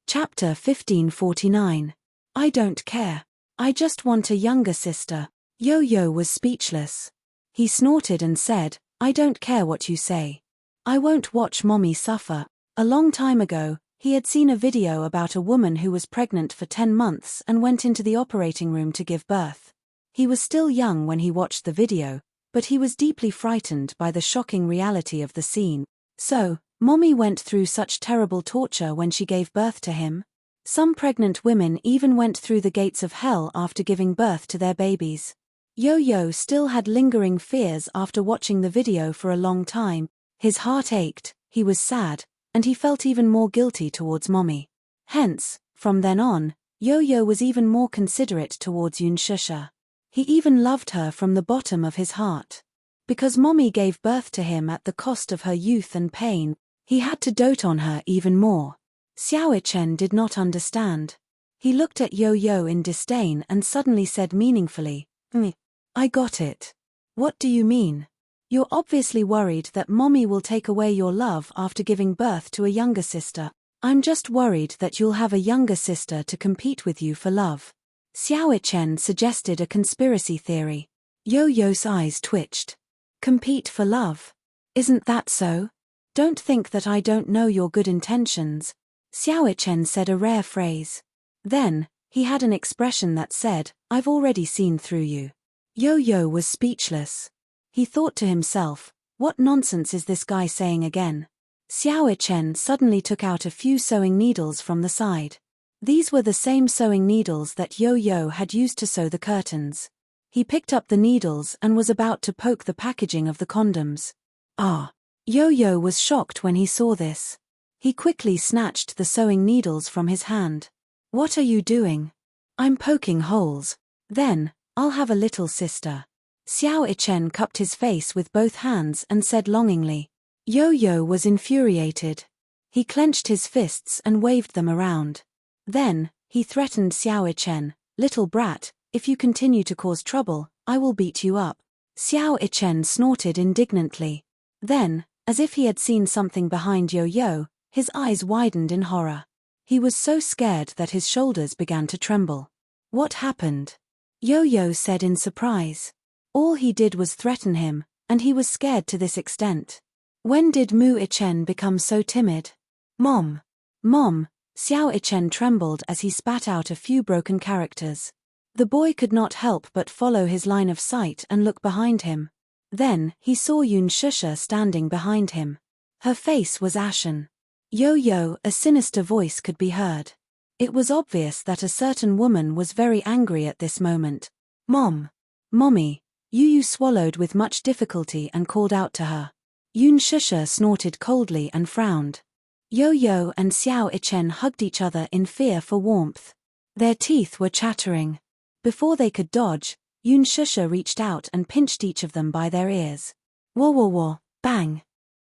Chapter 1549. I don't care. I just want a younger sister. Yo-Yo was speechless. He snorted and said, I don't care what you say. I won't watch mommy suffer. A long time ago, he had seen a video about a woman who was pregnant for 10 months and went into the operating room to give birth. He was still young when he watched the video, but he was deeply frightened by the shocking reality of the scene. So, mommy went through such terrible torture when she gave birth to him? Some pregnant women even went through the gates of hell after giving birth to their babies. Yo-Yo still had lingering fears after watching the video for a long time. His heart ached, he was sad, and he felt even more guilty towards mommy. Hence, from then on, Yo-Yo was even more considerate towards Yunshusha. He even loved her from the bottom of his heart. Because mommy gave birth to him at the cost of her youth and pain, he had to dote on her even more. Xiaochen did not understand. He looked at Yo-Yo in disdain and suddenly said meaningfully, I got it. What do you mean? You're obviously worried that mommy will take away your love after giving birth to a younger sister. I'm just worried that you'll have a younger sister to compete with you for love. Xiaochen suggested a conspiracy theory. Yo-Yo's eyes twitched. Compete for love? Isn't that so? Don't think that I don't know your good intentions. Xiaochen said a rare phrase. Then, he had an expression that said, I've already seen through you. Yo-Yo was speechless. He thought to himself, what nonsense is this guy saying again? Xiaochen suddenly took out a few sewing needles from the side. These were the same sewing needles that Yo-Yo had used to sew the curtains. He picked up the needles and was about to poke the packaging of the condoms. Ah! Yo-Yo was shocked when he saw this. He quickly snatched the sewing needles from his hand. What are you doing? I'm poking holes. Then, I'll have a little sister. Xiaochen cupped his face with both hands and said longingly. Yo-Yo was infuriated. He clenched his fists and waved them around. Then, he threatened Xiaochen, little brat, if you continue to cause trouble, I will beat you up. Xiaochen snorted indignantly. Then, as if he had seen something behind Yo-Yo, his eyes widened in horror. He was so scared that his shoulders began to tremble. What happened? Yo-Yo said in surprise. All he did was threaten him, and he was scared to this extent. When did Mu-Ichen become so timid? Mom! Mom! Xiaochen trembled as he spat out a few broken characters. The boy could not help but follow his line of sight and look behind him. Then, he saw Yunshusha standing behind him. Her face was ashen. Yo-Yo, a sinister voice could be heard. It was obvious that a certain woman was very angry at this moment. Mom! Mommy! Yu swallowed with much difficulty and called out to her. Yunshusha snorted coldly and frowned. Yo-Yo and Xiaochen hugged each other in fear for warmth. Their teeth were chattering. Before they could dodge, Yunshusha reached out and pinched each of them by their ears. Wah, bang.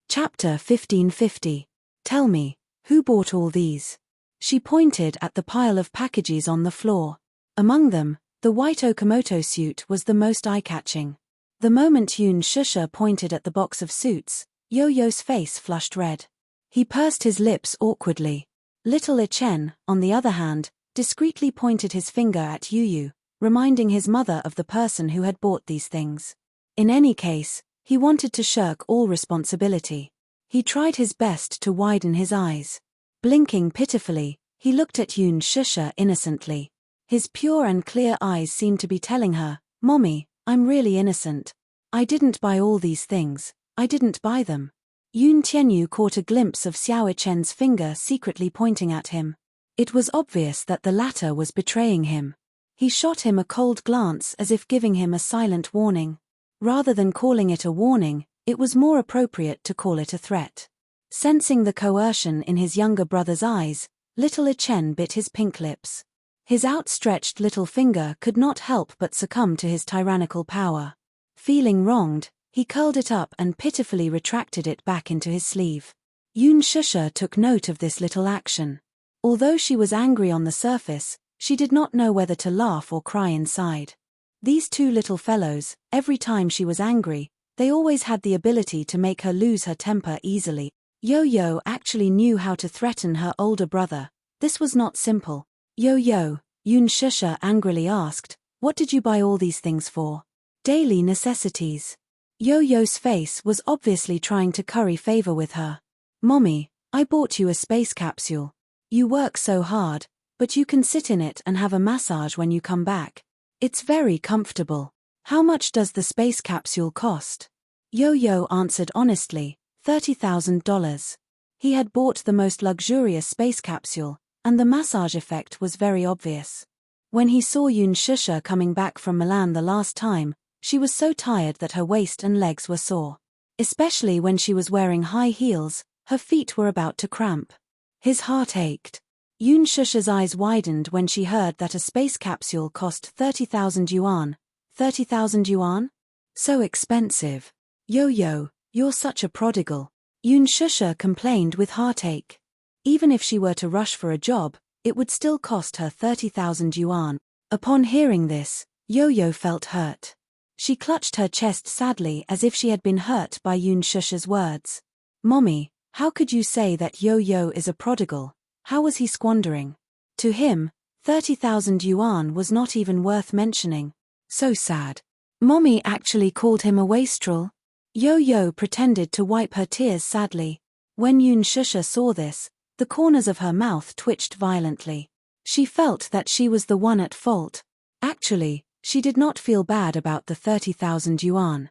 Chapter 1550. Tell me, who bought all these? She pointed at the pile of packages on the floor. Among them, the white Okamoto suit was the most eye-catching. The moment Yunshusha pointed at the box of suits, Yo-Yo's face flushed red. He pursed his lips awkwardly. Little Ichen, on the other hand, discreetly pointed his finger at Yu, reminding his mother of the person who had bought these things. In any case, he wanted to shirk all responsibility. He tried his best to widen his eyes. Blinking pitifully, he looked at Yunshusha innocently. His pure and clear eyes seemed to be telling her, Mommy, I'm really innocent. I didn't buy all these things, I didn't buy them. Yun Tianyu caught a glimpse of Xiaochen's finger secretly pointing at him. It was obvious that the latter was betraying him. He shot him a cold glance as if giving him a silent warning. Rather than calling it a warning, it was more appropriate to call it a threat. Sensing the coercion in his younger brother's eyes, little Ichen bit his pink lips. His outstretched little finger could not help but succumb to his tyrannical power. Feeling wronged, he curled it up and pitifully retracted it back into his sleeve. Yunshusha took note of this little action. Although she was angry on the surface, she did not know whether to laugh or cry inside. These two little fellows, every time she was angry, they always had the ability to make her lose her temper easily. Yo-Yo actually knew how to threaten her older brother, This was not simple. Yo-yo, Yoon Shusha angrily asked, what did you buy all these things for? Daily necessities. Yo-yo's face was obviously trying to curry favor with her. Mommy, I bought you a space capsule. You work so hard, but you can sit in it and have a massage when you come back. It's very comfortable. How much does the space capsule cost? Yo-yo answered honestly, $30,000. He had bought the most luxurious space capsule, and the massage effect was very obvious. When he saw Yoon Shusha coming back from Milan the last time, she was so tired that her waist and legs were sore. Especially when she was wearing high heels, her feet were about to cramp. His heart ached. Yoon Shusha's eyes widened when she heard that a space capsule cost 30,000 yuan. 30,000 yuan? So expensive. Yo-yo, you're such a prodigal. Yoon Shusha complained with heartache. Even if she were to rush for a job, it would still cost her 30,000 yuan. Upon hearing this, Yo-yo felt hurt. She clutched her chest sadly as if she had been hurt by Yoon Shusha's words. Mommy, how could you say that Yo-yo is a prodigal? How was he squandering? To him, 30,000 yuan was not even worth mentioning. So sad. Mommy actually called him a wastrel? Yo-yo pretended to wipe her tears sadly. When Yoon Shusha saw this, the corners of her mouth twitched violently. She felt that she was the one at fault. Actually, she did not feel bad about the 30,000 yuan.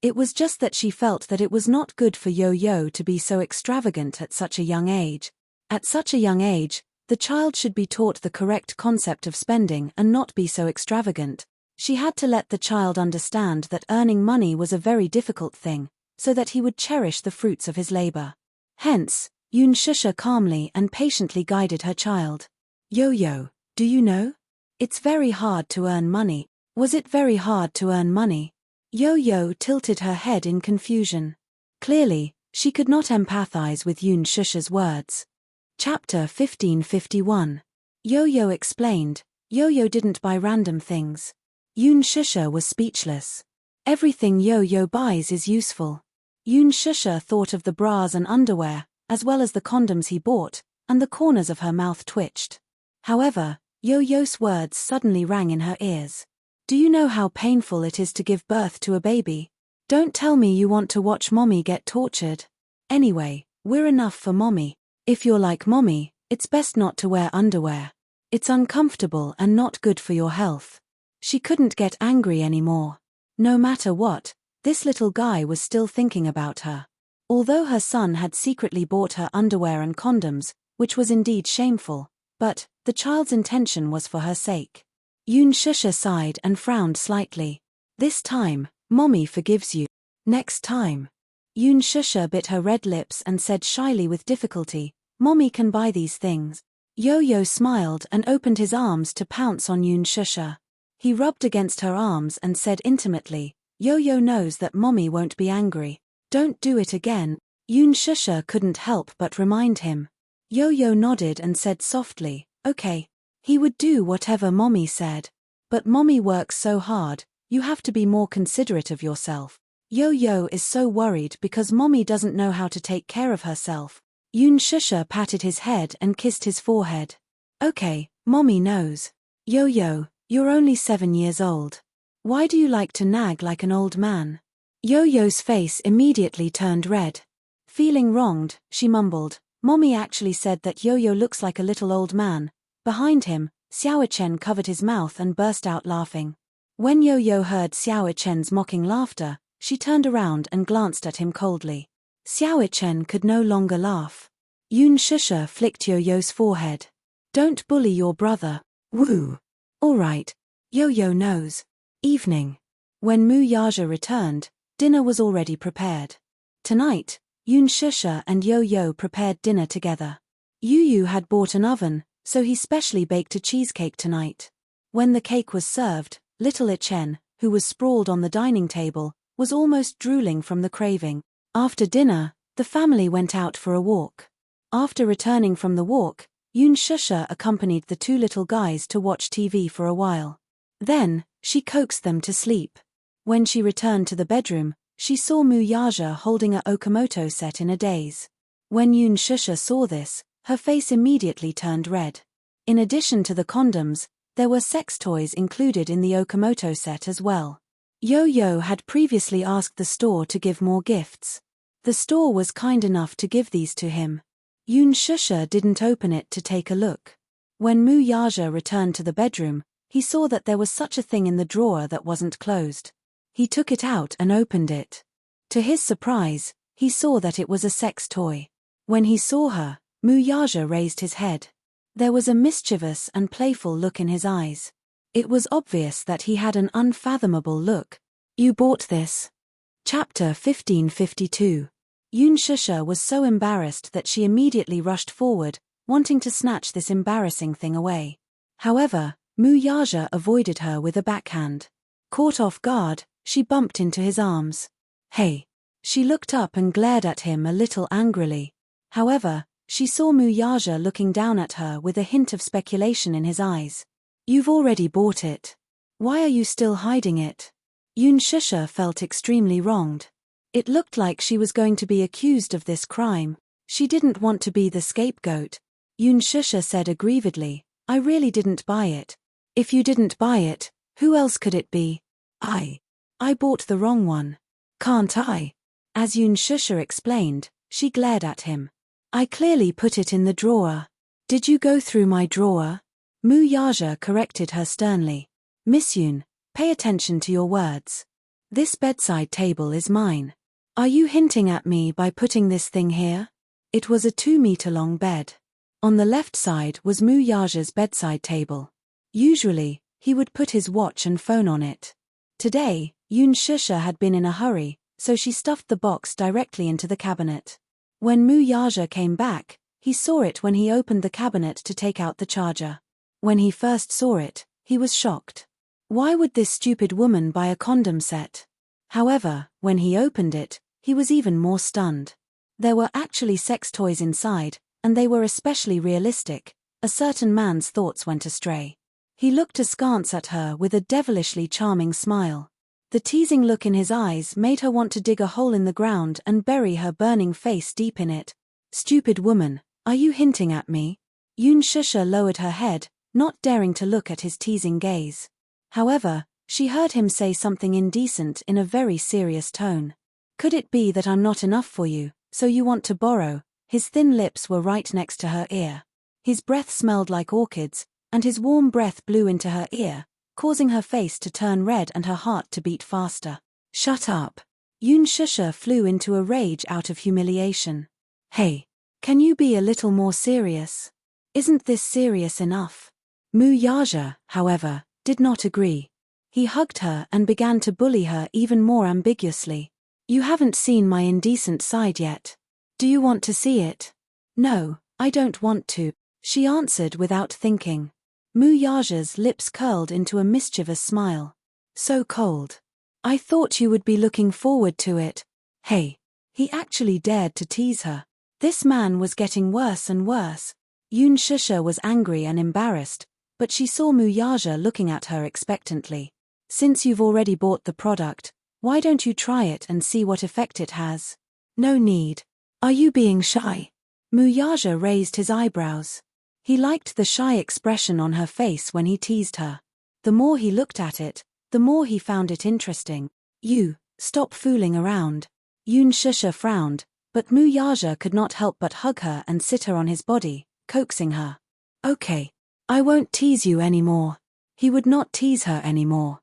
It was just that she felt that it was not good for Yo-yo to be so extravagant at such a young age. At such a young age, the child should be taught the correct concept of spending and not be so extravagant. She had to let the child understand that earning money was a very difficult thing, so that he would cherish the fruits of his labor. Hence, Yoon Shusha calmly and patiently guided her child. Yo-yo, do you know? It's very hard to earn money. Was it very hard to earn money? Yo-yo tilted her head in confusion. Clearly, she could not empathize with Yoon Shusha's words. Chapter 1551. Yo-yo explained. Yo-yo didn't buy random things. Yoon Shusha was speechless. Everything Yo-yo buys is useful. Yoon Shusha thought of the bras and underwear, as well as the condoms he bought, and the corners of her mouth twitched. However, Yo-yo's words suddenly rang in her ears. Do you know how painful it is to give birth to a baby? Don't tell me you want to watch mommy get tortured. Anyway, we're enough for mommy. If you're like mommy, it's best not to wear underwear. It's uncomfortable and not good for your health. She couldn't get angry anymore. No matter what, this little guy was still thinking about her. Although her son had secretly bought her underwear and condoms, which was indeed shameful, but the child's intention was for her sake. Yoon Shusha sighed and frowned slightly. This time, mommy forgives you. Next time. Yoon Shusha bit her red lips and said shyly with difficulty, mommy can buy these things. Yo-yo smiled and opened his arms to pounce on Yoon Shusha. He rubbed against her arms and said intimately, Yo-yo knows that mommy won't be angry. Don't do it again. Yoon Shusha couldn't help but remind him. Yo-yo nodded and said softly, okay. He would do whatever mommy said. But mommy works so hard, you have to be more considerate of yourself. Yo-yo is so worried because mommy doesn't know how to take care of herself. Yoon Shusha patted his head and kissed his forehead. Okay, mommy knows. Yo-yo, you're only 7 years old. Why do you like to nag like an old man? Yo-yo's face immediately turned red. Feeling wronged, she mumbled, mommy actually said that Yo-yo looks like a little old man. Behind him, Xiao Chen covered his mouth and burst out laughing. When Yo-yo heard Xiao Chen's mocking laughter, she turned around and glanced at him coldly. Xiao Chen could no longer laugh. Yoon Shusha flicked Yo-yo's forehead. Don't bully your brother. Woo. All right. Yo-yo knows. Evening. When Mu Yaja returned, dinner was already prepared. Tonight, Yoon Shusha and Yo-yo prepared dinner together. Yu had bought an oven, so he specially baked a cheesecake tonight. When the cake was served, little Chen, who was sprawled on the dining table, was almost drooling from the craving. After dinner, the family went out for a walk. After returning from the walk, Yoon Shusha accompanied the two little guys to watch TV for a while. Then, she coaxed them to sleep. When she returned to the bedroom, she saw Mu Yaja holding a Okamoto set in a daze. When Yoon Shusha saw this, Her face immediately turned red. In addition to the condoms, there were sex toys included in the Okamoto set as well. Yo-Yo had previously asked the store to give more gifts. The store was kind enough to give these to him. Yoon Shusha didn't open it to take a look. When Mu Yaja returned to the bedroom, he saw that there was such a thing in the drawer that wasn't closed. He took it out and opened it. To his surprise, he saw that it was a sex toy. When he saw her, Mu Yaja raised his head. There was a mischievous and playful look in his eyes. It was obvious that he had an unfathomable look. You bought this? Chapter 1552. Yoon Shusha was so embarrassed that she immediately rushed forward, wanting to snatch this embarrassing thing away. However, Mu Yaja avoided her with a backhand. Caught off guard, she bumped into his arms. Hey! She looked up and glared at him a little angrily. However, she saw Mu Yaja looking down at her with a hint of speculation in his eyes. You've already bought it. Why are you still hiding it? Yoon Shusha felt extremely wronged. It looked like she was going to be accused of this crime. She didn't want to be the scapegoat. Yoon Shusha said aggrievedly, I really didn't buy it. If you didn't buy it, who else could it be? I bought the wrong one. Can't I? As Yoon Shusha explained, she glared at him. I clearly put it in the drawer. Did you go through my drawer? Mu Yaja corrected her sternly. Miss Yoon, pay attention to your words. This bedside table is mine. Are you hinting at me by putting this thing here? It was a 2-meter-long bed. On the left side was Mu Yaja's bedside table. Usually, he would put his watch and phone on it. Today, Yoon Shusha had been in a hurry, so she stuffed the box directly into the cabinet. When Mu Yaja came back, he saw it when he opened the cabinet to take out the charger. When he first saw it, he was shocked. Why would this stupid woman buy a condom set? However, when he opened it, he was even more stunned. There were actually sex toys inside, and they were especially realistic. A certain man's thoughts went astray. He looked askance at her with a devilishly charming smile. The teasing look in his eyes made her want to dig a hole in the ground and bury her burning face deep in it. Stupid woman, are you hinting at me? Yoon Shusha lowered her head, not daring to look at his teasing gaze. However, she heard him say something indecent in a very serious tone. Could it be that I'm not enough for you, so you want to borrow? His thin lips were right next to her ear. His breath smelled like orchids, and his warm breath blew into her ear, causing her face to turn red and her heart to beat faster. Shut up. Yoon Shusha flew into a rage out of humiliation. Hey, can you be a little more serious? Isn't this serious enough? Mu Yaja, however, did not agree. He hugged her and began to bully her even more ambiguously. You haven't seen my indecent side yet. Do you want to see it? No, I don't want to, she answered without thinking. Mu Yaja's lips curled into a mischievous smile. So cold. I thought you would be looking forward to it. Hey. He actually dared to tease her. This man was getting worse and worse. Yoon Shusha was angry and embarrassed, but she saw Mu Yaja looking at her expectantly. Since you've already bought the product, why don't you try it and see what effect it has? No need. Are you being shy? Mu Yaja raised his eyebrows. He liked the shy expression on her face when he teased her. The more he looked at it, the more he found it interesting. You, stop fooling around. Yoon Shusha frowned, but Mu Yaja could not help but hug her and sit her on his body, coaxing her. Okay. I won't tease you anymore. He would not tease her anymore.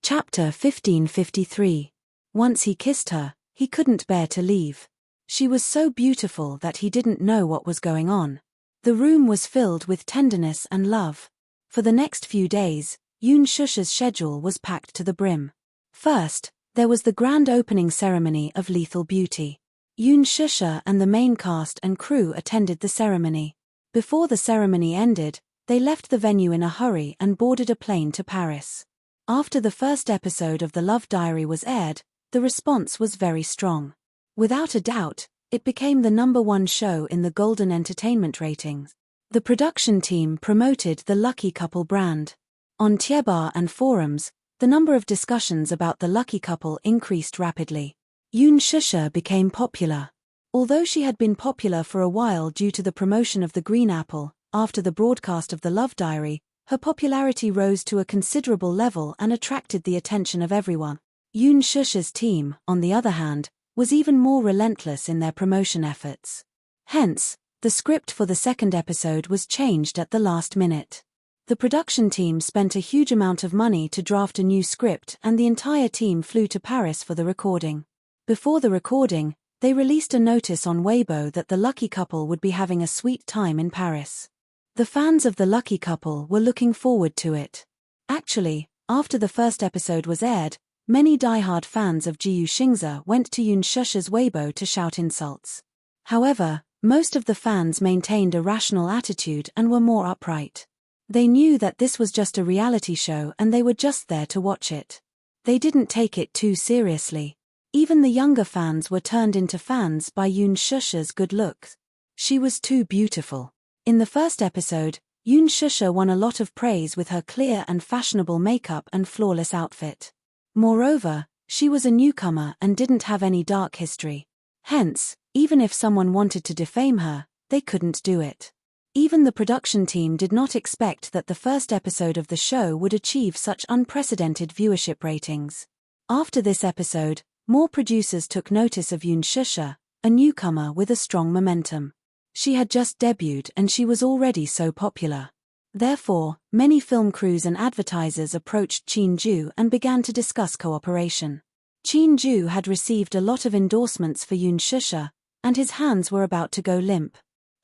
Chapter 1553. Once he kissed her, he couldn't bear to leave. She was so beautiful that he didn't know what was going on. The room was filled with tenderness and love. For the next few days, Yoon Shusha's schedule was packed to the brim. First, there was the grand opening ceremony of Lethal Beauty. Yoon Shusha and the main cast and crew attended the ceremony. Before the ceremony ended, they left the venue in a hurry and boarded a plane to Paris. After the first episode of The Love Diary was aired, the response was very strong. Without a doubt, it became the #1 show in the Golden Entertainment ratings. The production team promoted the Lucky Couple brand. On Tiebar and forums, the number of discussions about the Lucky Couple increased rapidly. Yoon Shusha became popular. Although she had been popular for a while due to the promotion of the green apple, after the broadcast of the Love Diary, her popularity rose to a considerable level and attracted the attention of everyone. Yoon Shush's team, on the other hand, was even more relentless in their promotion efforts. Hence, the script for the second episode was changed at the last minute. The production team spent a huge amount of money to draft a new script, and the entire team flew to Paris for the recording. Before the recording, they released a notice on Weibo that the lucky couple would be having a sweet time in Paris. The fans of the lucky couple were looking forward to it. Actually, after the first episode was aired, many die-hard fans of Ji Xingze went to Yoon Shush's Weibo to shout insults. However, most of the fans maintained a rational attitude and were more upright. They knew that this was just a reality show and they were just there to watch it. They didn't take it too seriously. Even the younger fans were turned into fans by Yoon Shush's good looks. She was too beautiful. In the first episode, Yoon Shush won a lot of praise with her clear and fashionable makeup and flawless outfit. Moreover, she was a newcomer and didn't have any dark history. Hence, even if someone wanted to defame her, they couldn't do it. Even the production team did not expect that the first episode of the show would achieve such unprecedented viewership ratings. After this episode, more producers took notice of Yoon Shush, a newcomer with a strong momentum. She had just debuted and she was already so popular. Therefore, many film crews and advertisers approached Chin Ju and began to discuss cooperation. Chin Ju had received a lot of endorsements for Yoon Shush, and his hands were about to go limp.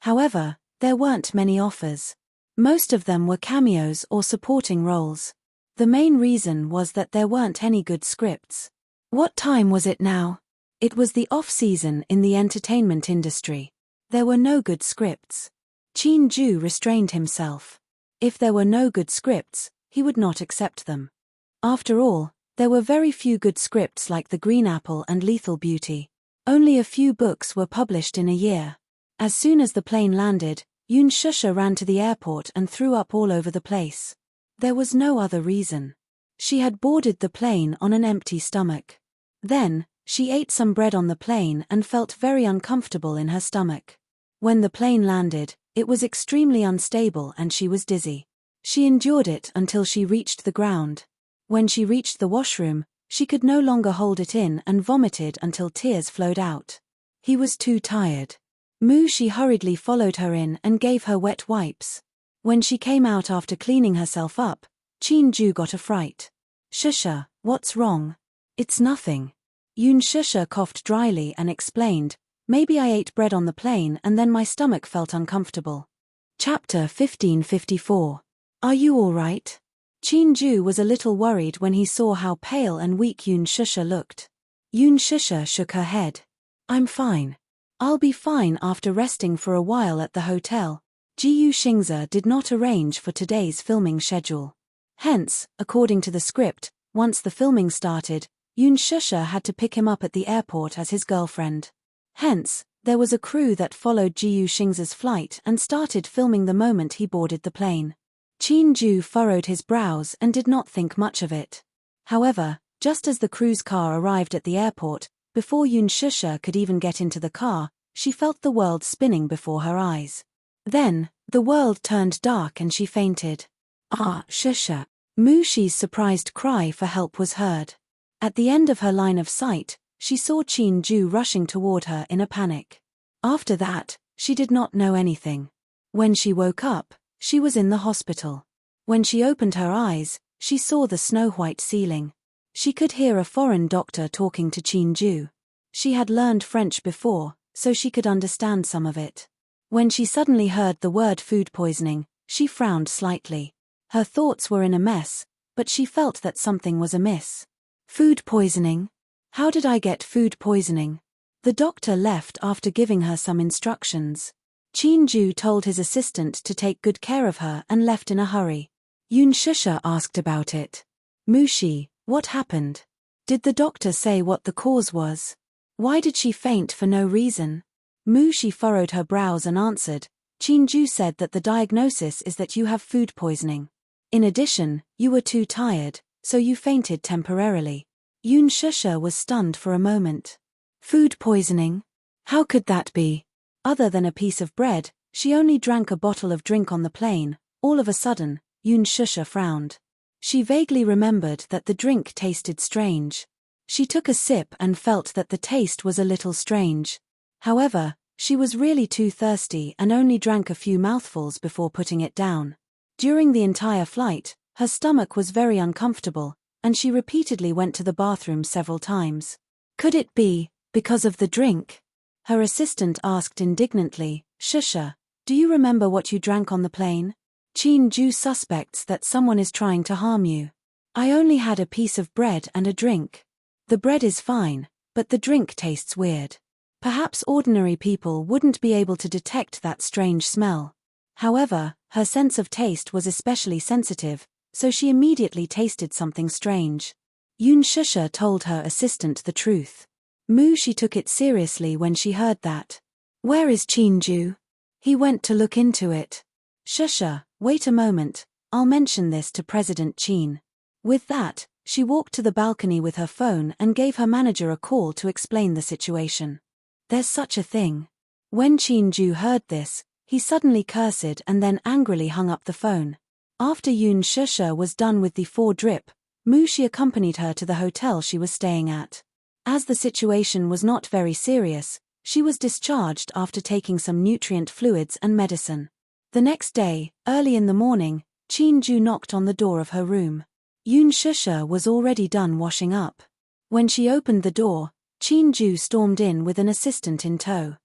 However, there weren't many offers. Most of them were cameos or supporting roles. The main reason was that there weren't any good scripts. What time was it now? It was the off-season in the entertainment industry. There were no good scripts. Chin Ju restrained himself. If there were no good scripts, he would not accept them. After all, there were very few good scripts like The Green Apple and Lethal Beauty. Only a few books were published in a year. As soon as the plane landed, Yoon Shush ran to the airport and threw up all over the place. There was no other reason. She had boarded the plane on an empty stomach. Then, she ate some bread on the plane and felt very uncomfortable in her stomach. When the plane landed, it was extremely unstable and she was dizzy. She endured it until she reached the ground. When she reached the washroom, she could no longer hold it in and vomited until tears flowed out. He was too tired. She hurriedly followed her in and gave her wet wipes. When she came out after cleaning herself up, Chin Ju got a fright. "Shusha, what's wrong?" "It's nothing." Yoon Shush coughed dryly and explained, "Maybe I ate bread on the plane and then my stomach felt uncomfortable." Chapter 1554. Are you all right? Chin Ju was a little worried when he saw how pale and weak Yoon Shush looked. Yoon Shush shook her head. "I'm fine. I'll be fine after resting for a while at the hotel." Ji Xingze did not arrange for today's filming schedule. Hence, according to the script, once the filming started, Yoon Shush had to pick him up at the airport as his girlfriend. Hence, there was a crew that followed Ji Xingze's flight and started filming the moment he boarded the plane. Chin Ju furrowed his brows and did not think much of it. However, just as the crew's car arrived at the airport, before Yoon Shush could even get into the car, she felt the world spinning before her eyes. Then, the world turned dark and she fainted. "Ah, Shush." Mushi's surprised cry for help was heard. At the end of her line of sight, she saw Chin Ju rushing toward her in a panic. After that, she did not know anything. When she woke up, she was in the hospital. When she opened her eyes, she saw the snow-white ceiling. She could hear a foreign doctor talking to Chin Ju. She had learned French before, so she could understand some of it. When she suddenly heard the word food poisoning, she frowned slightly. Her thoughts were in a mess, but she felt that something was amiss. Food poisoning? How did I get food poisoning? The doctor left after giving her some instructions. Chin Ju told his assistant to take good care of her and left in a hurry. Yoon Shush asked about it. "Mushi, what happened? Did the doctor say what the cause was? Why did she faint for no reason?" Mushi furrowed her brows and answered, "Chin Ju said that the diagnosis is that you have food poisoning. In addition, you were too tired, so you fainted temporarily." Yoon Shush was stunned for a moment. Food poisoning? How could that be? Other than a piece of bread, she only drank a bottle of drink on the plane. All of a sudden, Yoon Shusha frowned. She vaguely remembered that the drink tasted strange. She took a sip and felt that the taste was a little strange. However, she was really too thirsty and only drank a few mouthfuls before putting it down. During the entire flight, her stomach was very uncomfortable, and she repeatedly went to the bathroom several times. Could it be because of the drink? Her assistant asked indignantly, Shusha, do you remember what you drank on the plane? Chin-ju suspects that someone is trying to harm you. I only had a piece of bread and a drink. The bread is fine, but the drink tastes weird. Perhaps ordinary people wouldn't be able to detect that strange smell. However, her sense of taste was especially sensitive, so she immediately tasted something strange. Yoon Shusha told her assistant the truth. She took it seriously when she heard that. Where is Chin-ju? He went to look into it. Shusha, wait a moment, I'll mention this to President Chin. With that, she walked to the balcony with her phone and gave her manager a call to explain the situation. There's such a thing. When Chin-ju heard this, he suddenly cursed and then angrily hung up the phone. After Yoon Shusha was done with the 4-drip, she accompanied her to the hotel she was staying at. As the situation was not very serious, she was discharged after taking some nutrient fluids and medicine. The next day, early in the morning, Chin-ju knocked on the door of her room. Yoon Shusha was already done washing up. When she opened the door, Chin-ju stormed in with an assistant in tow.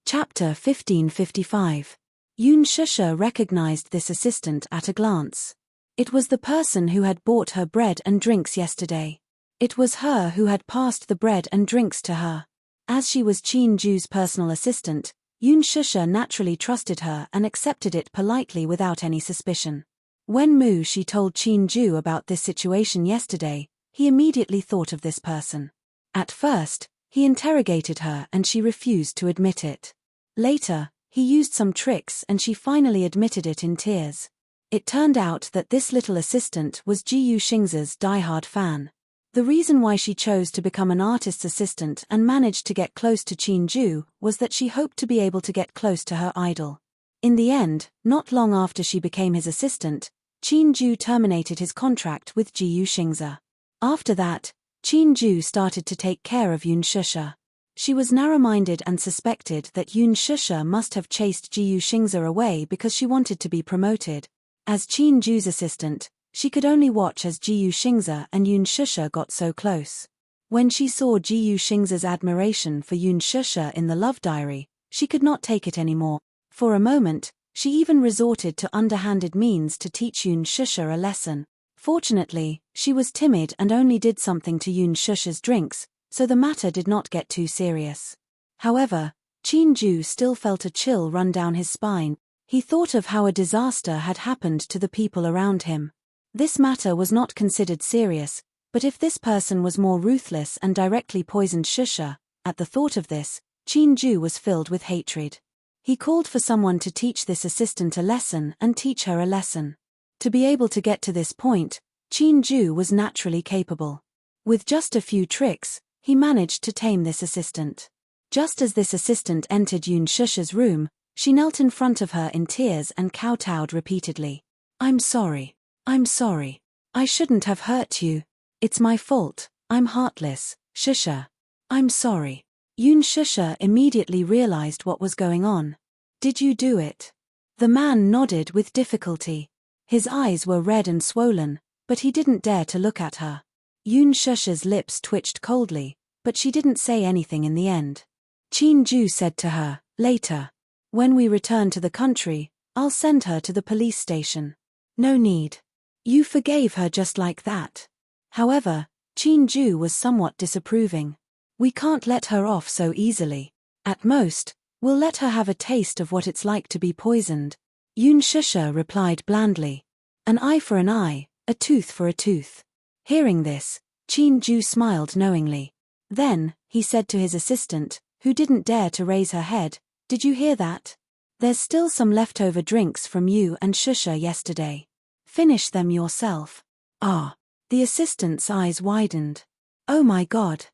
Chapter 1555. Yoon Shusha recognized this assistant at a glance. It was the person who had bought her bread and drinks yesterday. It was her who had passed the bread and drinks to her. As she was Chin-ju's personal assistant, Yoon Shusha naturally trusted her and accepted it politely without any suspicion. When she told Chin-ju about this situation yesterday, he immediately thought of this person. At first, he interrogated her and she refused to admit it. Later, he used some tricks and she finally admitted it in tears. It turned out that this little assistant was Ji Yuxing's die-hard fan. The reason why she chose to become an artist's assistant and managed to get close to Chin-ju was that she hoped to be able to get close to her idol. In the end, not long after she became his assistant, Chin-ju terminated his contract with Ji Yuxing. After that, Chin-ju started to take care of Yoon Shusha. She was narrow-minded and suspected that Yoon Shusha must have chased Ji Yuxing away because she wanted to be promoted. As Chin-ju's assistant, she could only watch as Ji Yuxing and Yoon Shusha got so close. When she saw Ji Yuxing's admiration for Yoon Shusha in the love diary, she could not take it anymore. For a moment, she even resorted to underhanded means to teach Yoon Shusha a lesson. Fortunately, she was timid and only did something to Yoon Shusha's drinks, so the matter did not get too serious. However, Chin-ju still felt a chill run down his spine. He thought of how a disaster had happened to the people around him. This matter was not considered serious, but if this person was more ruthless and directly poisoned Shusha, at the thought of this, Chin-ju was filled with hatred. He called for someone to teach this assistant a lesson and teach her a lesson. To be able to get to this point, Chin-ju was naturally capable. With just a few tricks, he managed to tame this assistant. Just as this assistant entered Yoon Shusha's room, she knelt in front of her in tears and kowtowed repeatedly. I'm sorry. I'm sorry. I shouldn't have hurt you. It's my fault. I'm heartless, Shusha. I'm sorry. Yoon Shusha immediately realized what was going on. Did you do it? The man nodded with difficulty. His eyes were red and swollen, but he didn't dare to look at her. Yoon Shusha's lips twitched coldly, but she didn't say anything in the end. Chin-ju said to her, later. When we return to the country, I'll send her to the police station. No need. You forgave her just like that. However, Chin-ju was somewhat disapproving. We can't let her off so easily. At most, we'll let her have a taste of what it's like to be poisoned. Yoon Shusha replied blandly. An eye for an eye, a tooth for a tooth. Hearing this, Chin-ju smiled knowingly. Then, he said to his assistant, who didn't dare to raise her head, Did you hear that? There's still some leftover drinks from you and Shusha yesterday. Finish them yourself. Ah. The assistant's eyes widened. Oh my God.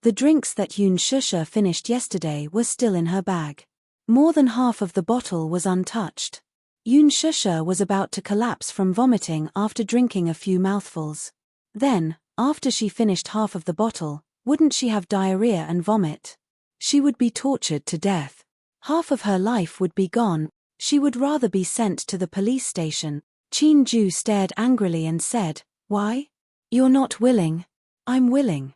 The drinks that Yoon Shusha finished yesterday were still in her bag. More than half of the bottle was untouched. Yoon Shusha was about to collapse from vomiting after drinking a few mouthfuls. Then, after she finished half of the bottle, wouldn't she have diarrhea and vomit? She would be tortured to death. Half of her life would be gone. She would rather be sent to the police station. Chin Ju stared angrily and said, "Why? You're not willing." "I'm willing."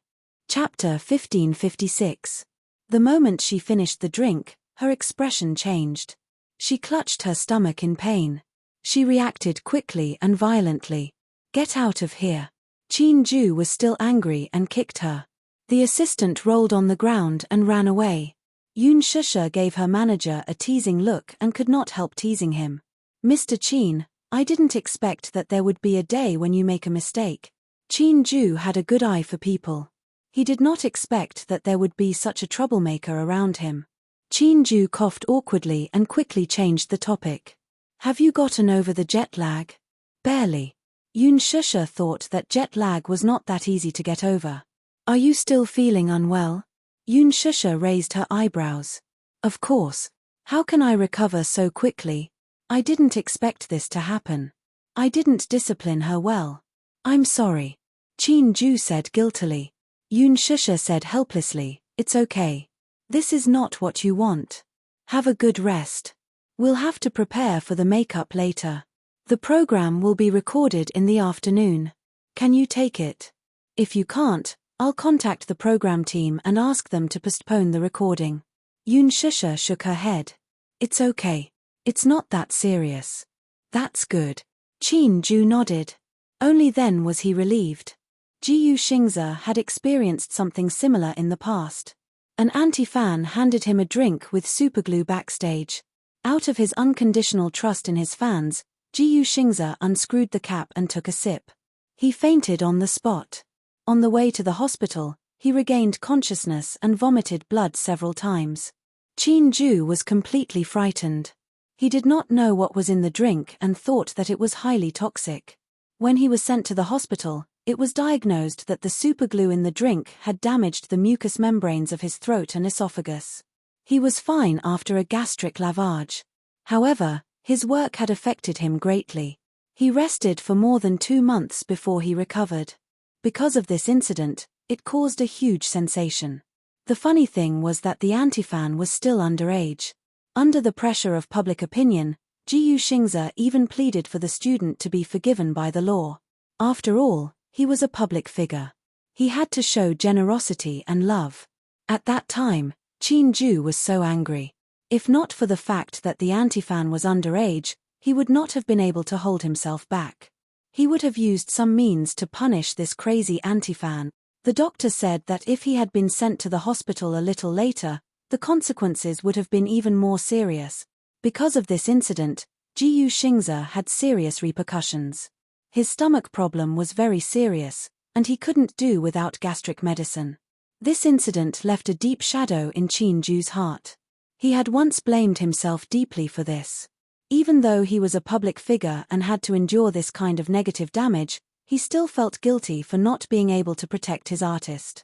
Chapter 1556. The moment she finished the drink, her expression changed. She clutched her stomach in pain. She reacted quickly and violently. "Get out of here." Chin Ju was still angry and kicked her. The assistant rolled on the ground and ran away. Yoon Shusha gave her manager a teasing look and could not help teasing him. "Mr. Chin, I didn't expect that there would be a day when you make a mistake." Chin Ju had a good eye for people. He did not expect that there would be such a troublemaker around him. Chin Ju coughed awkwardly and quickly changed the topic. "Have you gotten over the jet lag?" "Barely." Yoon Shusha thought that jet lag was not that easy to get over. "Are you still feeling unwell?" Yoon Shusha raised her eyebrows. "Of course. How can I recover so quickly? I didn't expect this to happen. I didn't discipline her well. I'm sorry." Chin Ju said guiltily. Yoon Shusha said helplessly, "It's okay. This is not what you want. Have a good rest. We'll have to prepare for the makeup later. The program will be recorded in the afternoon. Can you take it? If you can't, I'll contact the program team and ask them to postpone the recording." Yoon Shusha shook her head. "It's okay. It's not that serious." "That's good." Chin Ju nodded. Only then was he relieved. Jiyu Xingze had experienced something similar in the past. An anti-fan handed him a drink with superglue backstage. Out of his unconditional trust in his fans, Jiyu Xingze unscrewed the cap and took a sip. He fainted on the spot. On the way to the hospital, he regained consciousness and vomited blood several times. Chin Ju was completely frightened. He did not know what was in the drink and thought that it was highly toxic. When he was sent to the hospital, it was diagnosed that the superglue in the drink had damaged the mucous membranes of his throat and esophagus. He was fine after a gastric lavage. However, his work had affected him greatly. He rested for more than 2 months before he recovered. Because of this incident, it caused a huge sensation. The funny thing was that the anti-fan was still underage. Under the pressure of public opinion, Jiyu Xingze even pleaded for the student to be forgiven by the law. After all, he was a public figure. He had to show generosity and love. At that time, Chin Ju was so angry. If not for the fact that the anti-fan was underage, he would not have been able to hold himself back. He would have used some means to punish this crazy anti-fan. The doctor said that if he had been sent to the hospital a little later, the consequences would have been even more serious. Because of this incident, Jiyu Xingze had serious repercussions. His stomach problem was very serious, and he couldn't do without gastric medicine. This incident left a deep shadow in Chin Ju's heart. He had once blamed himself deeply for this. Even though he was a public figure and had to endure this kind of negative damage, he still felt guilty for not being able to protect his artist.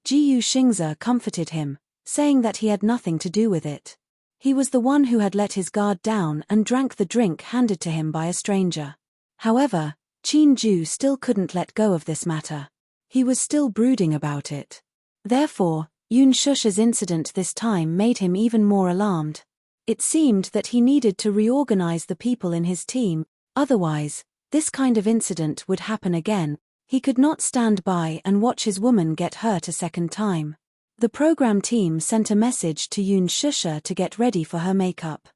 Jiyu Xingze comforted him, saying that he had nothing to do with it. He was the one who had let his guard down and drank the drink handed to him by a stranger. However, Chin Ju still couldn't let go of this matter. He was still brooding about it. Therefore, Yoon Shusha's incident this time made him even more alarmed. It seemed that he needed to reorganize the people in his team, otherwise, this kind of incident would happen again. He could not stand by and watch his woman get hurt a second time. The program team sent a message to Yoon Shusha to get ready for her makeup.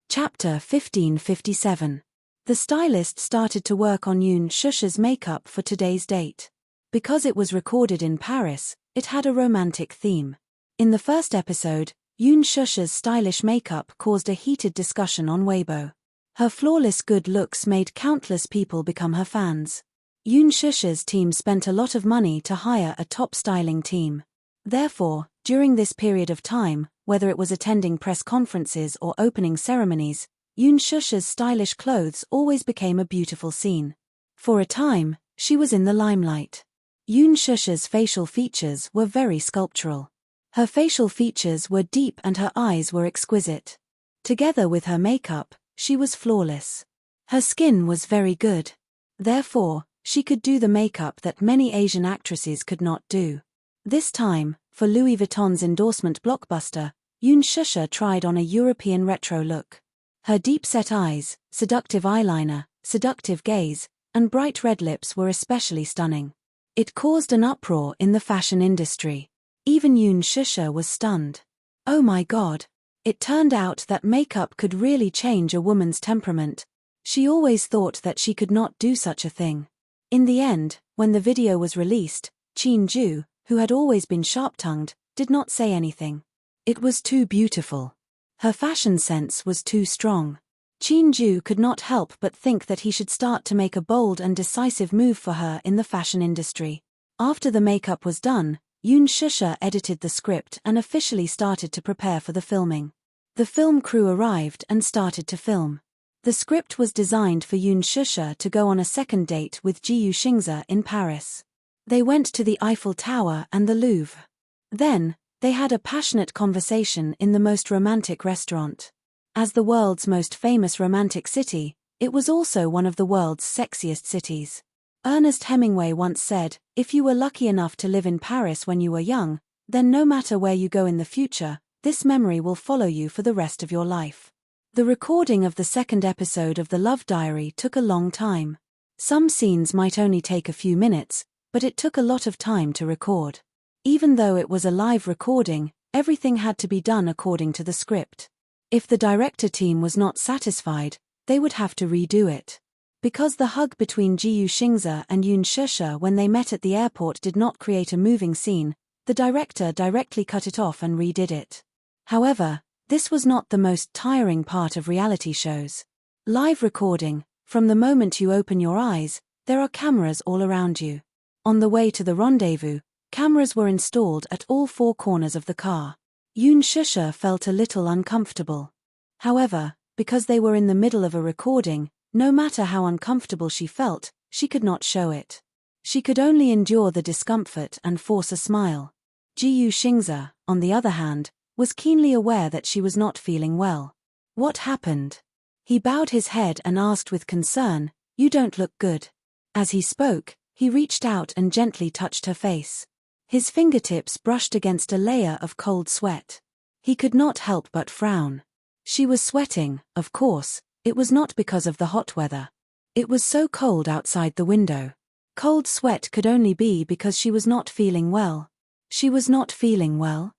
Chapter 1557. The stylist started to work on Yoon Shusha's makeup for today's date. Because it was recorded in Paris, it had a romantic theme. In the first episode, Yoon Shusha's stylish makeup caused a heated discussion on Weibo. Her flawless good looks made countless people become her fans. Yoon Shusha's team spent a lot of money to hire a top styling team. Therefore, during this period of time, whether it was attending press conferences or opening ceremonies, Yoon Shusha's stylish clothes always became a beautiful scene. For a time, she was in the limelight. Yoon Shusha's facial features were very sculptural. Her facial features were deep and her eyes were exquisite. Together with her makeup, she was flawless. Her skin was very good. Therefore, she could do the makeup that many Asian actresses could not do. This time, for Louis Vuitton's endorsement blockbuster, Yoon Shusha tried on a European retro look. Her deep-set eyes, seductive eyeliner, seductive gaze, and bright red lips were especially stunning. It caused an uproar in the fashion industry. Even Yoon Shusha was stunned. Oh my God! It turned out that makeup could really change a woman's temperament. She always thought that she could not do such a thing. In the end, when the video was released, Chin Ju, who had always been sharp-tongued, did not say anything. It was too beautiful. Her fashion sense was too strong. Chin Ju could not help but think that he should start to make a bold and decisive move for her in the fashion industry. After the makeup was done, Yoon Shusha edited the script and officially started to prepare for the filming. The film crew arrived and started to film. The script was designed for Yoon Shusha to go on a second date with Ji Yuxingzi in Paris. They went to the Eiffel Tower and the Louvre. Then, they had a passionate conversation in the most romantic restaurant. As the world's most famous romantic city, it was also one of the world's sexiest cities. Ernest Hemingway once said, "If you were lucky enough to live in Paris when you were young, then no matter where you go in the future, this memory will follow you for the rest of your life." The recording of the second episode of The Love Diary took a long time. Some scenes might only take a few minutes, but it took a lot of time to record. Even though it was a live recording, everything had to be done according to the script. If the director team was not satisfied, they would have to redo it. Because the hug between Ji Yuxingzi and Yoon Shusha when they met at the airport did not create a moving scene, the director directly cut it off and redid it. However, this was not the most tiring part of reality shows. Live recording, from the moment you open your eyes, there are cameras all around you. On the way to the rendezvous, cameras were installed at all four corners of the car. Yoon Shusha felt a little uncomfortable. However, because they were in the middle of a recording, no matter how uncomfortable she felt, she could not show it. She could only endure the discomfort and force a smile. Ji Yuxingzi, on the other hand, was keenly aware that she was not feeling well. What happened? He bowed his head and asked with concern, "You don't look good." As he spoke, he reached out and gently touched her face. His fingertips brushed against a layer of cold sweat. He could not help but frown. She was sweating, of course. It was not because of the hot weather. It was so cold outside the window. Cold sweat could only be because she was not feeling well. She was not feeling well.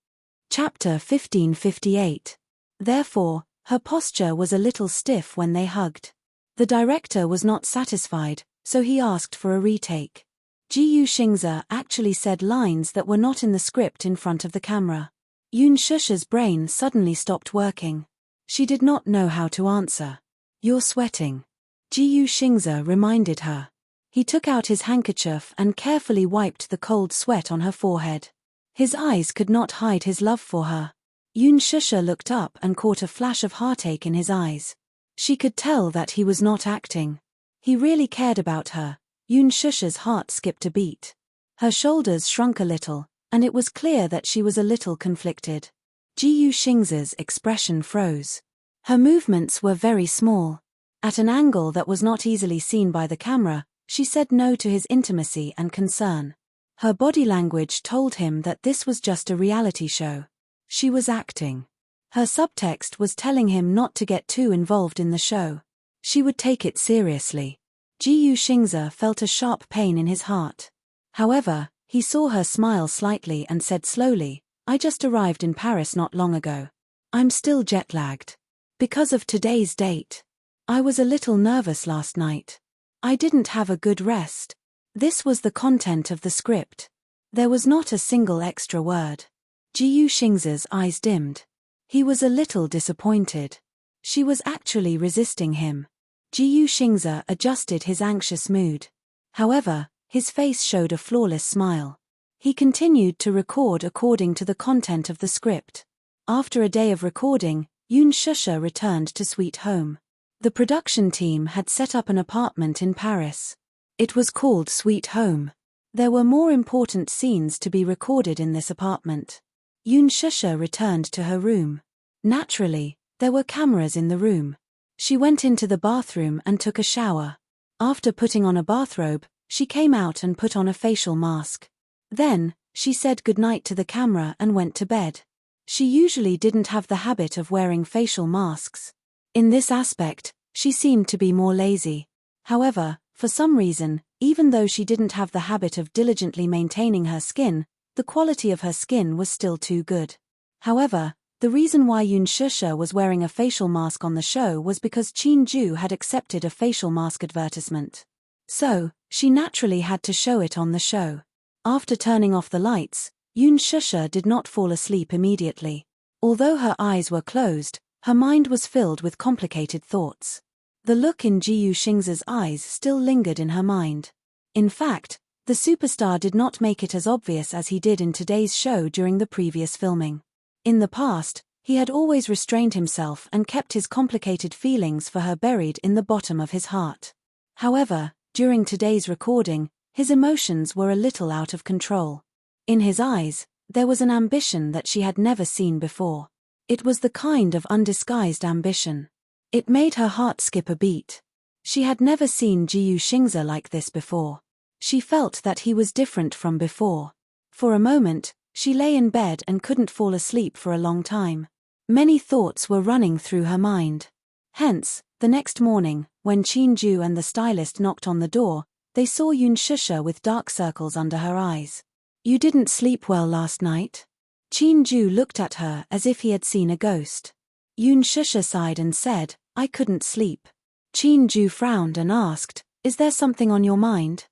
Chapter 1558. Therefore, her posture was a little stiff when they hugged. The director was not satisfied, so he asked for a retake. Ji Yuxingzi actually said lines that were not in the script in front of the camera. Yoon Shusha's brain suddenly stopped working. She did not know how to answer. "You're sweating," Ji Yuxingzi reminded her. He took out his handkerchief and carefully wiped the cold sweat on her forehead. His eyes could not hide his love for her. Yoon Shusha looked up and caught a flash of heartache in his eyes. She could tell that he was not acting. He really cared about her. Yoon Shusha's heart skipped a beat. Her shoulders shrunk a little, and it was clear that she was a little conflicted. Ji Yuxingzi's expression froze. Her movements were very small. At an angle that was not easily seen by the camera, she said no to his intimacy and concern. Her body language told him that this was just a reality show. She was acting. Her subtext was telling him not to get too involved in the show. She would take it seriously. Ji Yuxingzi felt a sharp pain in his heart. However, he saw her smile slightly and said slowly, "I just arrived in Paris not long ago. I'm still jet-lagged. Because of today's date. I was a little nervous last night. I didn't have a good rest." This was the content of the script. There was not a single extra word. Ji Yuxingzi's eyes dimmed. He was a little disappointed. She was actually resisting him. Ji Yuxingzi adjusted his anxious mood. However, his face showed a flawless smile. He continued to record according to the content of the script. After a day of recording, Yoon Shusha returned to Sweet Home. The production team had set up an apartment in Paris. It was called Sweet Home. There were more important scenes to be recorded in this apartment. Yoon Shusha returned to her room. Naturally, there were cameras in the room. She went into the bathroom and took a shower. After putting on a bathrobe, she came out and put on a facial mask. Then, she said goodnight to the camera and went to bed. She usually didn't have the habit of wearing facial masks. In this aspect, she seemed to be more lazy. However, for some reason, even though she didn't have the habit of diligently maintaining her skin, the quality of her skin was still too good. However, the reason why Yoon Shusha was wearing a facial mask on the show was because Chin Ju had accepted a facial mask advertisement. So, she naturally had to show it on the show. After turning off the lights, Yoon Shusha did not fall asleep immediately. Although her eyes were closed, her mind was filled with complicated thoughts. The look in Ji Yuxing's eyes still lingered in her mind. In fact, the superstar did not make it as obvious as he did in today's show during the previous filming. In the past, he had always restrained himself and kept his complicated feelings for her buried in the bottom of his heart. However, during today's recording, his emotions were a little out of control. In his eyes, there was an ambition that she had never seen before. It was the kind of undisguised ambition. It made her heart skip a beat. She had never seen Ji Yuxing's like this before. She felt that he was different from before. For a moment, she lay in bed and couldn't fall asleep for a long time. Many thoughts were running through her mind. Hence, the next morning, when Chin Ju and the stylist knocked on the door, they saw Yoon Shusha with dark circles under her eyes. "You didn't sleep well last night?" Chin Ju looked at her as if he had seen a ghost. Yoon Shusha sighed and said, "I couldn't sleep." Chin Ju frowned and asked, "Is there something on your mind?"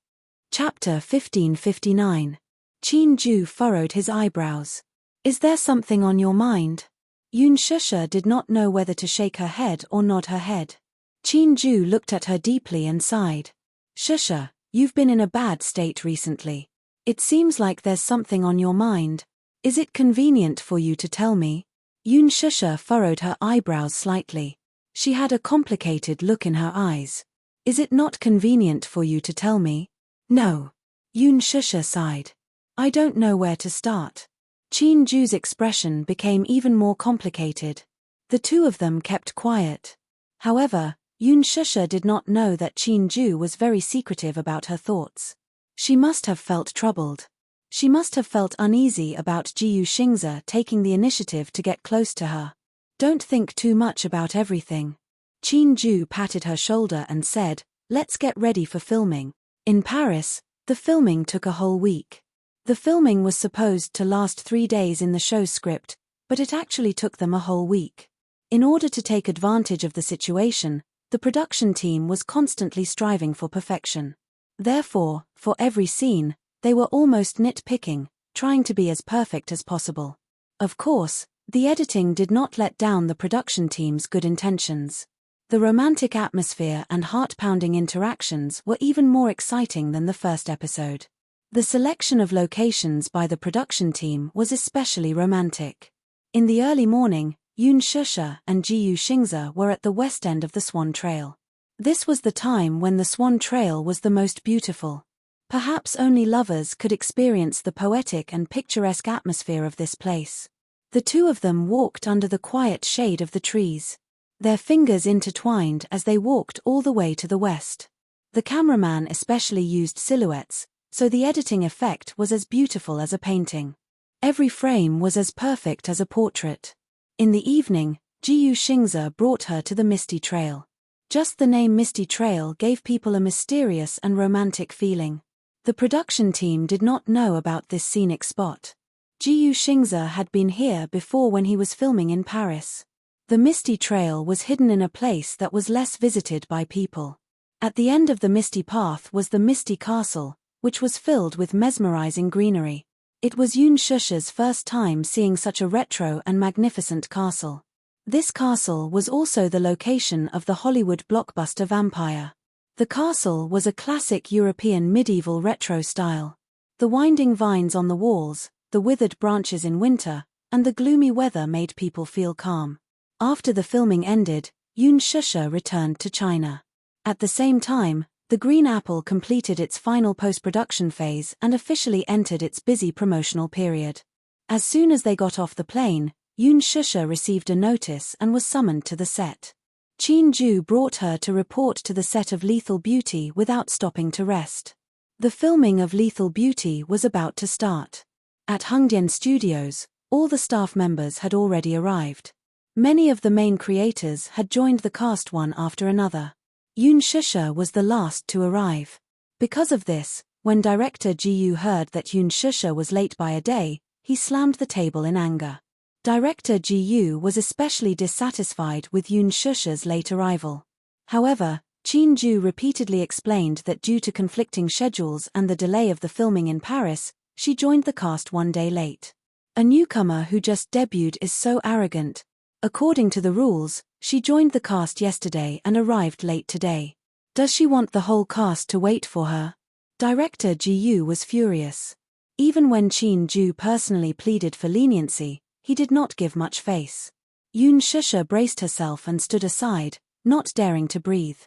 Chapter 1559. Chin Ju furrowed his eyebrows. "Is there something on your mind?" Yoon Shusha did not know whether to shake her head or nod her head. Chin Ju looked at her deeply and sighed. "Shusha, you've been in a bad state recently. It seems like there's something on your mind. Is it convenient for you to tell me?" Yoon Shusha furrowed her eyebrows slightly. She had a complicated look in her eyes. "Is it not convenient for you to tell me?" "No." Yoon Shusha sighed. "I don't know where to start." Chin Ju's expression became even more complicated. The two of them kept quiet. However, Yoon Shusha did not know that Chin Ju was very secretive about her thoughts. She must have felt troubled. She must have felt uneasy about Ji Yuxing's taking the initiative to get close to her. "Don't think too much about everything." Chin Ju patted her shoulder and said, "Let's get ready for filming." In Paris, the filming took a whole week. The filming was supposed to last 3 days in the show script, but it actually took them a whole week. In order to take advantage of the situation, the production team was constantly striving for perfection. Therefore, for every scene, they were almost nitpicking, trying to be as perfect as possible. Of course, the editing did not let down the production team's good intentions. The romantic atmosphere and heart-pounding interactions were even more exciting than the first episode. The selection of locations by the production team was especially romantic. In the early morning, Yoon Shusha and Ji Yuxing's were at the west end of the Swan Trail. This was the time when the Swan Trail was the most beautiful. Perhaps only lovers could experience the poetic and picturesque atmosphere of this place. The two of them walked under the quiet shade of the trees. Their fingers intertwined as they walked all the way to the west. The cameraman especially used silhouettes, so the editing effect was as beautiful as a painting. Every frame was as perfect as a portrait. In the evening, Ji Yuxing's brought her to the Misty Trail. Just the name Misty Trail gave people a mysterious and romantic feeling. The production team did not know about this scenic spot. Ji Yuxing's had been here before when he was filming in Paris. The Misty Trail was hidden in a place that was less visited by people. At the end of the Misty Path was the Misty Castle, which was filled with mesmerizing greenery. It was Yoon Shusha's first time seeing such a retro and magnificent castle. This castle was also the location of the Hollywood blockbuster Vampire. The castle was a classic European medieval retro style. The winding vines on the walls, the withered branches in winter, and the gloomy weather made people feel calm. After the filming ended, Yoon Shusha returned to China. At the same time, The Green Apple completed its final post-production phase and officially entered its busy promotional period. As soon as they got off the plane, Yoon Shusha received a notice and was summoned to the set. Chin Ju brought her to report to the set of Lethal Beauty without stopping to rest. The filming of Lethal Beauty was about to start. At Hongdian Studios, all the staff members had already arrived. Many of the main creators had joined the cast one after another. Yoon Shusha was the last to arrive. Because of this, when director Ji Yoo heard that Yoon Shusha was late by a day, he slammed the table in anger. Director Ji Yoo was especially dissatisfied with Yoon Shusha's late arrival. However, Chin Ju repeatedly explained that due to conflicting schedules and the delay of the filming in Paris, she joined the cast one day late. A newcomer who just debuted is so arrogant. According to the rules, she joined the cast yesterday and arrived late today. Does she want the whole cast to wait for her? Director Ji Yoo was furious. Even when Chin Ju personally pleaded for leniency, he did not give much face. Yoon Shusha braced herself and stood aside, not daring to breathe.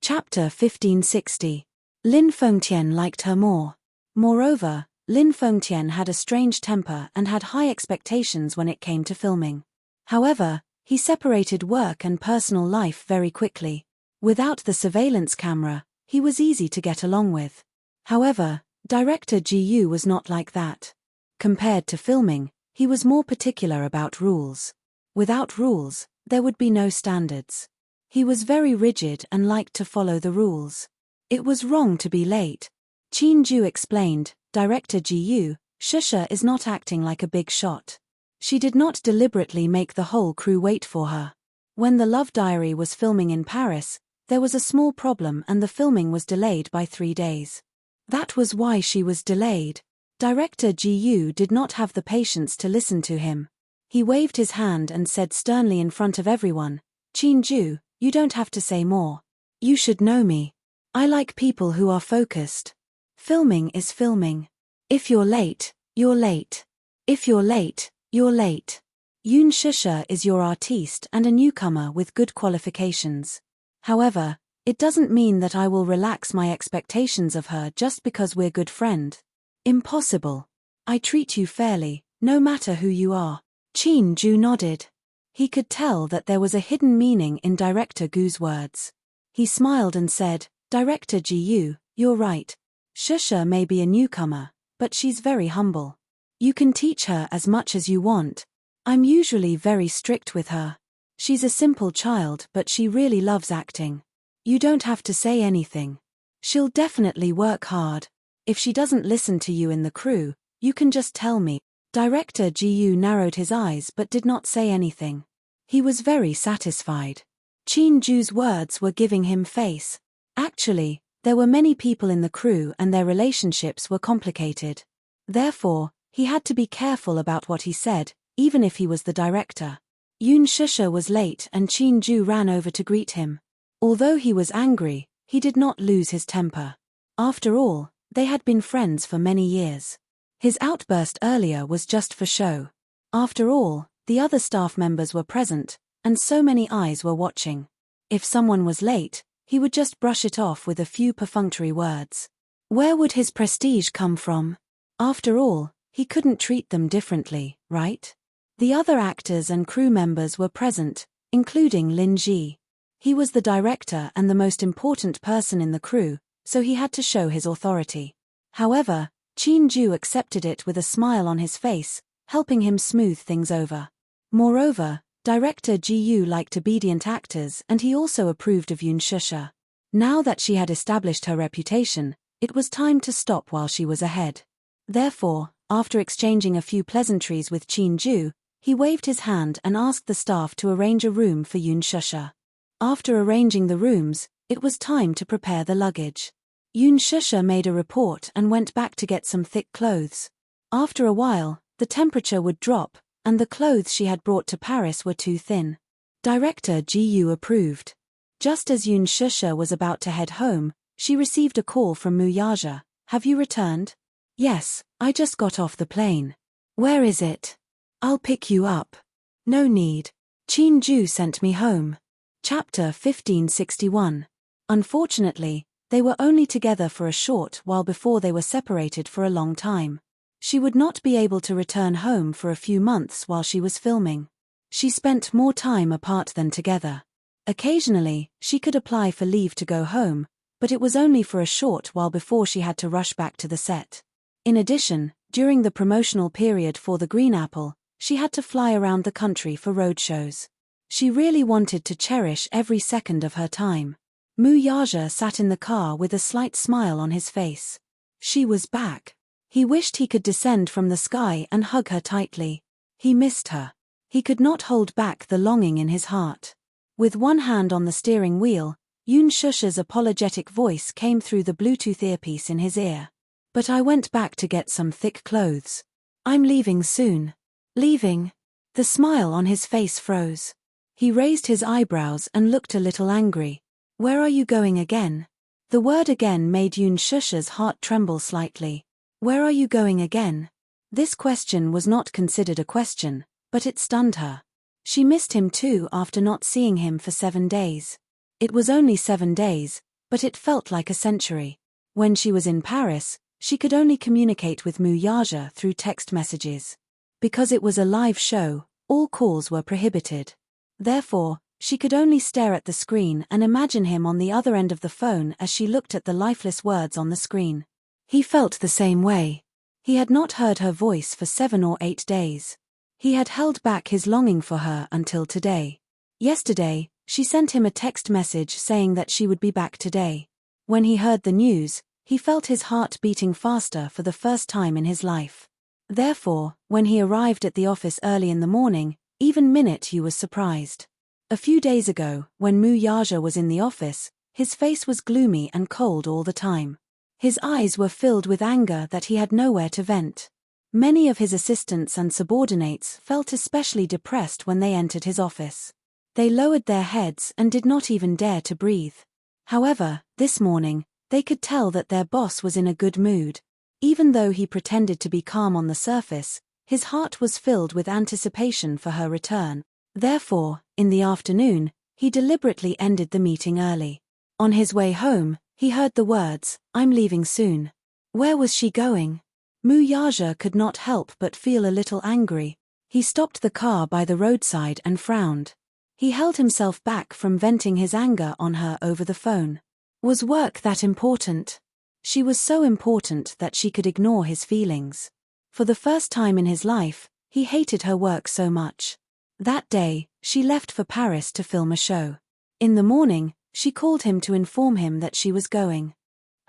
Chapter 1560. Lin Fengtian liked her more. Moreover, Lin Fengtian had a strange temper and had high expectations when it came to filming. However, he separated work and personal life very quickly. Without the surveillance camera, he was easy to get along with. However, director Ji Yoo was not like that. Compared to filming, he was more particular about rules. Without rules, there would be no standards. He was very rigid and liked to follow the rules. It was wrong to be late. Chin Ju explained, director Ji Yoo, Shusha is not acting like a big shot. She did not deliberately make the whole crew wait for her. When The Love Diary was filming in Paris, there was a small problem and the filming was delayed by 3 days. That was why she was delayed. Director Ji Yoo did not have the patience to listen to him. He waved his hand and said sternly in front of everyone, Chin Ju, you don't have to say more. You should know me. I like people who are focused. Filming is filming. If you're late, you're late. If you're late, you're late. Yoon Shusha is your artiste and a newcomer with good qualifications. However, it doesn't mean that I will relax my expectations of her just because we're good friend. Impossible. I treat you fairly, no matter who you are. Chin Ju nodded. He could tell that there was a hidden meaning in Director Gu's words. He smiled and said, Director Ji Yoo, you're right. Shusha may be a newcomer, but she's very humble. You can teach her as much as you want. I'm usually very strict with her. She's a simple child but she really loves acting. You don't have to say anything. She'll definitely work hard. If she doesn't listen to you in the crew, you can just tell me. Director Ji Yoo narrowed his eyes but did not say anything. He was very satisfied. Chin Ju's words were giving him face. Actually, there were many people in the crew and their relationships were complicated. Therefore, he had to be careful about what he said, even if he was the director. Yoon Shusha was late and Chin Ju ran over to greet him. Although he was angry, he did not lose his temper. After all, they had been friends for many years. His outburst earlier was just for show. After all, the other staff members were present, and so many eyes were watching. If someone was late, he would just brush it off with a few perfunctory words. Where would his prestige come from? After all, he couldn't treat them differently, right? The other actors and crew members were present, including Lin Ji. He was the director and the most important person in the crew, so he had to show his authority. However, Chin Ju accepted it with a smile on his face, helping him smooth things over. Moreover, director Ji Yoo liked obedient actors and he also approved of Yoon Shusha. Now that she had established her reputation, it was time to stop while she was ahead. Therefore, after exchanging a few pleasantries with Chin Ju, he waved his hand and asked the staff to arrange a room for Yoon Shusha. After arranging the rooms, it was time to prepare the luggage. Yoon Shusha made a report and went back to get some thick clothes. After a while, the temperature would drop, and the clothes she had brought to Paris were too thin. Director Ji Yoo approved. Just as Yoon Shusha was about to head home, she received a call from Muyaja. Have you returned? Yes, I just got off the plane. Where is it? I'll pick you up. No need. Chin Ju sent me home. Chapter 1561. Unfortunately, They were only together for a short while before they were separated for a long time. She would not be able to return home for a few months while she was filming. She spent more time apart than together. Occasionally, she could apply for leave to go home, but it was only for a short while before she had to rush back to the set. In addition, during the promotional period for the Green Apple, she had to fly around the country for road shows. She really wanted to cherish every second of her time. Muyaja sat in the car with a slight smile on his face. She was back. He wished he could descend from the sky and hug her tightly. He missed her. He could not hold back the longing in his heart. With one hand on the steering wheel, Yoon Shusha's apologetic voice came through the Bluetooth earpiece in his ear. But I went back to get some thick clothes. I'm leaving soon. Leaving? The smile on his face froze. He raised his eyebrows and looked a little angry. Where are you going again? The word again made Yoon Shusha's heart tremble slightly. Where are you going again? This question was not considered a question, but it stunned her. She missed him too after not seeing him for 7 days. It was only 7 days, but it felt like a century. When she was in Paris, she could only communicate with Muyaja through text messages. Because it was a live show, all calls were prohibited. Therefore, she could only stare at the screen and imagine him on the other end of the phone as she looked at the lifeless words on the screen. He felt the same way. He had not heard her voice for 7 or 8 days. He had held back his longing for her until today. Yesterday, she sent him a text message saying that she would be back today. When he heard the news, he felt his heart beating faster for the first time in his life. Therefore, when he arrived at the office early in the morning, even Minute Yu was surprised. A few days ago, when Muyaja was in the office, his face was gloomy and cold all the time. His eyes were filled with anger that he had nowhere to vent. Many of his assistants and subordinates felt especially depressed when they entered his office. They lowered their heads and did not even dare to breathe. However, this morning, they could tell that their boss was in a good mood. Even though he pretended to be calm on the surface, his heart was filled with anticipation for her return. Therefore, in the afternoon, he deliberately ended the meeting early. On his way home, he heard the words, "I'm leaving soon." Where was she going? Muyaja could not help but feel a little angry. He stopped the car by the roadside and frowned. He held himself back from venting his anger on her over the phone. Was work that important? She was so important that she could ignore his feelings. For the first time in his life, he hated her work so much. That day, she left for Paris to film a show. In the morning, she called him to inform him that she was going.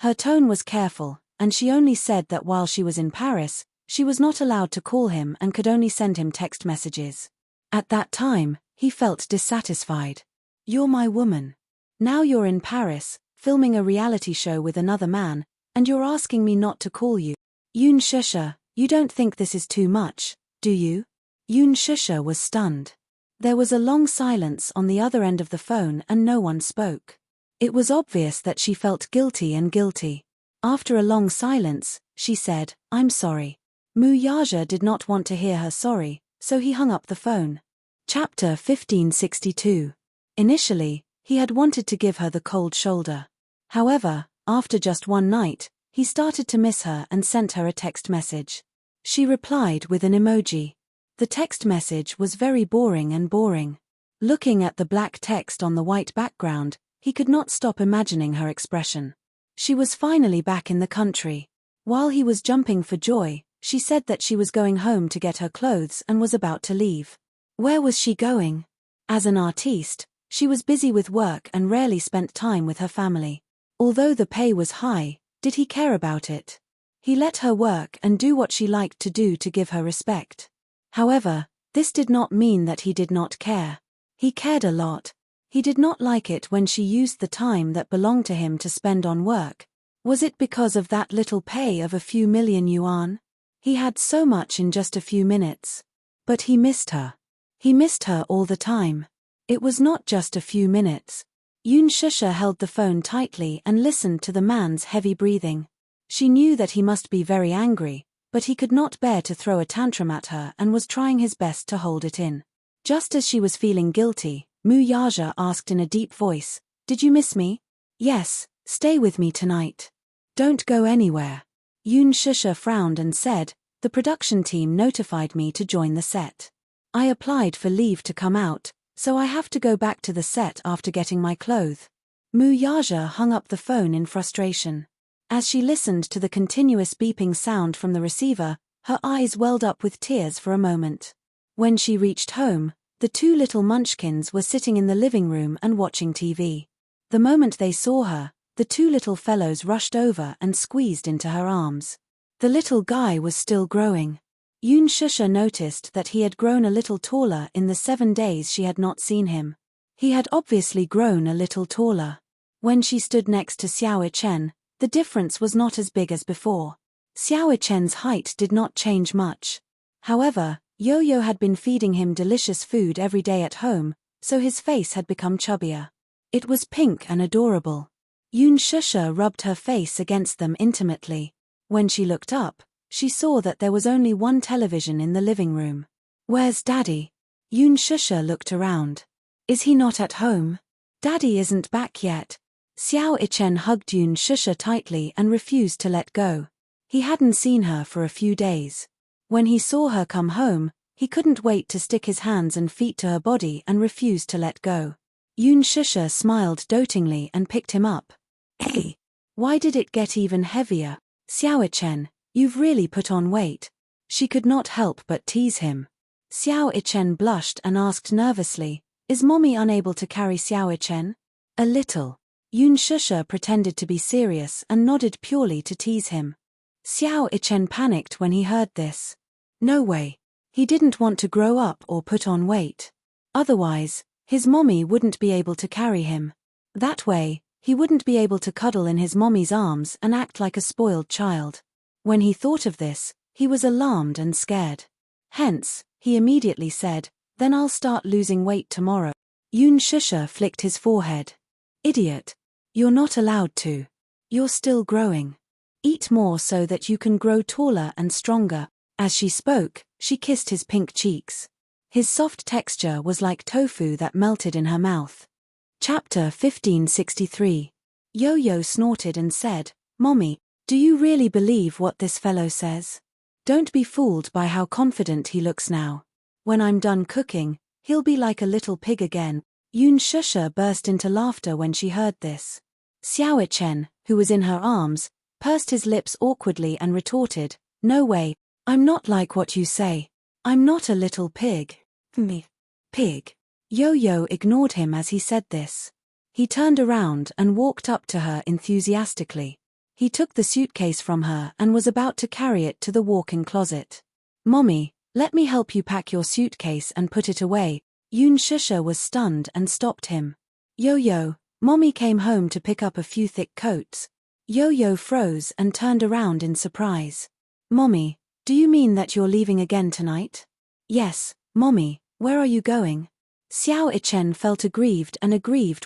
Her tone was careful, and she only said that while she was in Paris, she was not allowed to call him and could only send him text messages. At that time, he felt dissatisfied. You're my woman. Now you're in Paris, filming a reality show with another man, and you're asking me not to call you. Yoon Shusha, you don't think this is too much, do you? Yoon Shusha was stunned. There was a long silence on the other end of the phone and no one spoke. It was obvious that she felt guilty and guilty. After a long silence, she said, "I'm sorry." Muyaja did not want to hear her sorry, so he hung up the phone. Chapter 1562. Initially, he had wanted to give her the cold shoulder. However, after just one night, he started to miss her and sent her a text message. She replied with an emoji. The text message was very boring. Looking at the black text on the white background, he could not stop imagining her expression. She was finally back in the country. While he was jumping for joy, she said that she was going home to get her clothes and was about to leave. Where was she going? As an artiste, she was busy with work and rarely spent time with her family. Although the pay was high, did he care about it? He let her work and do what she liked to do to give her respect. However, this did not mean that he did not care. He cared a lot. He did not like it when she used the time that belonged to him to spend on work. Was it because of that little pay of a few million yuan? He had so much in just a few minutes. But he missed her. He missed her all the time. It was not just a few minutes. Yoon Shusha held the phone tightly and listened to the man's heavy breathing. She knew that he must be very angry, but he could not bear to throw a tantrum at her and was trying his best to hold it in. Just as she was feeling guilty, Muyaja asked in a deep voice, "Did you miss me?" "Yes, Stay with me tonight. Don't go anywhere. Yoon Shusha frowned and said, the production team notified me to join the set. I applied for leave to come out, so I have to go back to the set after getting my clothes. Mu Yaja hung up the phone in frustration. As she listened to the continuous beeping sound from the receiver, her eyes welled up with tears for a moment. When she reached home, the two little munchkins were sitting in the living room and watching TV. The moment they saw her, the two little fellows rushed over and squeezed into her arms. The little guy was still growing. Yoon Shusha noticed that he had grown a little taller in the 7 days she had not seen him. He had obviously grown a little taller. When she stood next to Xiao Chen, the difference was not as big as before. Xiao Chen's height did not change much. However, Yo-Yo had been feeding him delicious food every day at home, so his face had become chubbier. It was pink and adorable. Yoon Shusha rubbed her face against them intimately. When she looked up, she saw that there was only one television in the living room. Where's Daddy? Yoon Shusha looked around. Is he not at home? Daddy isn't back yet. Xiao Ichen hugged Yoon Shusha tightly and refused to let go. He hadn't seen her for a few days. When he saw her come home, he couldn't wait to stick his hands and feet to her body and refused to let go. Yoon Shusha smiled dotingly and picked him up. Hey! Why did it get even heavier? Xiao Ichen, you've really put on weight. She could not help but tease him. Xiao Ichen blushed and asked nervously, is Mommy unable to carry Xiao Ichen? A little. Yoon Shusha pretended to be serious and nodded purely to tease him. Xiao Ichen panicked when he heard this. No way. He didn't want to grow up or put on weight. Otherwise, his mommy wouldn't be able to carry him. That way, he wouldn't be able to cuddle in his mommy's arms and act like a spoiled child. When he thought of this, he was alarmed and scared. Hence, he immediately said, then I'll start losing weight tomorrow. Yoon Shusha flicked his forehead. Idiot. You're not allowed to. You're still growing. Eat more so that you can grow taller and stronger. As she spoke, she kissed his pink cheeks. His soft texture was like tofu that melted in her mouth. Chapter 1563. Yo-Yo snorted and said, Mommy, do you really believe what this fellow says? Don't be fooled by how confident he looks now. When I'm done cooking, he'll be like a little pig again. Yoon Shusha burst into laughter when she heard this. Xiao Chen, who was in her arms, pursed his lips awkwardly and retorted, no way, I'm not like what you say. I'm not a little pig. Me. Pig. Yo-Yo ignored him as he said this. He turned around and walked up to her enthusiastically. He took the suitcase from her and was about to carry it to the walk-in closet. Mommy, let me help you pack your suitcase and put it away. Yoon Shusha was stunned and stopped him. Yo-Yo, Mommy came home to pick up a few thick coats. Yo-Yo froze and turned around in surprise. Mommy, do you mean that you're leaving again tonight? Yes, Mommy, where are you going? Xiao Ichen felt aggrieved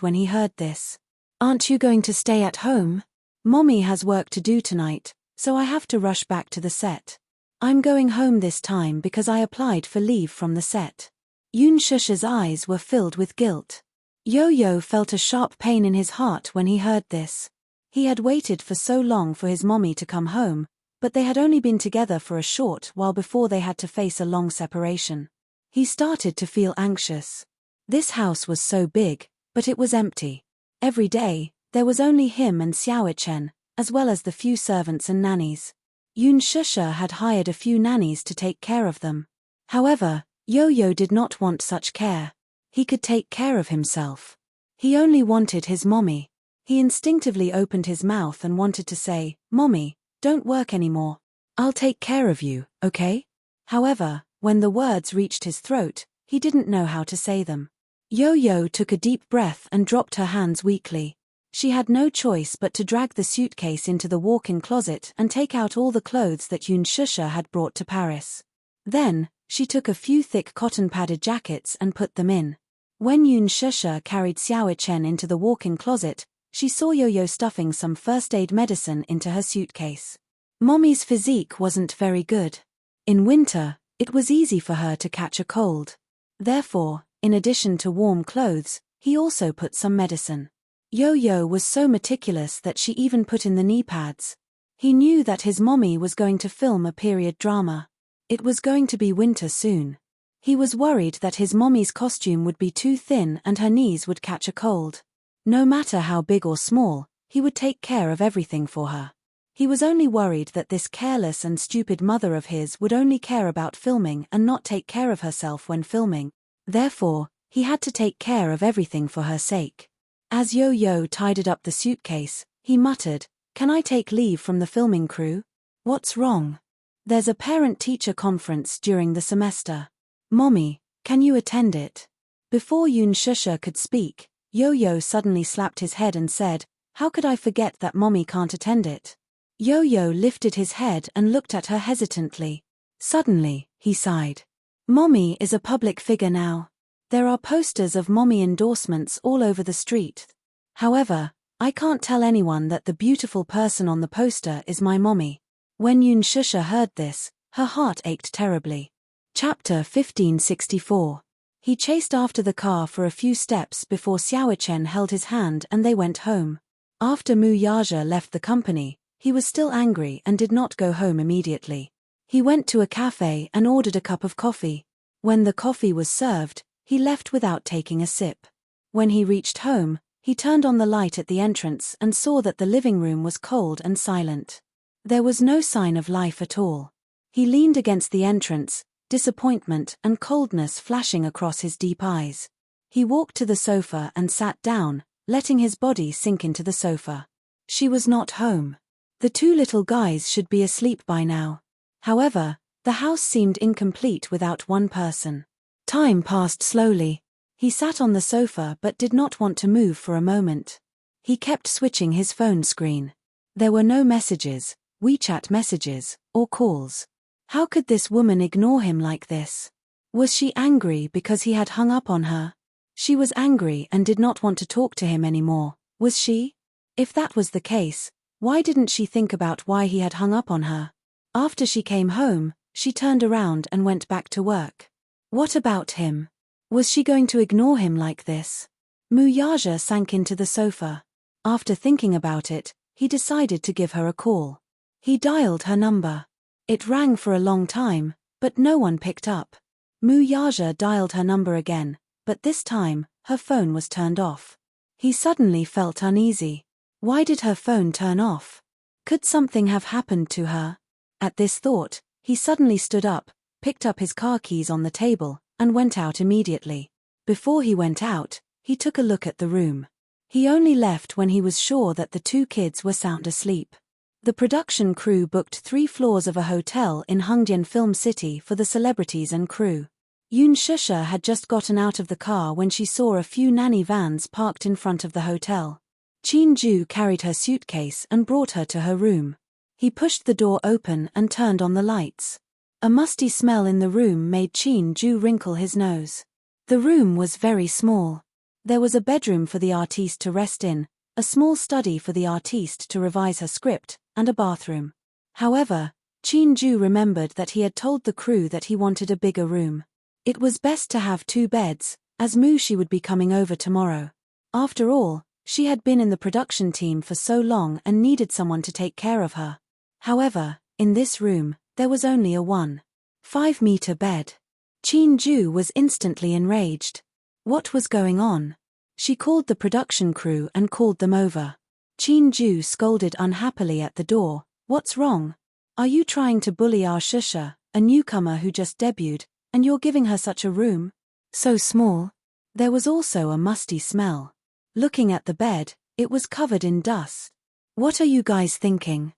when he heard this. Aren't you going to stay at home? Mommy has work to do tonight, so I have to rush back to the set. I'm going home this time because I applied for leave from the set. Yoon Shusha's eyes were filled with guilt. Yo-Yo felt a sharp pain in his heart when he heard this. He had waited for so long for his mommy to come home, but they had only been together for a short while before they had to face a long separation. He started to feel anxious. This house was so big, but it was empty. Every day, there was only him and Xiao Chen, as well as the few servants and nannies. Yoon Shusha had hired a few nannies to take care of them. However, Yo-Yo did not want such care. He could take care of himself. He only wanted his mommy. He instinctively opened his mouth and wanted to say, Mommy, don't work anymore. I'll take care of you, okay? However, when the words reached his throat, he didn't know how to say them. Yo-Yo took a deep breath and dropped her hands weakly. She had no choice but to drag the suitcase into the walk-in closet and take out all the clothes that Yoon Shusha had brought to Paris. Then, she took a few thick cotton-padded jackets and put them in. When Yoon Shusha carried Xiao Chen into the walk-in closet, she saw Yo-Yo stuffing some first-aid medicine into her suitcase. Mommy's physique wasn't very good. In winter, it was easy for her to catch a cold. Therefore, in addition to warm clothes, he also put some medicine. Yo-Yo was so meticulous that she even put in the knee pads. He knew that his mommy was going to film a period drama. It was going to be winter soon. He was worried that his mommy's costume would be too thin and her knees would catch a cold. No matter how big or small, he would take care of everything for her. He was only worried that this careless and stupid mother of his would only care about filming and not take care of herself when filming. Therefore, he had to take care of everything for her sake. As Yo-Yo tidied up the suitcase, he muttered, "Can I take leave from the filming crew? What's wrong? There's a parent-teacher conference during the semester. Mommy, can you attend it?" Before Yoon Shusha could speak, Yo-Yo suddenly slapped his head and said, "How could I forget that Mommy can't attend it?" Yo-Yo lifted his head and looked at her hesitantly. Suddenly, he sighed. Mommy is a public figure now. There are posters of Mommy endorsements all over the street. However, I can't tell anyone that the beautiful person on the poster is my mommy. When Yoon Shusha heard this, her heart ached terribly. Chapter 1564. He chased after the car for a few steps before Xiaochen held his hand and they went home. After Mu Yaja left the company, he was still angry and did not go home immediately. He went to a cafe and ordered a cup of coffee. When the coffee was served, he left without taking a sip. When he reached home, he turned on the light at the entrance and saw that the living room was cold and silent. There was no sign of life at all. He leaned against the entrance, disappointment and coldness flashing across his deep eyes. He walked to the sofa and sat down, letting his body sink into the sofa. She was not home. The two little guys should be asleep by now. However, the house seemed incomplete without one person. Time passed slowly. He sat on the sofa but did not want to move for a moment. He kept switching his phone screen. There were no messages, WeChat messages, or calls. How could this woman ignore him like this? Was she angry because he had hung up on her? She was angry and did not want to talk to him anymore, was she? If that was the case, why didn't she think about why he had hung up on her? After she came home, she turned around and went back to work. What about him? Was she going to ignore him like this? Mu Yaja sank into the sofa. After thinking about it, he decided to give her a call. He dialed her number. It rang for a long time, but no one picked up. Mu Yaja dialed her number again, but this time, her phone was turned off. He suddenly felt uneasy. Why did her phone turn off? Could something have happened to her? At this thought, he suddenly stood up, picked up his car keys on the table, and went out immediately. Before he went out, he took a look at the room. He only left when he was sure that the two kids were sound asleep. The production crew booked 3 floors of a hotel in Hongdian Film City for the celebrities and crew. Yoon Shusha had just gotten out of the car when she saw a few nanny vans parked in front of the hotel. Chin Ju carried her suitcase and brought her to her room. He pushed the door open and turned on the lights. A musty smell in the room made Chin Ju wrinkle his nose. The room was very small. There was a bedroom for the artiste to rest in, a small study for the artiste to revise her script, and a bathroom. However, Chin Ju remembered that he had told the crew that he wanted a bigger room. It was best to have 2 beds, as She would be coming over tomorrow. After all, she had been in the production team for so long and needed someone to take care of her. However, in this room, there was only a 1.5-meter bed. Chin Ju was instantly enraged. What was going on? She called the production crew and called them over. Chin Ju scolded unhappily at the door. What's wrong? Are you trying to bully our Shusha, a newcomer who just debuted, and you're giving her such a room? So small. There was also a musty smell. Looking at the bed, it was covered in dust. What are you guys thinking?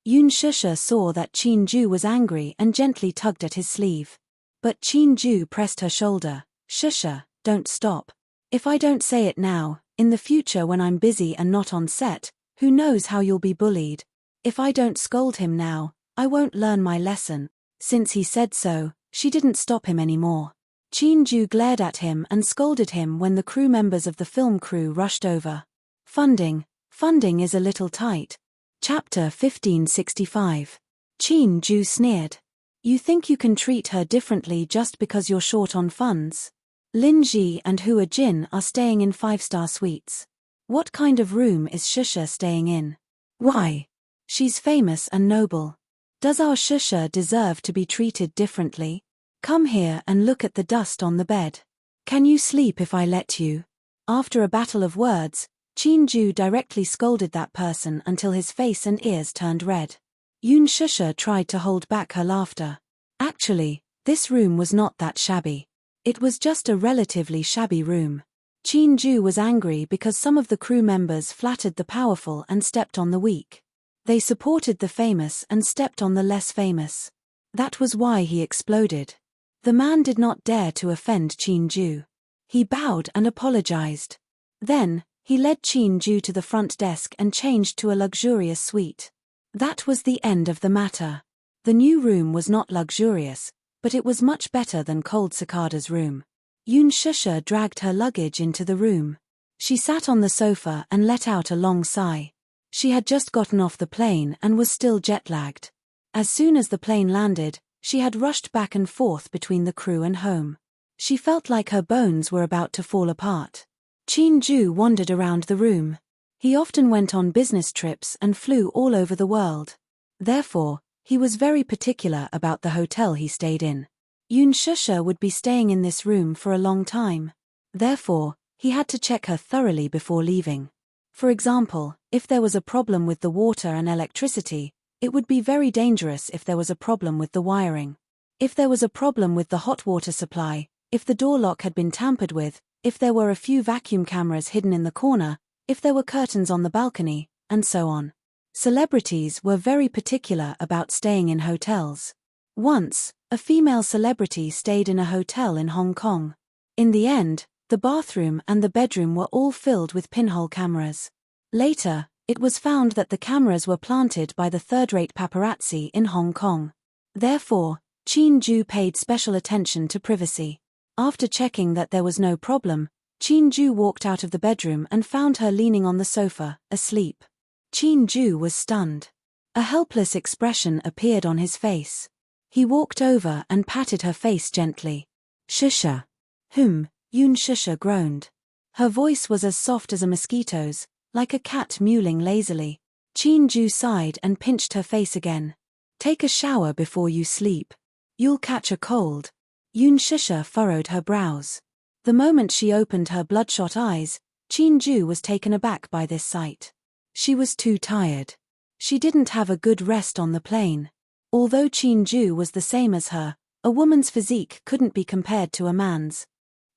Yoon Shusha saw that Chin Ju was angry and gently tugged at his sleeve. But Chin Ju pressed her shoulder. Shusha, don't stop. If I don't say it now, in the future when I'm busy and not on set, who knows how you'll be bullied. If I don't scold him now, I won't learn my lesson. Since he said so, she didn't stop him anymore. Chin Ju glared at him and scolded him when the crew members of the film crew rushed over. Funding is a little tight. Chapter 1565. Chin Ju sneered. You think you can treat her differently just because you're short on funds? Lin Ji and Hua Jin are staying in 5-star suites. What kind of room is Shusha staying in? Why? She's famous and noble. Does our Shusha deserve to be treated differently? Come here and look at the dust on the bed. Can you sleep if I let you? After a battle of words, Chin-ju directly scolded that person until his face and ears turned red. Yoon Shusha tried to hold back her laughter. Actually, this room was not that shabby. It was just a relatively shabby room. Chin-ju was angry because some of the crew members flattered the powerful and stepped on the weak. They supported the famous and stepped on the less famous. That was why he exploded. The man did not dare to offend Chin-ju. He bowed and apologized. Then, he led Chin-ju to the front desk and changed to a luxurious suite. That was the end of the matter. The new room was not luxurious, but it was much better than Cold Cicada's room. Yoon Shusha dragged her luggage into the room. She sat on the sofa and let out a long sigh. She had just gotten off the plane and was still jet-lagged. As soon as the plane landed, she had rushed back and forth between the crew and home. She felt like her bones were about to fall apart. Chin-ju wandered around the room. He often went on business trips and flew all over the world. Therefore, he was very particular about the hotel he stayed in. Yoon Shusha would be staying in this room for a long time. Therefore, he had to check her thoroughly before leaving. For example, if there was a problem with the water and electricity, it would be very dangerous if there was a problem with the wiring. If there was a problem with the hot water supply, if the door lock had been tampered with, if there were a few vacuum cameras hidden in the corner, if there were curtains on the balcony, and so on. Celebrities were very particular about staying in hotels. Once, a female celebrity stayed in a hotel in Hong Kong. In the end, the bathroom and the bedroom were all filled with pinhole cameras. Later, it was found that the cameras were planted by the third-rate paparazzi in Hong Kong. Therefore, Chin-ju paid special attention to privacy. After checking that there was no problem, Chin-ju walked out of the bedroom and found her leaning on the sofa, asleep. Chin-ju was stunned. A helpless expression appeared on his face. He walked over and patted her face gently. Shusha. Yoon Shusha groaned. Her voice was as soft as a mosquito's, like a cat mewling lazily. Chin-ju sighed and pinched her face again. Take a shower before you sleep. You'll catch a cold. Yoon Shusha furrowed her brows. The moment she opened her bloodshot eyes, Chin-ju was taken aback by this sight. She was too tired. She didn't have a good rest on the plane. Although Chin-ju was the same as her, a woman's physique couldn't be compared to a man's.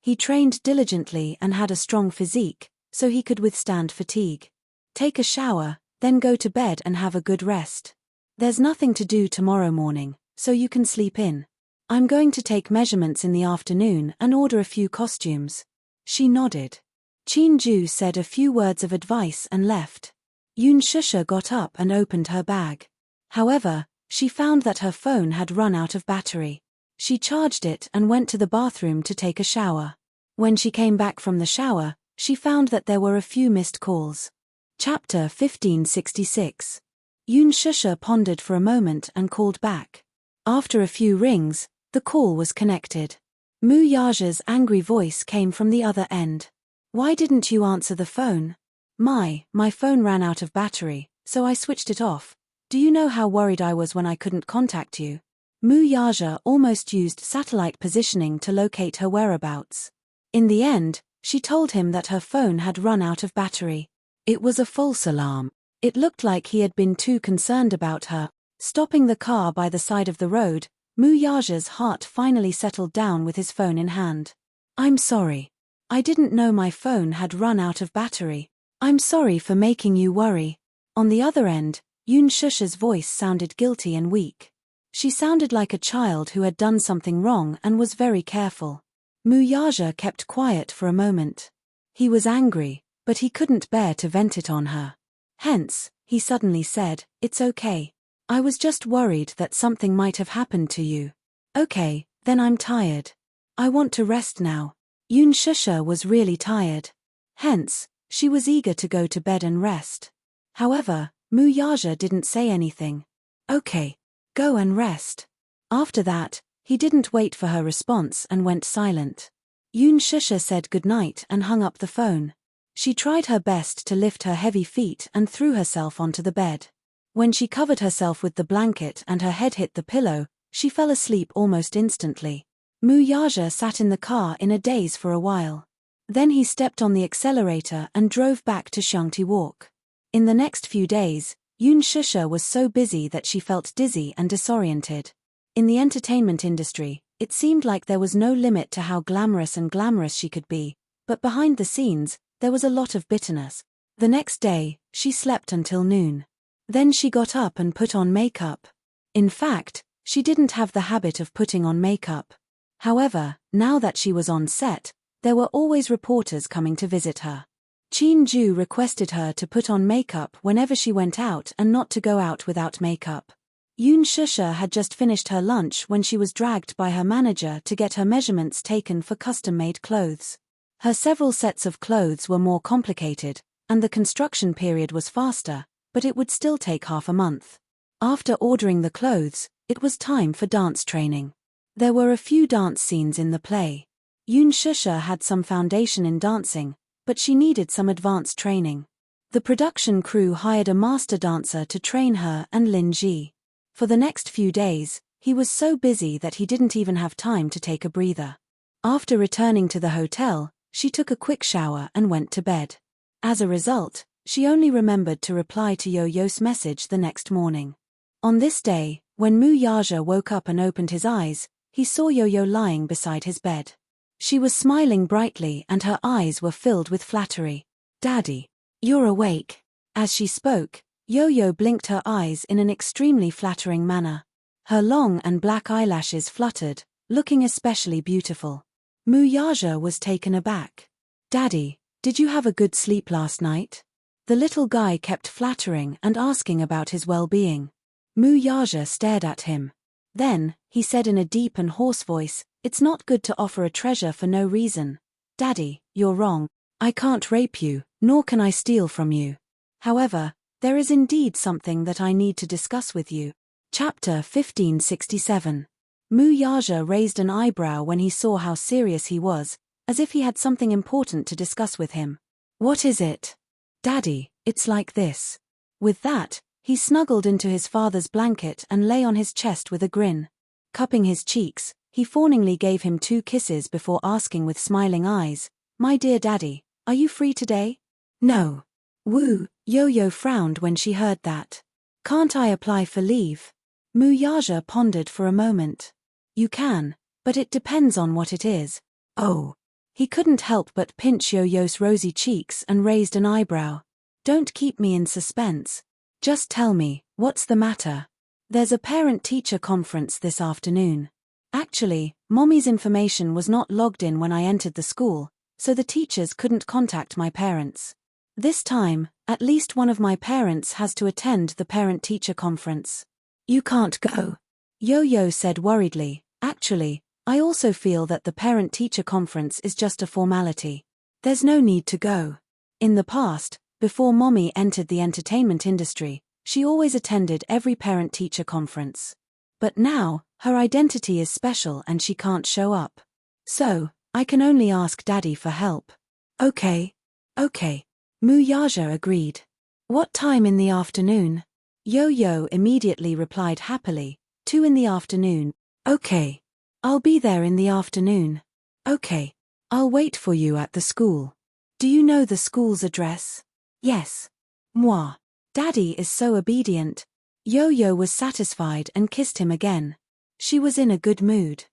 He trained diligently and had a strong physique, so he could withstand fatigue. Take a shower, then go to bed and have a good rest. There's nothing to do tomorrow morning, so you can sleep in. I'm going to take measurements in the afternoon and order a few costumes. She nodded. Chin-ju said a few words of advice and left. Yoon Shusha got up and opened her bag. However, she found that her phone had run out of battery. She charged it and went to the bathroom to take a shower. When she came back from the shower, she found that there were a few missed calls. Chapter 1566. Yoon Shusha pondered for a moment and called back. After a few rings, the call was connected. Mu Yaja's angry voice came from the other end. Why didn't you answer the phone? My phone ran out of battery, so I switched it off. Do you know how worried I was when I couldn't contact you? Mu Yaja almost used satellite positioning to locate her whereabouts. In the end, she told him that her phone had run out of battery. It was a false alarm. It looked like he had been too concerned about her. Stopping the car by the side of the road, Mu Yaja's heart finally settled down with his phone in hand. I'm sorry. I didn't know my phone had run out of battery. I'm sorry for making you worry. On the other end, Yoon Shusha's voice sounded guilty and weak. She sounded like a child who had done something wrong and was very careful. Mu Yaja kept quiet for a moment. He was angry, but he couldn't bear to vent it on her. Hence, he suddenly said, "It's okay. I was just worried that something might have happened to you." "Okay, then I'm tired. I want to rest now." Yoon Shusha was really tired. Hence, she was eager to go to bed and rest. However, Mu Yaja didn't say anything. "Okay, go and rest." After that, he didn't wait for her response and went silent. Yoon Shusha said goodnight and hung up the phone. She tried her best to lift her heavy feet and threw herself onto the bed. When she covered herself with the blanket and her head hit the pillow, she fell asleep almost instantly. Muyaja sat in the car in a daze for a while. Then he stepped on the accelerator and drove back to Xiangti Walk. In the next few days, Yun Shusha was so busy that she felt dizzy and disoriented. In the entertainment industry, it seemed like there was no limit to how glamorous she could be, but behind the scenes, there was a lot of bitterness. The next day, she slept until noon. Then she got up and put on makeup. In fact, she didn't have the habit of putting on makeup. However, now that she was on set, there were always reporters coming to visit her. Qin Ju requested her to put on makeup whenever she went out and not to go out without makeup. Yun Shusha had just finished her lunch when she was dragged by her manager to get her measurements taken for custom-made clothes. Her several sets of clothes were more complicated, and the construction period was faster, but it would still take half a month. After ordering the clothes, it was time for dance training. There were a few dance scenes in the play. Yun Shusha had some foundation in dancing, but she needed some advanced training. The production crew hired a master dancer to train her and Lin Ji. For the next few days, he was so busy that he didn't even have time to take a breather. After returning to the hotel, she took a quick shower and went to bed. As a result, she only remembered to reply to Yo-Yo's message the next morning. On this day, when Muyaja woke up and opened his eyes, he saw Yo-Yo lying beside his bed. She was smiling brightly and her eyes were filled with flattery. "Daddy, you're awake." As she spoke, Yo-Yo blinked her eyes in an extremely flattering manner. Her long and black eyelashes fluttered, looking especially beautiful. Muyaja was taken aback. "Daddy, did you have a good sleep last night?" The little guy kept flattering and asking about his well-being. Muyaja stared at him. Then, he said in a deep and hoarse voice, "It's not good to offer a treasure for no reason. Daddy, you're wrong. I can't rape you, nor can I steal from you. However, there is indeed something that I need to discuss with you." Chapter 1567. Muyaja raised an eyebrow when he saw how serious he was, as if he had something important to discuss with him. "What is it?" "Daddy, it's like this." With that, he snuggled into his father's blanket and lay on his chest with a grin. Cupping his cheeks, he fawningly gave him 2 kisses before asking with smiling eyes, "My dear daddy, are you free today?" "No." "Woo," Yo-Yo frowned when she heard that. "Can't I apply for leave?" Muyaja pondered for a moment. "You can, but it depends on what it is." "Oh." He couldn't help but pinch Yo-Yo's rosy cheeks and raised an eyebrow. "Don't keep me in suspense. Just tell me, what's the matter?" "There's a parent-teacher conference this afternoon. Actually, Mommy's information was not logged in when I entered the school, so the teachers couldn't contact my parents. This time, at least one of my parents has to attend the parent-teacher conference." "You can't go," Yo-Yo said worriedly. "Actually, I also feel that the parent-teacher conference is just a formality. There's no need to go. In the past, before Mommy entered the entertainment industry, she always attended every parent-teacher conference. But now, her identity is special and she can't show up. So, I can only ask Daddy for help." "Okay. Okay." Muyaja agreed. "What time in the afternoon?" Yo-Yo immediately replied happily, 2 in the afternoon. "Okay. I'll be there in the afternoon." "Okay. I'll wait for you at the school. Do you know the school's address?" "Yes." "Moi. Daddy is so obedient." Yo-Yo was satisfied and kissed him again. She was in a good mood.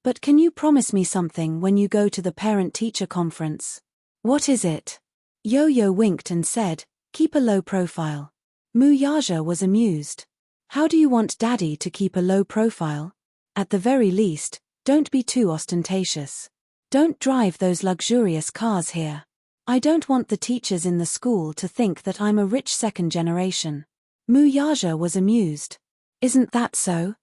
"But can you promise me something when you go to the parent-teacher conference?" "What is it?" Yo-Yo winked and said, "Keep a low profile." Muyaja was amused. "How do you want Daddy to keep a low profile?" "At the very least, don't be too ostentatious. Don't drive those luxurious cars here. I don't want the teachers in the school to think that I'm a rich second generation." Muyaja was amused. "Isn't that so?"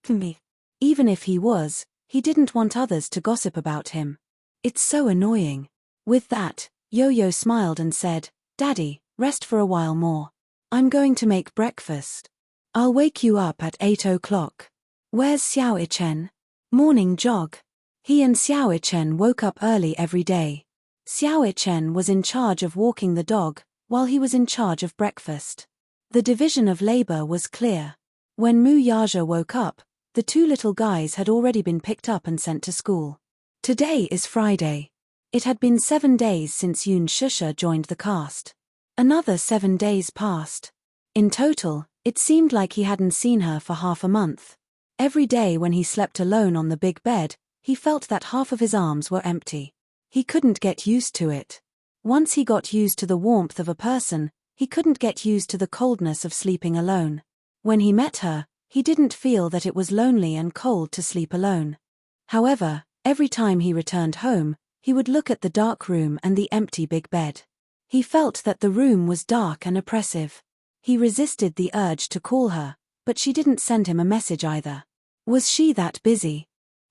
"Me." Even if he was, he didn't want others to gossip about him. It's so annoying. With that, Yo-Yo smiled and said, "Daddy, rest for a while more. I'm going to make breakfast. I'll wake you up at 8 o'clock. Where's Xiao Ichen?" "Morning jog." He and Xiao Ichen woke up early every day. Xiao Chen was in charge of walking the dog, while he was in charge of breakfast. The division of labor was clear. When Mu Yaja woke up, the two little guys had already been picked up and sent to school. Today is Friday. It had been 7 days since Yun Shusha joined the cast. Another 7 days passed. In total, it seemed like he hadn't seen her for half a month. Every day when he slept alone on the big bed, he felt that half of his arms were empty. He couldn't get used to it. Once he got used to the warmth of a person, he couldn't get used to the coldness of sleeping alone. When he met her, he didn't feel that it was lonely and cold to sleep alone. However, every time he returned home, he would look at the dark room and the empty big bed. He felt that the room was dark and oppressive. He resisted the urge to call her, but she didn't send him a message either. Was she that busy?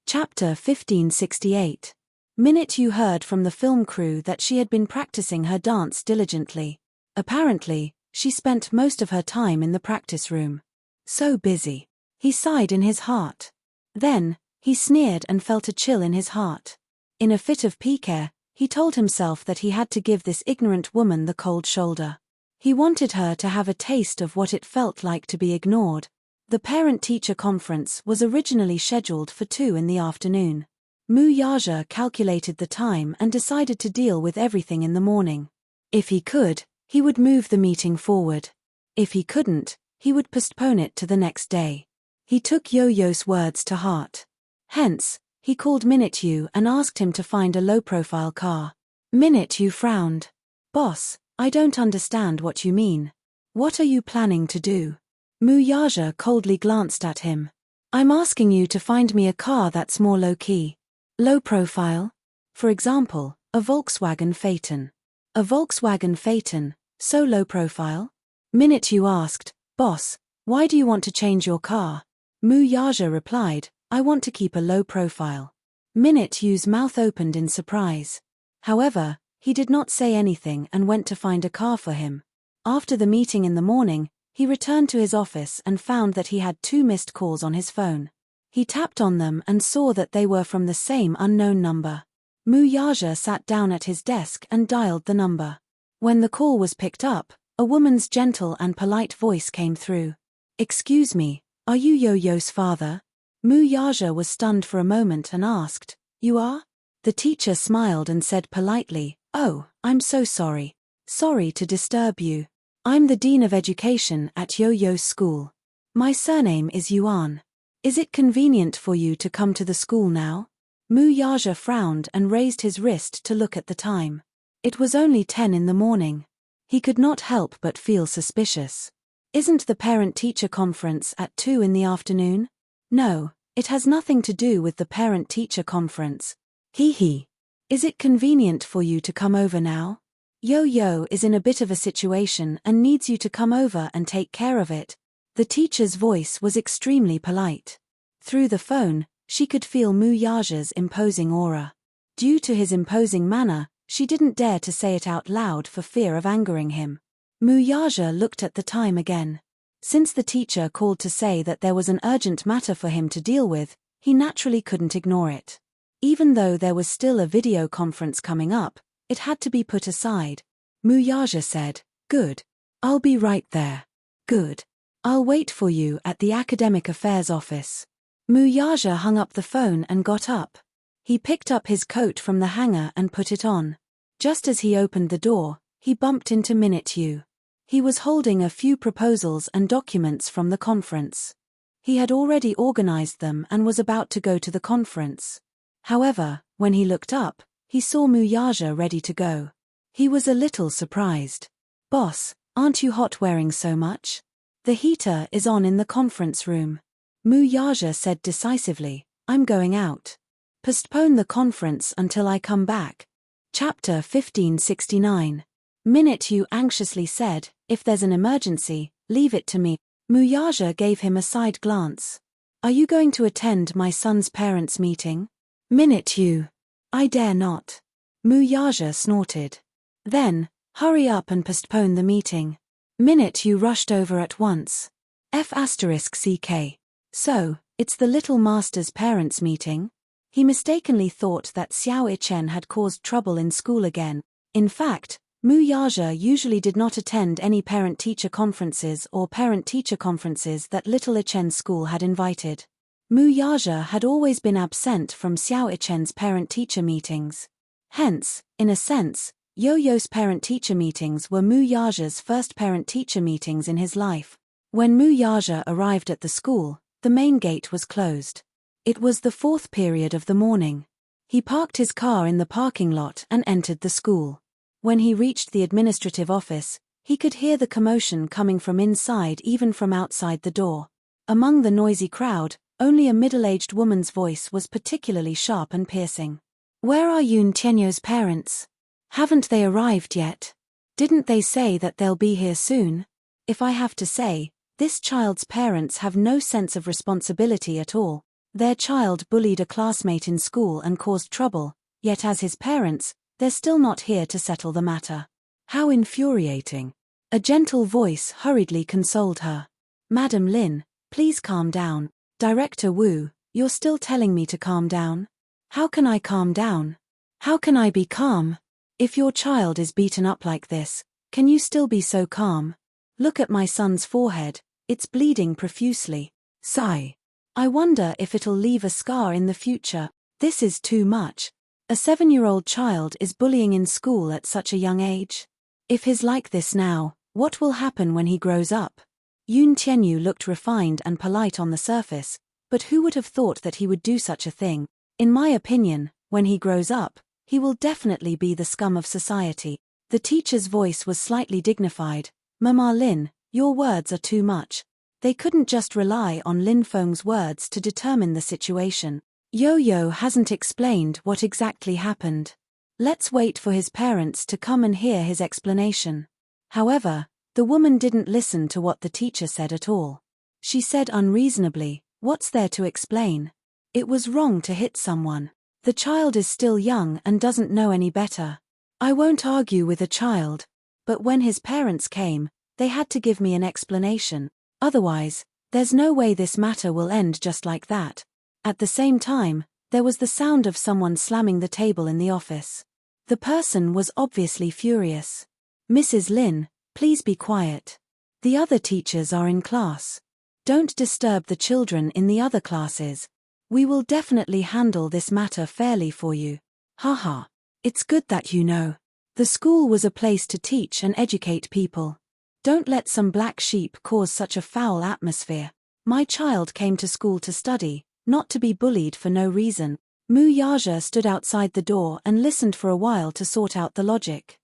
Chapter 1568. Minute Yu heard from the film crew that she had been practicing her dance diligently. Apparently, she spent most of her time in the practice room. So busy. He sighed in his heart. Then, he sneered and felt a chill in his heart. In a fit of pique, he told himself that he had to give this ignorant woman the cold shoulder. He wanted her to have a taste of what it felt like to be ignored. The parent-teacher conference was originally scheduled for 2 in the afternoon. Mu Yaja calculated the time and decided to deal with everything in the morning. If he could, he would move the meeting forward. If he couldn't, he would postpone it to the next day. He took Yo-Yo's words to heart. Hence, he called Minute Yu and asked him to find a low-profile car. Minute Yu frowned. "Boss, I don't understand what you mean. What are you planning to do?" Mu Yaja coldly glanced at him. "I'm asking you to find me a car that's more low-key." Low profile? For example, a Volkswagen Phaeton. A Volkswagen Phaeton, so low profile? Minute Yu asked, "Boss, why do you want to change your car?" Mu Yaja replied, "I want to keep a low profile." Minute Yu's mouth opened in surprise. However, he did not say anything and went to find a car for him. After the meeting in the morning, he returned to his office and found that he had 2 missed calls on his phone. He tapped on them and saw that they were from the same unknown number. Mu Yaja sat down at his desk and dialed the number. When the call was picked up, a woman's gentle and polite voice came through. "Excuse me, are you Yo-Yo's father?" Mu Yaja was stunned for a moment and asked, "You are?" The teacher smiled and said politely, "Oh, I'm so sorry. Sorry to disturb you. I'm the Dean of Education at Yo-Yo's school. My surname is Yuan. Is it convenient for you to come to the school now?" Mu Yaja frowned and raised his wrist to look at the time. It was only 10 in the morning. He could not help but feel suspicious. Isn't the parent-teacher conference at 2 in the afternoon? No, it has nothing to do with the parent-teacher conference. Hee. Is it convenient for you to come over now? Yo-Yo is in a bit of a situation and needs you to come over and take care of it. The teacher's voice was extremely polite. Through the phone, she could feel Mu Yaja's imposing aura. Due to his imposing manner, she didn't dare to say it out loud for fear of angering him. Mu Yaja looked at the time again. Since the teacher called to say that there was an urgent matter for him to deal with, he naturally couldn't ignore it. Even though there was still a video conference coming up, it had to be put aside. Mu Yaja said, "Good. I'll be right there." "Good. I'll wait for you at the Academic Affairs office." Mu Yaja hung up the phone and got up. He picked up his coat from the hanger and put it on. Just as he opened the door, he bumped into Minute Yu. He was holding a few proposals and documents from the conference. He had already organized them and was about to go to the conference. However, when he looked up, he saw Mu Yaja ready to go. He was a little surprised. "Boss, aren't you hot wearing so much? The heater is on in the conference room." Mu Yaja said decisively, "I'm going out. Postpone the conference until I come back." Chapter 1569. Minute Yu anxiously said, "If there's an emergency, leave it to me." Mu Yaja gave him a side glance. "Are you going to attend my son's parents' meeting?" Minute Yu. "I dare not." Mu Yaja snorted. "Then, hurry up and postpone the meeting." Minute Yu rushed over at once. F***CK. "So, it's the little master's parents' meeting?" He mistakenly thought that Xiao Ichen had caused trouble in school again. In fact, Mu Yaja usually did not attend any parent-teacher conferences or parent-teacher conferences that Little Ichen's school had invited. Mu Yaja had always been absent from Xiao Ichen's parent-teacher meetings. Hence, in a sense, Yo-Yo's parent-teacher meetings were Mu Yaja's first parent-teacher meetings in his life. When Mu Yaja arrived at the school, the main gate was closed. It was the 4th period of the morning. He parked his car in the parking lot and entered the school. When he reached the administrative office, he could hear the commotion coming from inside, even from outside the door. Among the noisy crowd, only a middle-aged woman's voice was particularly sharp and piercing. "Where are Yun Tianyo's parents? Haven't they arrived yet? Didn't they say that they'll be here soon? If I have to say, this child's parents have no sense of responsibility at all. Their child bullied a classmate in school and caused trouble, yet as his parents, they're still not here to settle the matter. How infuriating." A gentle voice hurriedly consoled her. "Madam Lin, please calm down. Director Wu, you're still telling me to calm down? How can I calm down? How can I be calm? If your child is beaten up like this, can you still be so calm? Look at my son's forehead, it's bleeding profusely. Sigh. I wonder if it'll leave a scar in the future. This is too much. A 7-year-old child is bullying in school at such a young age. If he's like this now, what will happen when he grows up?" Yun Tianyu looked refined and polite on the surface, but who would have thought that he would do such a thing? "In my opinion, when he grows up, he will definitely be the scum of society." The teacher's voice was slightly dignified. "Mama Lin, your words are too much." They couldn't just rely on Lin Feng's words to determine the situation. Yo-Yo hasn't explained what exactly happened. Let's wait for his parents to come and hear his explanation. However, the woman didn't listen to what the teacher said at all. She said unreasonably, "What's there to explain? It was wrong to hit someone. The child is still young and doesn't know any better. I won't argue with a child. But when his parents came, they had to give me an explanation. Otherwise, there's no way this matter will end just like that." At the same time, there was the sound of someone slamming the table in the office. The person was obviously furious. "Mrs. Lin, please be quiet. The other teachers are in class. Don't disturb the children in the other classes. We will definitely handle this matter fairly for you. Haha. It's good that you know. The school was a place to teach and educate people. Don't let some black sheep cause such a foul atmosphere. My child came to school to study, not to be bullied for no reason." Mu Yaja stood outside the door and listened for a while to sort out the logic.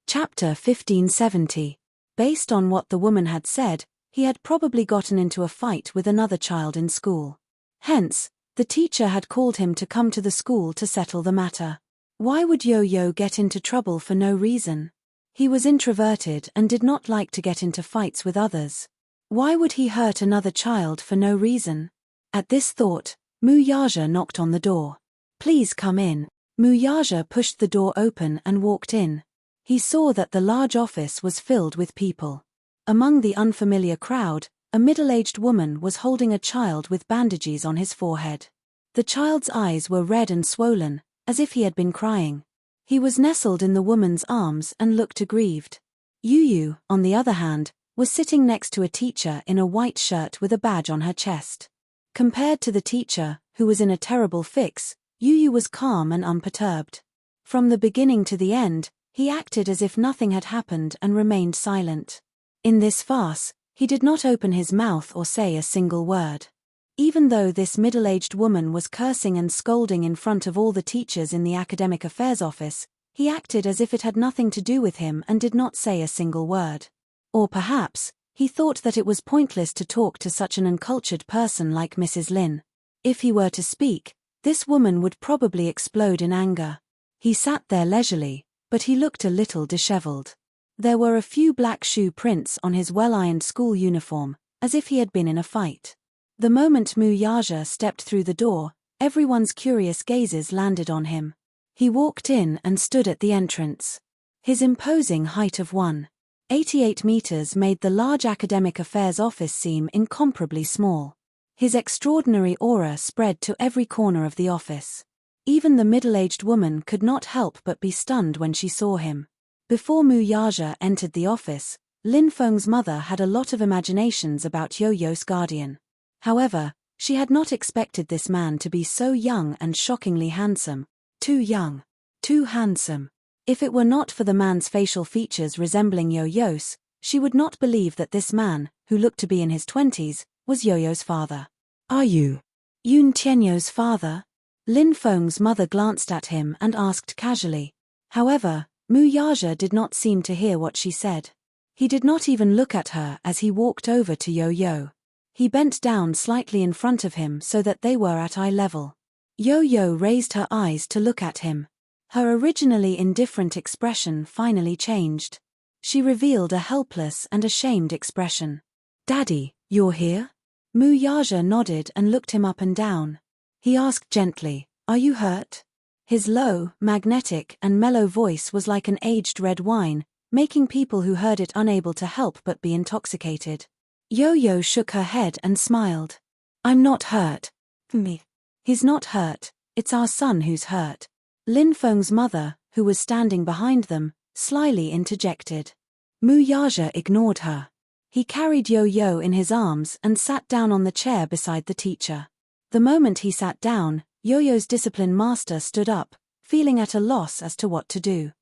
Chapter 1570. Based on what the woman had said, he had probably gotten into a fight with another child in school. Hence, the teacher had called him to come to the school to settle the matter. Why would Yo-Yo get into trouble for no reason? He was introverted and did not like to get into fights with others. Why would he hurt another child for no reason? At this thought, Mu Yaja knocked on the door. "Please come in." Mu Yaja pushed the door open and walked in. He saw that the large office was filled with people. Among the unfamiliar crowd, a middle-aged woman was holding a child with bandages on his forehead. The child's eyes were red and swollen, as if he had been crying. He was nestled in the woman's arms and looked aggrieved. Yu, on the other hand, was sitting next to a teacher in a white shirt with a badge on her chest. Compared to the teacher, who was in a terrible fix, Yu was calm and unperturbed. From the beginning to the end, he acted as if nothing had happened and remained silent. In this farce, he did not open his mouth or say a single word. Even though this middle-aged woman was cursing and scolding in front of all the teachers in the academic affairs office, he acted as if it had nothing to do with him and did not say a single word. Or perhaps, he thought that it was pointless to talk to such an uncultured person like Mrs. Lin. If he were to speak, this woman would probably explode in anger. He sat there leisurely, but he looked a little disheveled. There were a few black shoe prints on his well-ironed school uniform, as if he had been in a fight. The moment Mu Yaja stepped through the door, everyone's curious gazes landed on him. He walked in and stood at the entrance. His imposing height of 1.88 meters made the large academic affairs office seem incomparably small. His extraordinary aura spread to every corner of the office. Even the middle-aged woman could not help but be stunned when she saw him. Before Mu Yaja entered the office, Lin Feng's mother had a lot of imaginations about Yo-Yo's guardian. However, she had not expected this man to be so young and shockingly handsome. Too young. Too handsome. If it were not for the man's facial features resembling Yo-Yo's, she would not believe that this man, who looked to be in his 20s, was Yo-Yo's father. Are you Yun Tianyo's father? Lin Feng's mother glanced at him and asked casually. However, Mu Yaja did not seem to hear what she said. He did not even look at her as he walked over to Yo-Yo. He bent down slightly in front of him so that they were at eye level. Yo-Yo raised her eyes to look at him. Her originally indifferent expression finally changed. She revealed a helpless and ashamed expression. Daddy, you're here? Mu Yaja nodded and looked him up and down. He asked gently, are you hurt? His low, magnetic and mellow voice was like an aged red wine, making people who heard it unable to help but be intoxicated. Yo-Yo shook her head and smiled. I'm not hurt. Me. He's not hurt, it's our son who's hurt. Lin Feng's mother, who was standing behind them, slyly interjected. Mu Yaja ignored her. He carried Yo-Yo in his arms and sat down on the chair beside the teacher. The moment he sat down, Yo-Yo's discipline master stood up, feeling at a loss as to what to do.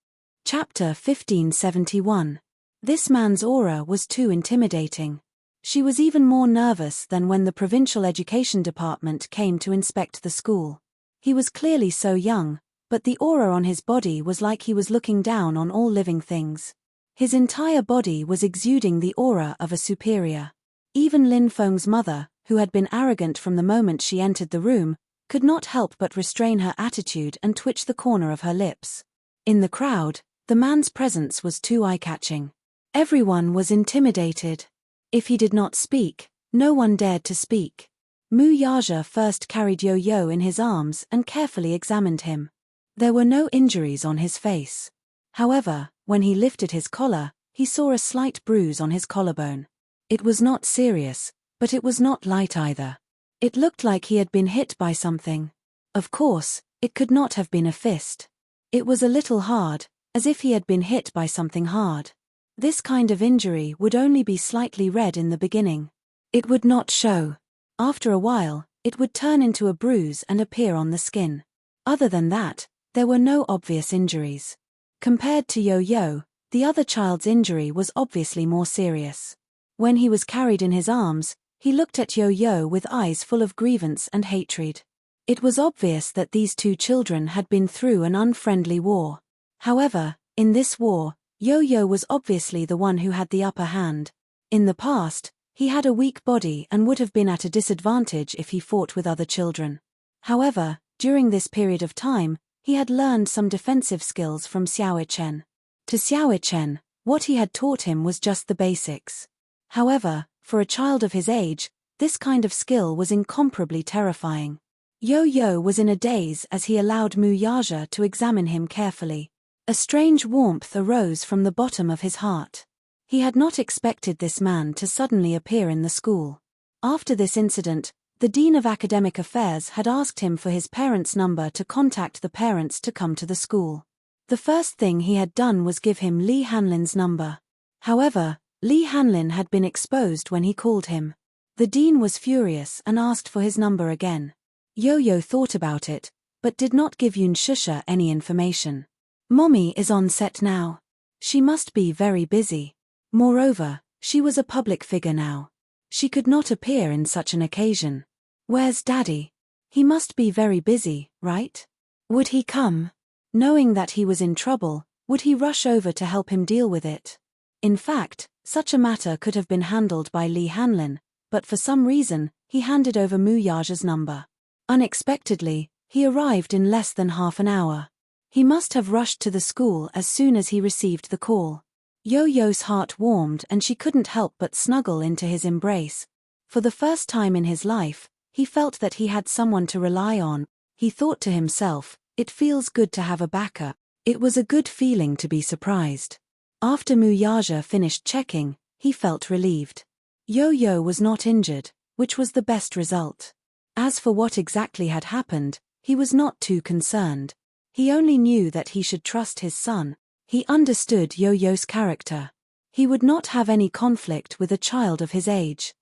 Chapter 1571. This man's aura was too intimidating. She was even more nervous than when the provincial education department came to inspect the school. He was clearly so young, but the aura on his body was like he was looking down on all living things. His entire body was exuding the aura of a superior. Even Lin Feng's mother, who had been arrogant from the moment she entered the room, could not help but restrain her attitude and twitch the corner of her lips. In the crowd, the man's presence was too eye-catching. Everyone was intimidated. If he did not speak, no one dared to speak. Mu Yaja first carried Yo-Yo in his arms and carefully examined him. There were no injuries on his face. However, when he lifted his collar, he saw a slight bruise on his collarbone. It was not serious, but it was not light either. It looked like he had been hit by something. Of course, it could not have been a fist. It was a little hard, as if he had been hit by something hard. This kind of injury would only be slightly red in the beginning. It would not show. After a while, it would turn into a bruise and appear on the skin. Other than that, there were no obvious injuries. Compared to Yo-Yo, the other child's injury was obviously more serious. When he was carried in his arms, he looked at Yo-Yo with eyes full of grievance and hatred. It was obvious that these two children had been through an unfriendly war. However, in this war, Yo-Yo was obviously the one who had the upper hand. In the past, he had a weak body and would have been at a disadvantage if he fought with other children. However, during this period of time, he had learned some defensive skills from Xiao Chen. To Xiao Chen, what he had taught him was just the basics. However, for a child of his age, this kind of skill was incomparably terrifying. Yo-Yo was in a daze as he allowed Mu Yaja to examine him carefully. A strange warmth arose from the bottom of his heart. He had not expected this man to suddenly appear in the school. After this incident, the Dean of Academic Affairs had asked him for his parents' number to contact the parents to come to the school. The first thing he had done was give him Li Hanlin's number. However, Li Hanlin had been exposed when he called him. The dean was furious and asked for his number again. Yo-Yo thought about it, but did not give Yun Shusha any information. Mommy is on set now. She must be very busy. Moreover, she was a public figure now. She could not appear in such an occasion. Where's Daddy? He must be very busy, right? Would he come? Knowing that he was in trouble, would he rush over to help him deal with it? In fact, such a matter could have been handled by Li Hanlin, but for some reason, he handed over Mu Yaja's number. Unexpectedly, he arrived in less than half an hour. He must have rushed to the school as soon as he received the call. Yo-Yo's heart warmed and she couldn't help but snuggle into his embrace. For the first time in his life, he felt that he had someone to rely on. He thought to himself, it feels good to have a backer. It was a good feeling to be surprised. After Mu Yaja finished checking, he felt relieved. Yo-Yo was not injured, which was the best result. As for what exactly had happened, He was not too concerned. He only knew that he should trust his son. He understood Yo-Yo's character. He would not have any conflict with a child of his age.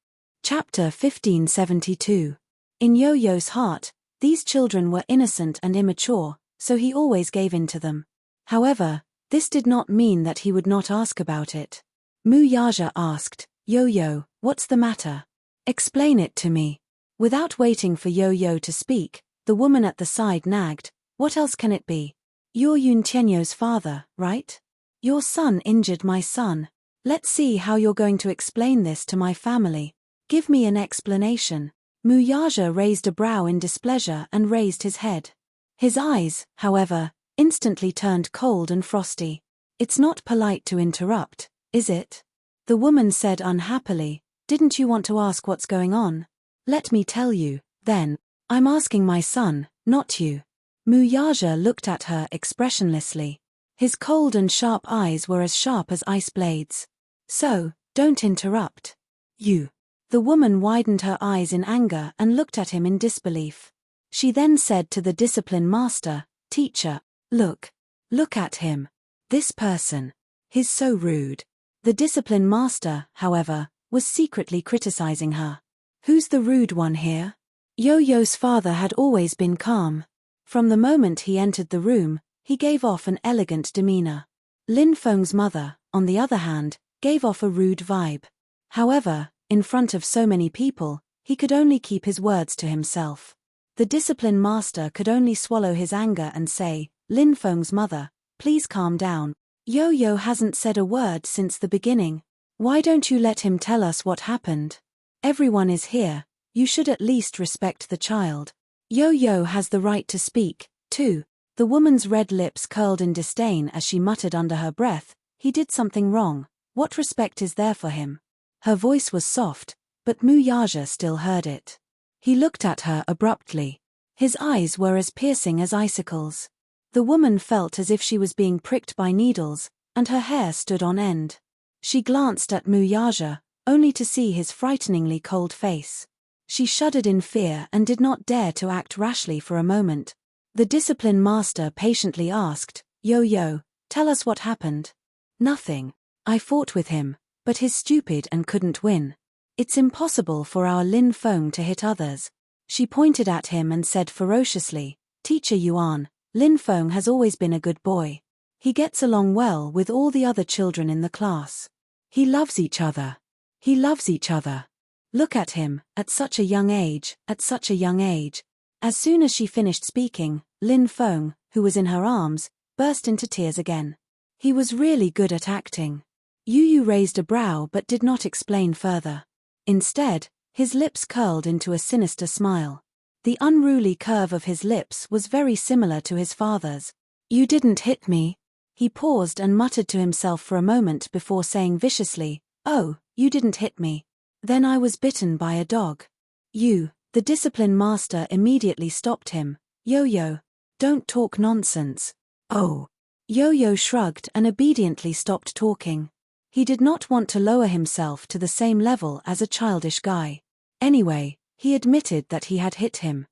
Chapter 1572. In Yo-Yo's heart, these children were innocent and immature, so he always gave in to them. However, this did not mean that he would not ask about it. Mu-Yaja asked, "Yo-Yo, what's the matter? Explain it to me." Without waiting for Yo-Yo to speak, the woman at the side nagged, "What else can it be? You're Yun Tianyo's father, right? Your son injured my son. Let's see how you're going to explain this to my family. Give me an explanation." Mu-Yaja raised a brow in displeasure and raised his head. His eyes, however, instantly turned cold and frosty. "It's not polite to interrupt, is it?" The woman said unhappily, "Didn't you want to ask what's going on? Let me tell you, then. I'm asking my son, not you." Mu-Yaja looked at her expressionlessly. His cold and sharp eyes were as sharp as ice blades. "So, don't interrupt. You." The woman widened her eyes in anger and looked at him in disbelief. She then said to the discipline master, "Teacher, look at him. This person. He's so rude." The discipline master, however, was secretly criticizing her. "Who's the rude one here?" Yo-Yo's father had always been calm. From the moment he entered the room, he gave off an elegant demeanor. Lin Feng's mother, on the other hand, gave off a rude vibe. However, in front of so many people, he could only keep his words to himself. The discipline master could only swallow his anger and say, "Lin Feng's mother, please calm down. Yo-Yo hasn't said a word since the beginning. Why don't you let him tell us what happened? Everyone is here, you should at least respect the child. Yo-Yo has the right to speak, too." The woman's red lips curled in disdain as she muttered under her breath, "He did something wrong. What respect is there for him?" Her voice was soft, but Mu-Yaja still heard it. He looked at her abruptly. His eyes were as piercing as icicles. The woman felt as if she was being pricked by needles, and her hair stood on end. She glanced at Mu-Yaja, only to see his frighteningly cold face. She shuddered in fear and did not dare to act rashly for a moment. The discipline master patiently asked, "Yo-Yo, tell us what happened." "Nothing. I fought with him, but he's stupid and couldn't win. It's impossible for our Lin Feng to hit others." She pointed at him and said ferociously, "Teacher Yuan, Lin Feng has always been a good boy. He gets along well with all the other children in the class. He loves each other. He loves each other. Look at him, at such a young age, at such a young age." As soon as she finished speaking, Lin Feng, who was in her arms, burst into tears again. He was really good at acting. Yu raised a brow but did not explain further. Instead, his lips curled into a sinister smile. The unruly curve of his lips was very similar to his father's. "You didn't hit me." He paused and muttered to himself for a moment before saying viciously, "Oh, you didn't hit me. Then I was bitten by a dog." The discipline master immediately stopped him. "Yo-Yo, don't talk nonsense." "Oh." Yo-Yo shrugged and obediently stopped talking. He did not want to lower himself to the same level as a childish guy. Anyway, he admitted that he had hit him.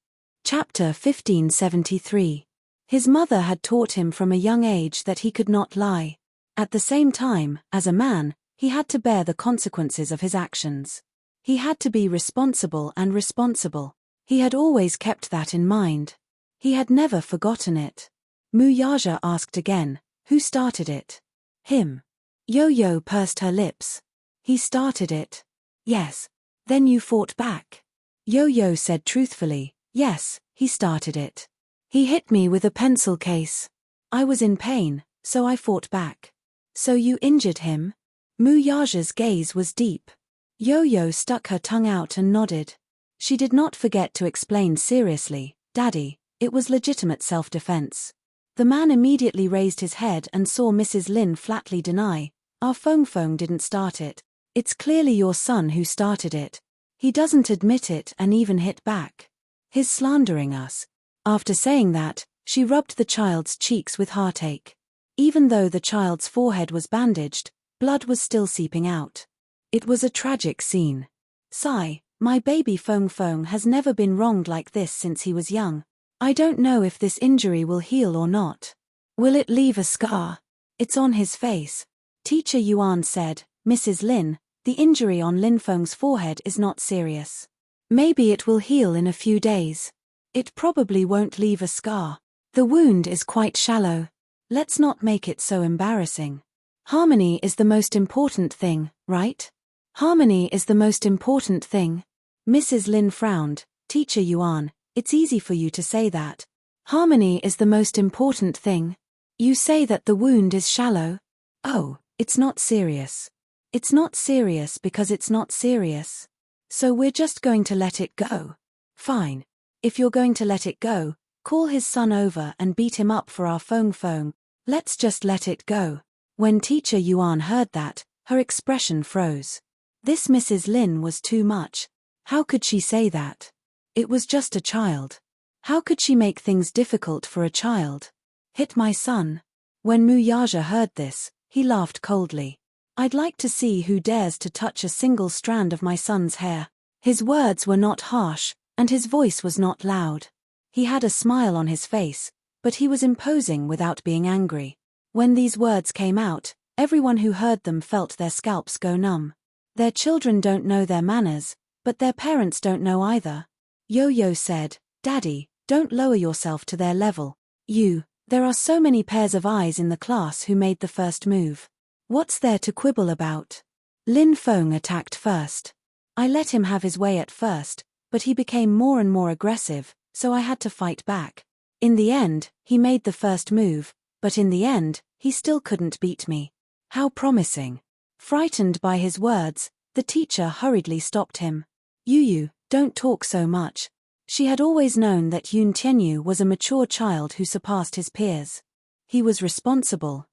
Chapter 1573. His mother had taught him from a young age that he could not lie. At the same time, as a man, he had to bear the consequences of his actions. He had to be responsible and responsible. He had always kept that in mind. He had never forgotten it. Mu-Yaja asked again, "Who started it?" "Him." Yo-Yo pursed her lips. "He started it?" "Yes." "Then you fought back?" Yo-Yo said truthfully, "Yes, he started it. He hit me with a pencil case. I was in pain, so I fought back." "So you injured him?" Mu-Yaja's gaze was deep. Yo-Yo stuck her tongue out and nodded. She did not forget to explain seriously, "Daddy, it was legitimate self-defense." The man immediately raised his head and saw Mrs. Lin flatly deny, "Our Feng didn't start it. It's clearly your son who started it. He doesn't admit it and even hit back. He's slandering us." After saying that, she rubbed the child's cheeks with heartache. Even though the child's forehead was bandaged, blood was still seeping out. It was a tragic scene. "Sigh, my baby Feng has never been wronged like this since he was young. I don't know if this injury will heal or not. Will it leave a scar? It's on his face. Teacher Yuan said, Mrs. Lin, the injury on Lin Feng's forehead is not serious. Maybe it will heal in a few days. It probably won't leave a scar. The wound is quite shallow. Let's not make it so embarrassing. Harmony is the most important thing, right? Harmony is the most important thing. Mrs. Lin frowned. Teacher Yuan, it's easy for you to say that. Harmony is the most important thing. You say that the wound is shallow. Oh, it's not serious. It's not serious because it's not serious. So we're just going to let it go. Fine. If you're going to let it go, call his son over and beat him up for our Feng. Let's just let it go. When Teacher Yuan heard that, her expression froze. This Mrs. Lin was too much. How could she say that? It was just a child. How could she make things difficult for a child? Hit my son. When Mu Yaja heard this, he laughed coldly. I'd like to see who dares to touch a single strand of my son's hair. His words were not harsh, and his voice was not loud. He had a smile on his face, but he was imposing without being angry. When these words came out, everyone who heard them felt their scalps go numb. Their children don't know their manners, but their parents don't know either. Yo-Yo said, Daddy, don't lower yourself to their level. There are so many pairs of eyes in the class who made the first move. What's there to quibble about? Lin Feng attacked first. I let him have his way at first, but he became more and more aggressive, so I had to fight back. In the end, he made the first move, but in the end, he still couldn't beat me. How promising. Frightened by his words, the teacher hurriedly stopped him. Yu, don't talk so much. She had always known that Yun Tianyu was a mature child who surpassed his peers. He was responsible,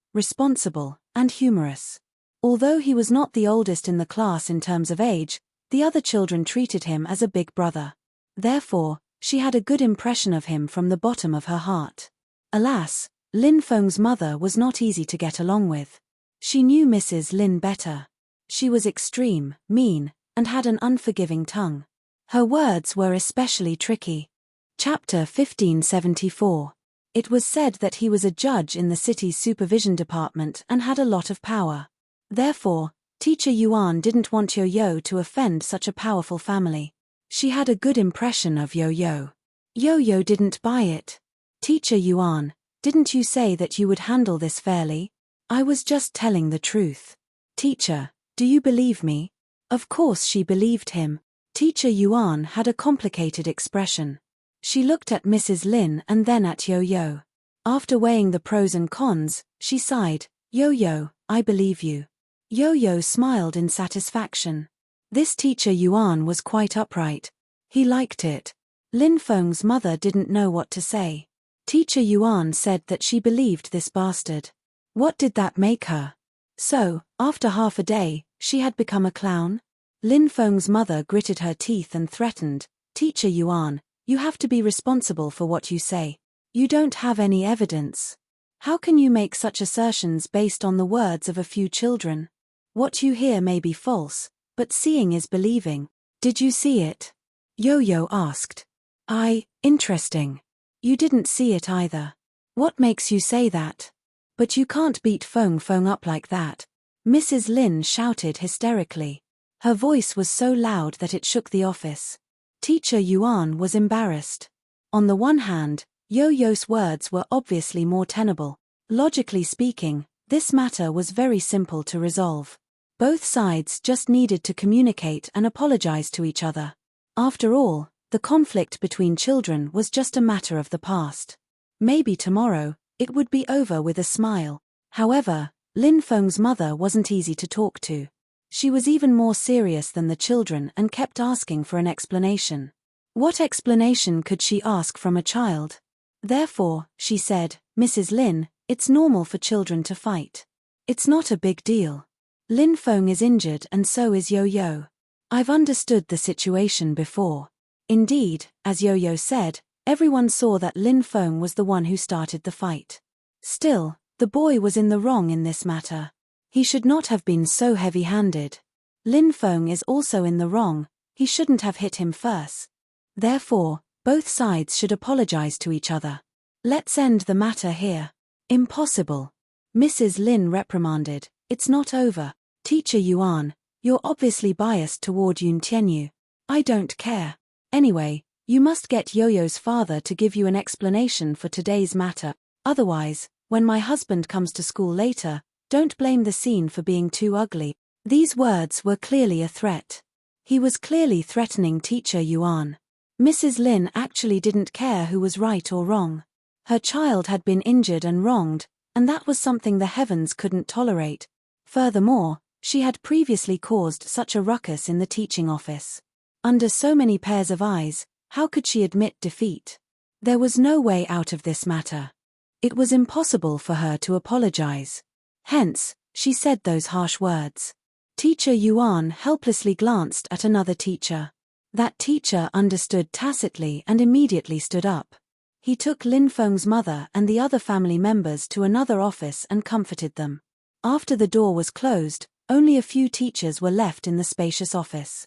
and humorous. Although he was not the oldest in the class in terms of age, the other children treated him as a big brother. Therefore, she had a good impression of him from the bottom of her heart. Alas, Lin Feng's mother was not easy to get along with. She knew Mrs. Lin better. She was extreme, mean, and had an unforgiving tongue. Her words were especially tricky. Chapter 1574. It was said that he was a judge in the city's supervision department and had a lot of power. Therefore, Teacher Yuan didn't want Yo-Yo to offend such a powerful family. She had a good impression of Yo-Yo. Yo-Yo didn't buy it. Teacher Yuan, didn't you say that you would handle this fairly? I was just telling the truth. Teacher, do you believe me? Of course she believed him. Teacher Yuan had a complicated expression. She looked at Mrs. Lin and then at Yo-Yo. After weighing the pros and cons, she sighed, Yo-Yo, I believe you. Yo-Yo smiled in satisfaction. This Teacher Yuan was quite upright. He liked it. Lin Feng's mother didn't know what to say. Teacher Yuan said that she believed this bastard. What did that make her? So, after half a day, she had become a clown? Lin Feng's mother gritted her teeth and threatened, Teacher Yuan, you have to be responsible for what you say. You don't have any evidence. How can you make such assertions based on the words of a few children? What you hear may be false, but seeing is believing. Did you see it? Yo-Yo asked. Interesting. You didn't see it either. What makes you say that? But you can't beat Feng up like that. Mrs. Lin shouted hysterically. Her voice was so loud that it shook the office. Teacher Yuan was embarrassed. On the one hand, Yo-Yo's words were obviously more tenable. Logically speaking, this matter was very simple to resolve. Both sides just needed to communicate and apologize to each other. After all, the conflict between children was just a matter of the past. Maybe tomorrow, it would be over with a smile. However, Lin Feng's mother wasn't easy to talk to. She was even more serious than the children and kept asking for an explanation. What explanation could she ask from a child? Therefore, she said, Mrs. Lin, it's normal for children to fight. It's not a big deal. Lin Feng is injured and so is Yo-Yo. I've understood the situation before. Indeed, as Yo-Yo said, everyone saw that Lin Feng was the one who started the fight. Still, the boy was in the wrong in this matter. He should not have been so heavy-handed. Lin Feng is also in the wrong, he shouldn't have hit him first. Therefore, Both sides should apologize to each other. Let's end the matter here. Impossible. Mrs. Lin reprimanded. It's not over. Teacher Yuan, you're obviously biased toward Yun Tianyu. I don't care. Anyway, you must get Yo-Yo's father to give you an explanation for today's matter. Otherwise, when my husband comes to school later, don't blame the scene for being too ugly. These words were clearly a threat. He was clearly threatening Teacher Yuan. Mrs. Lin actually didn't care who was right or wrong. Her child had been injured and wronged, and that was something the heavens couldn't tolerate. Furthermore, she had previously caused such a ruckus in the teaching office. Under so many pairs of eyes, how could she admit defeat? There was no way out of this matter. It was impossible for her to apologize. Hence, she said those harsh words. Teacher Yuan helplessly glanced at another teacher. That teacher understood tacitly and immediately stood up. He took Lin Feng's mother and the other family members to another office and comforted them. After the door was closed, only a few teachers were left in the spacious office.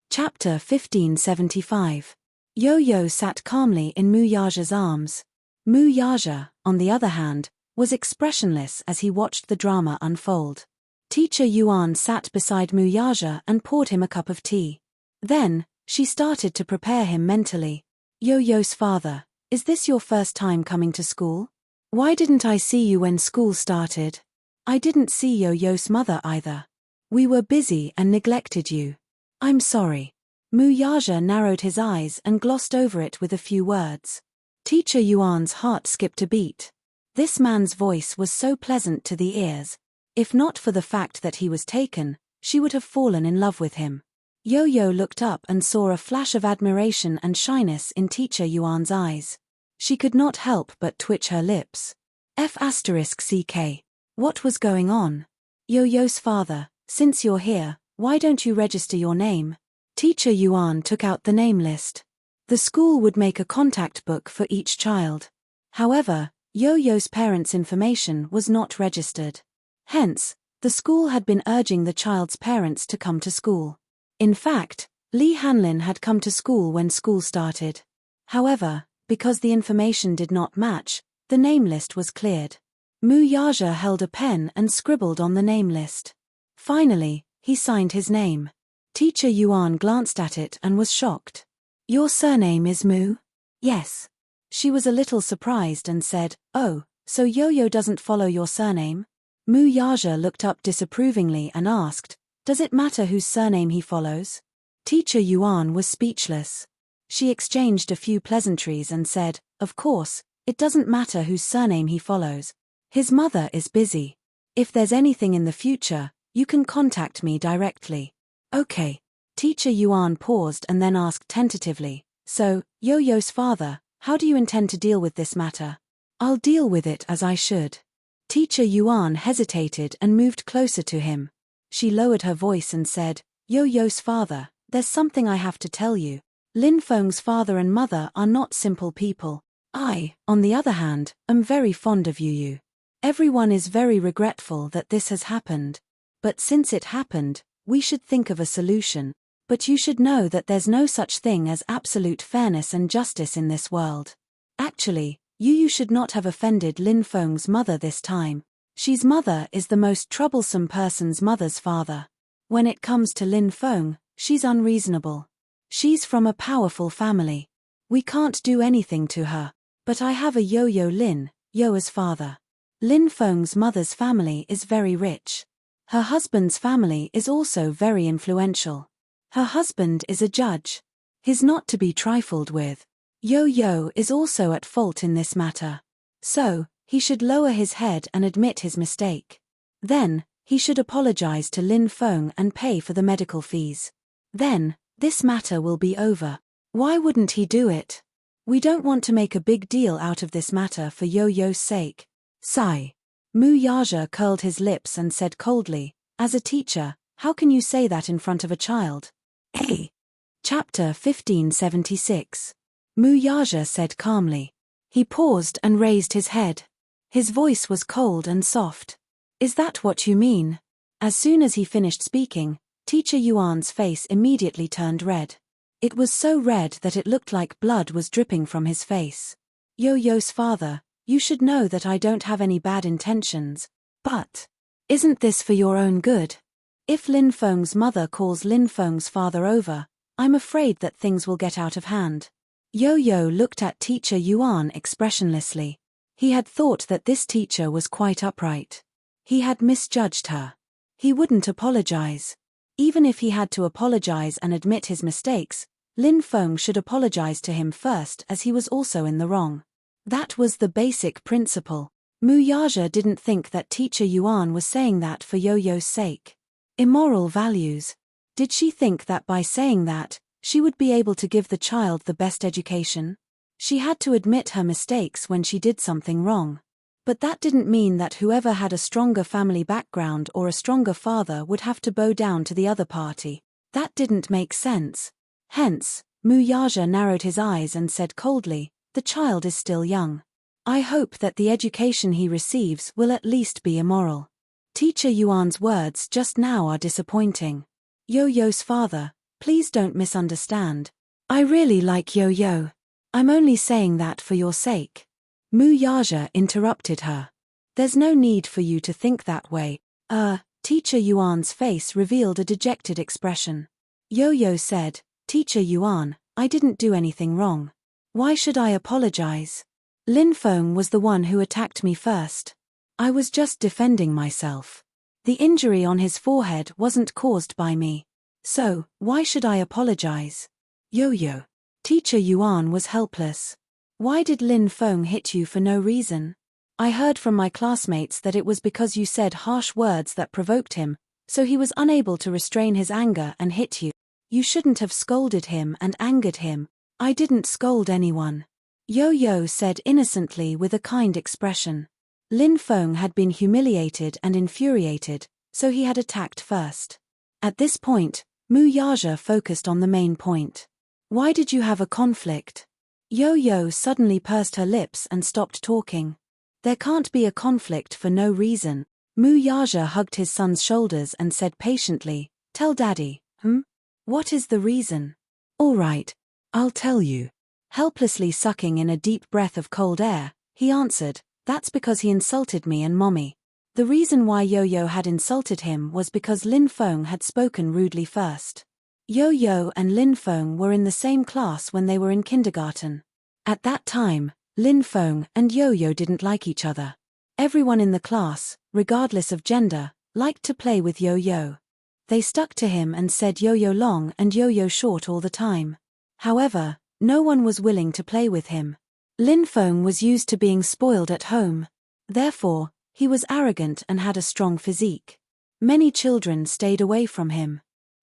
Chapter 1575. Yo-Yo sat calmly in Mu Yaja's arms. Mu Yaja, on the other hand, was expressionless as he watched the drama unfold. Teacher Yuan sat beside Mu Yaja and poured him a cup of tea. Then, she started to prepare him mentally. Yo-Yo's father, is this your first time coming to school? Why didn't I see you when school started? I didn't see Yo-Yo's mother either. We were busy and neglected you. I'm sorry. Mu Yaja narrowed his eyes and glossed over it with a few words. Teacher Yuan's heart skipped a beat. This man's voice was so pleasant to the ears. If not for the fact that he was taken, she would have fallen in love with him. Yo-Yo looked up and saw a flash of admiration and shyness in Teacher Yuan's eyes. She could not help but twitch her lips. F***CK. What was going on? Yo-Yo's father, since you're here, why don't you register your name? Teacher Yuan took out the name list. The school would make a contact book for each child. However, Yo-Yo's parents' information was not registered. Hence, the school had been urging the child's parents to come to school. In fact, Li Hanlin had come to school when school started. However, because the information did not match, the name list was cleared. Mu Yaja held a pen and scribbled on the name list. Finally, he signed his name. Teacher Yuan glanced at it and was shocked. Your surname is Mu? Yes. She was a little surprised and said, oh, so Yo-Yo doesn't follow your surname? Mu Yaja looked up disapprovingly and asked, does it matter whose surname he follows? Teacher Yuan was speechless. She exchanged a few pleasantries and said, of course, it doesn't matter whose surname he follows. His mother is busy. If there's anything in the future, you can contact me directly. Okay. Teacher Yuan paused and then asked tentatively, so, Yo-Yo's father, how do you intend to deal with this matter? I'll deal with it as I should. Teacher Yuan hesitated and moved closer to him. She lowered her voice and said, Yo-Yo's father, there's something I have to tell you. Lin Feng's father and mother are not simple people. I, on the other hand, am very fond of you. Everyone is very regretful that this has happened. But since it happened, we should think of a solution. But you should know that there's no such thing as absolute fairness and justice in this world. Actually, you should not have offended Lin Feng's mother this time. She's mother is the most troublesome person's mother's father. When it comes to Lin Feng, she's unreasonable. She's from a powerful family. We can't do anything to her. But I have a Yo-Yo Lin, Yoa's father. Lin Feng's mother's family is very rich. Her husband's family is also very influential. Her husband is a judge. He's not to be trifled with. Yo-Yo is also at fault in this matter. So, he should lower his head and admit his mistake. Then, he should apologize to Lin Feng and pay for the medical fees. Then, this matter will be over. Why wouldn't he do it? We don't want to make a big deal out of this matter for Yo-Yo's sake. Sigh. Mu Yaja curled his lips and said coldly, as a teacher, how can you say that in front of a child? Hey. Chapter 1576. Mu Yaja said calmly. He paused and raised his head. His voice was cold and soft. Is that what you mean? As soon as he finished speaking, Teacher Yuan's face immediately turned red. It was so red that it looked like blood was dripping from his face. Yo-Yo's father, you should know that I don't have any bad intentions, but isn't this for your own good? If Lin Feng's mother calls Lin Feng's father over, I'm afraid that things will get out of hand. Yo-Yo looked at Teacher Yuan expressionlessly. He had thought that this teacher was quite upright. He had misjudged her. He wouldn't apologize. Even if he had to apologize and admit his mistakes, Lin Feng should apologize to him first, as he was also in the wrong. That was the basic principle. Mu Yaja didn't think that Teacher Yuan was saying that for Yo-Yo's sake. Immoral values. Did she think that by saying that, she would be able to give the child the best education? She had to admit her mistakes when she did something wrong. But that didn't mean that whoever had a stronger family background or a stronger father would have to bow down to the other party. That didn't make sense. Hence, Mu Yaja narrowed his eyes and said coldly, the child is still young. I hope that the education he receives will at least be immoral. Teacher Yuan's words just now are disappointing. Yo-Yo's father, please don't misunderstand. I really like Yo-Yo. I'm only saying that for your sake. Mu Yaja interrupted her. There's no need for you to think that way. Teacher Yuan's face revealed a dejected expression. Yo-Yo said, Teacher Yuan, I didn't do anything wrong. Why should I apologize? Lin Feng was the one who attacked me first. I was just defending myself. The injury on his forehead wasn't caused by me. So, why should I apologize? Yo-Yo. Teacher Yuan was helpless. Why did Lin Feng hit you for no reason? I heard from my classmates that it was because you said harsh words that provoked him, so he was unable to restrain his anger and hit you. You shouldn't have scolded him and angered him. I didn't scold anyone. Yo-Yo said innocently with a kind expression. Lin Feng had been humiliated and infuriated, so he had attacked first. At this point, Mu Yaja focused on the main point. Why did you have a conflict? Yo-Yo suddenly pursed her lips and stopped talking. There can't be a conflict for no reason. Mu Yaja hugged his son's shoulders and said patiently, tell Daddy, What is the reason? All right, I'll tell you. Helplessly sucking in a deep breath of cold air, he answered, that's because he insulted me and Mommy. The reason why Yo-Yo had insulted him was because Lin Feng had spoken rudely first. Yo-Yo and Lin Feng were in the same class when they were in kindergarten. At that time, Lin Feng and Yo-Yo didn't like each other. Everyone in the class, regardless of gender, liked to play with Yo-Yo. They stuck to him and said Yo-Yo long and Yo-Yo short all the time. However, no one was willing to play with him. Lin Feng was used to being spoiled at home. Therefore, he was arrogant and had a strong physique. Many children stayed away from him.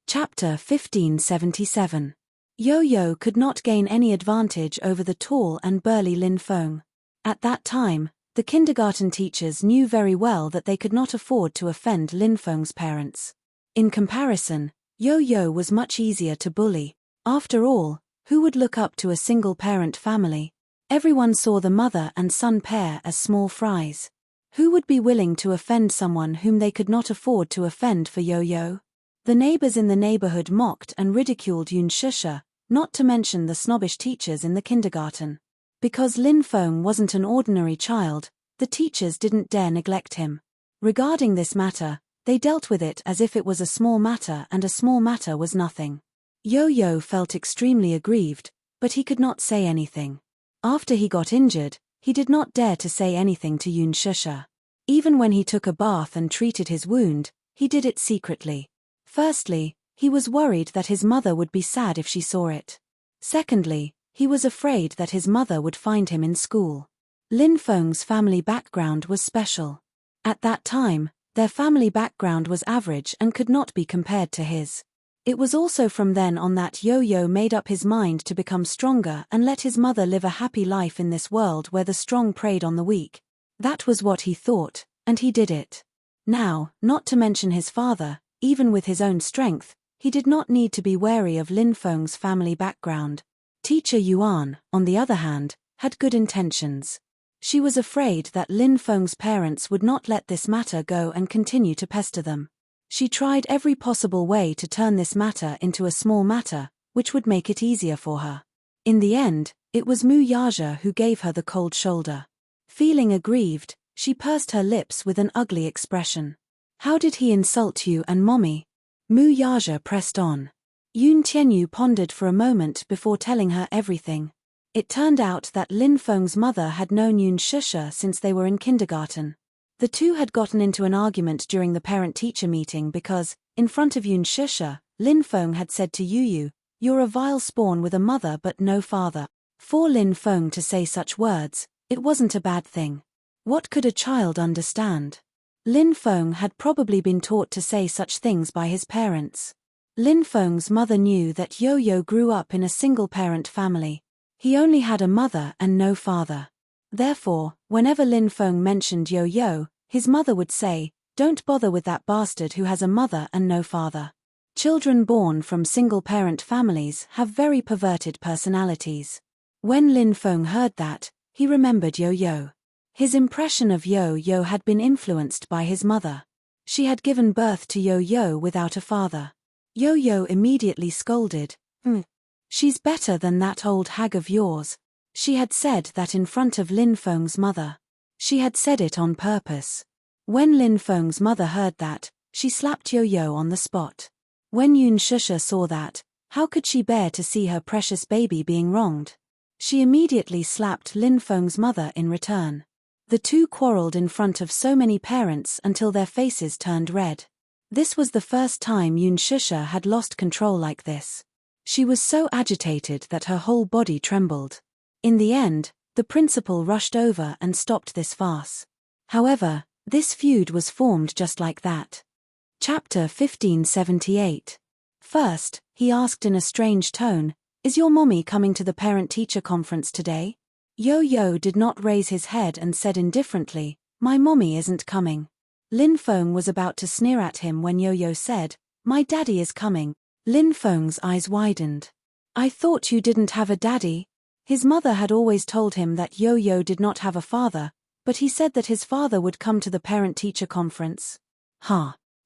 Chapter 1577. Yo-Yo could not gain any advantage over the tall and burly Lin Feng. At that time, the kindergarten teachers knew very well that they could not afford to offend Lin Feng's parents. In comparison, Yo-Yo was much easier to bully. After all, who would look up to a single-parent family? Everyone saw the mother and son pair as small fries. Who would be willing to offend someone whom they could not afford to offend for Yo-Yo? The neighbors in the neighborhood mocked and ridiculed Yun Shusha, not to mention the snobbish teachers in the kindergarten. Because Lin Feng wasn't an ordinary child, the teachers didn't dare neglect him. Regarding this matter, they dealt with it as if it was a small matter, and a small matter was nothing. Yo-Yo felt extremely aggrieved, but he could not say anything. After he got injured, he did not dare to say anything to Yun Shusha. Even when he took a bath and treated his wound, he did it secretly. Firstly, he was worried that his mother would be sad if she saw it. Secondly, he was afraid that his mother would find him in school. Lin Feng's family background was special. At that time, their family background was average and could not be compared to his. It was also from then on that Yo-Yo made up his mind to become stronger and let his mother live a happy life in this world where the strong preyed on the weak. That was what he thought, and he did it. Now, not to mention his father, even with his own strength, he did not need to be wary of Lin Feng's family background. Teacher Yuan, on the other hand, had good intentions. She was afraid that Lin Feng's parents would not let this matter go and continue to pester them. She tried every possible way to turn this matter into a small matter, which would make it easier for her. In the end, it was Mu Yaja who gave her the cold shoulder. Feeling aggrieved, she pursed her lips with an ugly expression. How did he insult you and Mommy? Mu Yaja pressed on. Yun Tianyu pondered for a moment before telling her everything. It turned out that Lin Feng's mother had known Yun Shusha since they were in kindergarten. The two had gotten into an argument during the parent-teacher meeting because, in front of Yun Shusha, Lin Feng had said to Yu, "You're a vile spawn with a mother but no father." For Lin Feng to say such words, it wasn't a bad thing. What could a child understand? Lin Feng had probably been taught to say such things by his parents. Lin Feng's mother knew that Yo-Yo grew up in a single-parent family. He only had a mother and no father. Therefore, whenever Lin Feng mentioned Yo-Yo, his mother would say, "Don't bother with that bastard who has a mother and no father." Children born from single-parent families have very perverted personalities. When Lin Feng heard that, he remembered Yo-Yo. His impression of Yo-Yo had been influenced by his mother. She had given birth to Yo-Yo without a father. Yo-Yo immediately scolded, "She's better than that old hag of yours." She had said that in front of Lin Feng's mother. She had said it on purpose. When Lin Feng's mother heard that, she slapped Yo-Yo on the spot. When Yun Shusha saw that, how could she bear to see her precious baby being wronged? She immediately slapped Lin Feng's mother in return. The two quarreled in front of so many parents until their faces turned red. This was the first time Yun Shusha had lost control like this. She was so agitated that her whole body trembled. In the end, the principal rushed over and stopped this farce. However, this feud was formed just like that. Chapter 1578. First, he asked in a strange tone, "Is your mommy coming to the parent-teacher conference today?" Yo-Yo did not raise his head and said indifferently, "My mommy isn't coming." Lin Feng was about to sneer at him when Yo-Yo said, "My daddy is coming." Lin Feng's eyes widened. "I thought you didn't have a daddy?" His mother had always told him that Yo-Yo did not have a father, but he said that his father would come to the parent-teacher conference.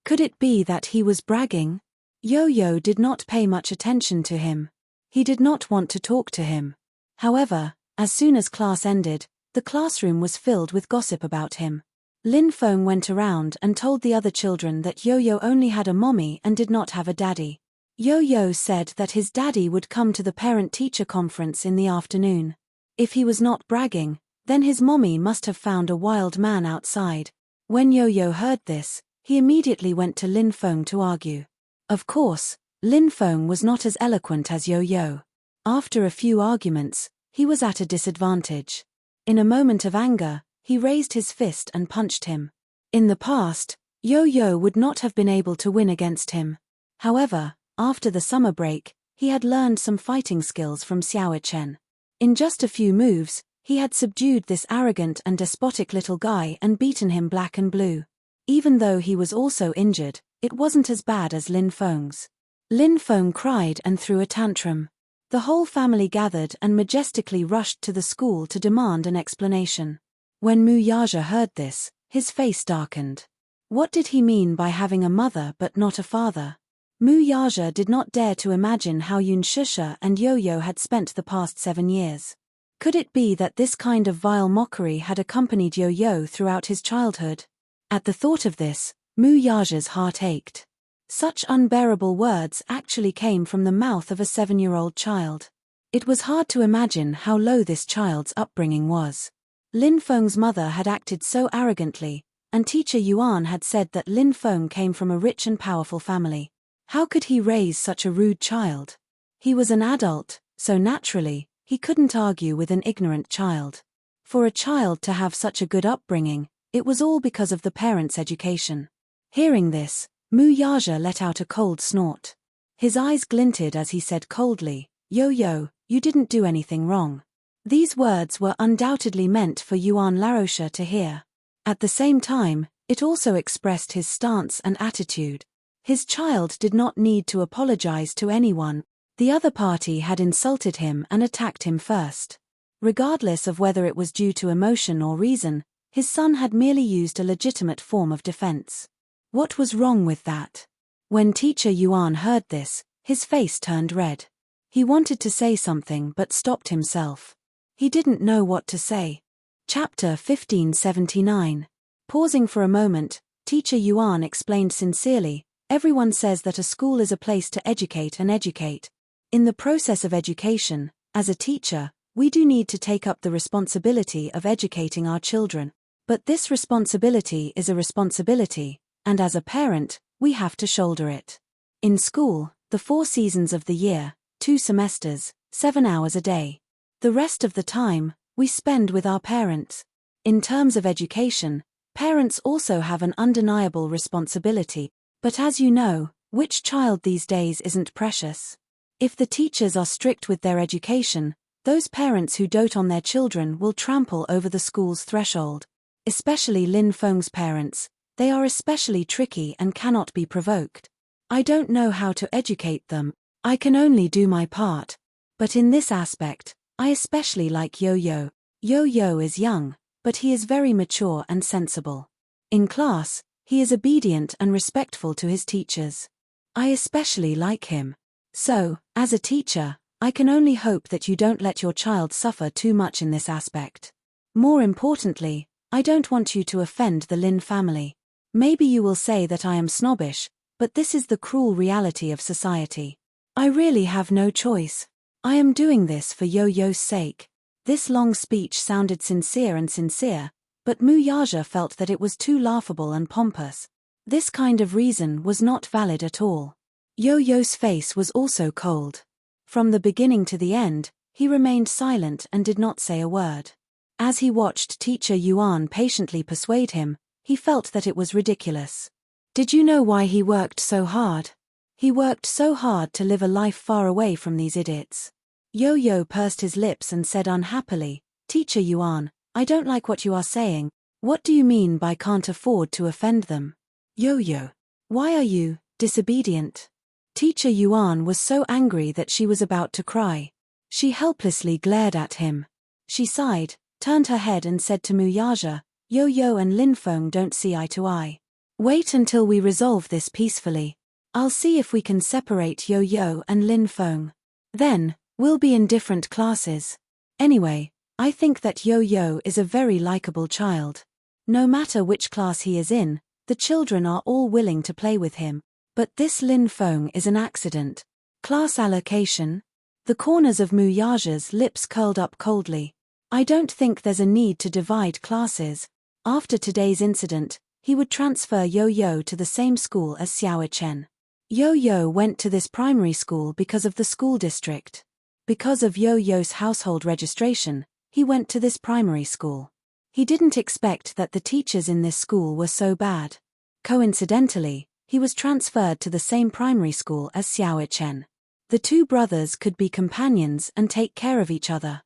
Could it be that he was bragging? Yo-Yo did not pay much attention to him. He did not want to talk to him. However, as soon as class ended, the classroom was filled with gossip about him. Lin Feng went around and told the other children that Yo-Yo only had a mommy and did not have a daddy. Yo-Yo said that his daddy would come to the parent-teacher conference in the afternoon. If he was not bragging, then his mommy must have found a wild man outside. When Yo-Yo heard this, he immediately went to Lin Feng to argue. Of course, Lin Feng was not as eloquent as Yo-Yo. After a few arguments, he was at a disadvantage. In a moment of anger, he raised his fist and punched him. In the past, Yo-Yo would not have been able to win against him. However, after the summer break, he had learned some fighting skills from Xiao Chen. In just a few moves, he had subdued this arrogant and despotic little guy and beaten him black and blue. Even though he was also injured, it wasn't as bad as Lin Feng's. Lin Feng cried and threw a tantrum. The whole family gathered and majestically rushed to the school to demand an explanation. When Mu Yaja heard this, his face darkened. What did he mean by having a mother but not a father? Mu Yaja did not dare to imagine how Yun Shusha and Yo-Yo had spent the past 7 years. Could it be that this kind of vile mockery had accompanied Yo-Yo throughout his childhood? At the thought of this, Mu Yaja's heart ached. Such unbearable words actually came from the mouth of a 7-year-old child. It was hard to imagine how low this child's upbringing was. Lin Feng's mother had acted so arrogantly, and teacher Yuan had said that Lin Feng came from a rich and powerful family. How could he raise such a rude child? He was an adult, so naturally, he couldn't argue with an ignorant child. For a child to have such a good upbringing, it was all because of the parents' education. Hearing this, Mu Yaja let out a cold snort. His eyes glinted as he said coldly, "Yo-Yo, you didn't do anything wrong." These words were undoubtedly meant for Yuan Laroche to hear. At the same time, it also expressed his stance and attitude. His child did not need to apologize to anyone. The other party had insulted him and attacked him first. Regardless of whether it was due to emotion or reason, his son had merely used a legitimate form of defense. What was wrong with that? When teacher Yuan heard this, his face turned red. He wanted to say something but stopped himself. He didn't know what to say. Chapter 1579. Pausing for a moment, Teacher Yuan explained sincerely, everyone says that a school is a place to educate and educate. In the process of education, as a teacher, we do need to take up the responsibility of educating our children. But this responsibility is a responsibility, and as a parent, we have to shoulder it. In school, the 4 seasons of the year, 2 semesters, 7 hours a day. The rest of the time, we spend with our parents. In terms of education, parents also have an undeniable responsibility, but as you know, which child these days isn't precious? If the teachers are strict with their education, those parents who dote on their children will trample over the school's threshold. Especially Lin Feng's parents, they are especially tricky and cannot be provoked. I don't know how to educate them, I can only do my part. But in this aspect, I especially like Yo-Yo. Yo-Yo is young, but he is very mature and sensible. In class, he is obedient and respectful to his teachers. I especially like him. So, as a teacher, I can only hope that you don't let your child suffer too much in this aspect. More importantly, I don't want you to offend the Lin family. Maybe you will say that I am snobbish, but this is the cruel reality of society. I really have no choice. I am doing this for Yo-Yo's sake. This long speech sounded sincere, but Mu Yaja felt that it was too laughable and pompous. This kind of reason was not valid at all. Yo-Yo's face was also cold. From the beginning to the end, he remained silent and did not say a word. As he watched Teacher Yuan patiently persuade him, he felt that it was ridiculous. Did you know why he worked so hard? He worked so hard to live a life far away from these idiots. Yo-Yo pursed his lips and said unhappily, Teacher Yuan, I don't like what you are saying. What do you mean by can't afford to offend them? Yo-Yo, why are you disobedient? Teacher Yuan was so angry that she was about to cry. She helplessly glared at him. She sighed, turned her head and said to Mu Yaja, Yo-Yo and Lin Feng don't see eye to eye. Wait until we resolve this peacefully. I'll see if we can separate Yo-Yo and Lin Feng. Then, we'll be in different classes. Anyway, I think that Yo-Yo is a very likable child. No matter which class he is in, the children are all willing to play with him. But this Lin Feng is an accident. Class allocation? The corners of Mu Yaja's lips curled up coldly. I don't think there's a need to divide classes. After today's incident, he would transfer Yo-Yo to the same school as Xiao Chen. Yo-Yo went to this primary school because of the school district. Because of Yo-Yo's household registration, he went to this primary school. He didn't expect that the teachers in this school were so bad. Coincidentally, he was transferred to the same primary school as Xiao Chen. The 2 brothers could be companions and take care of each other.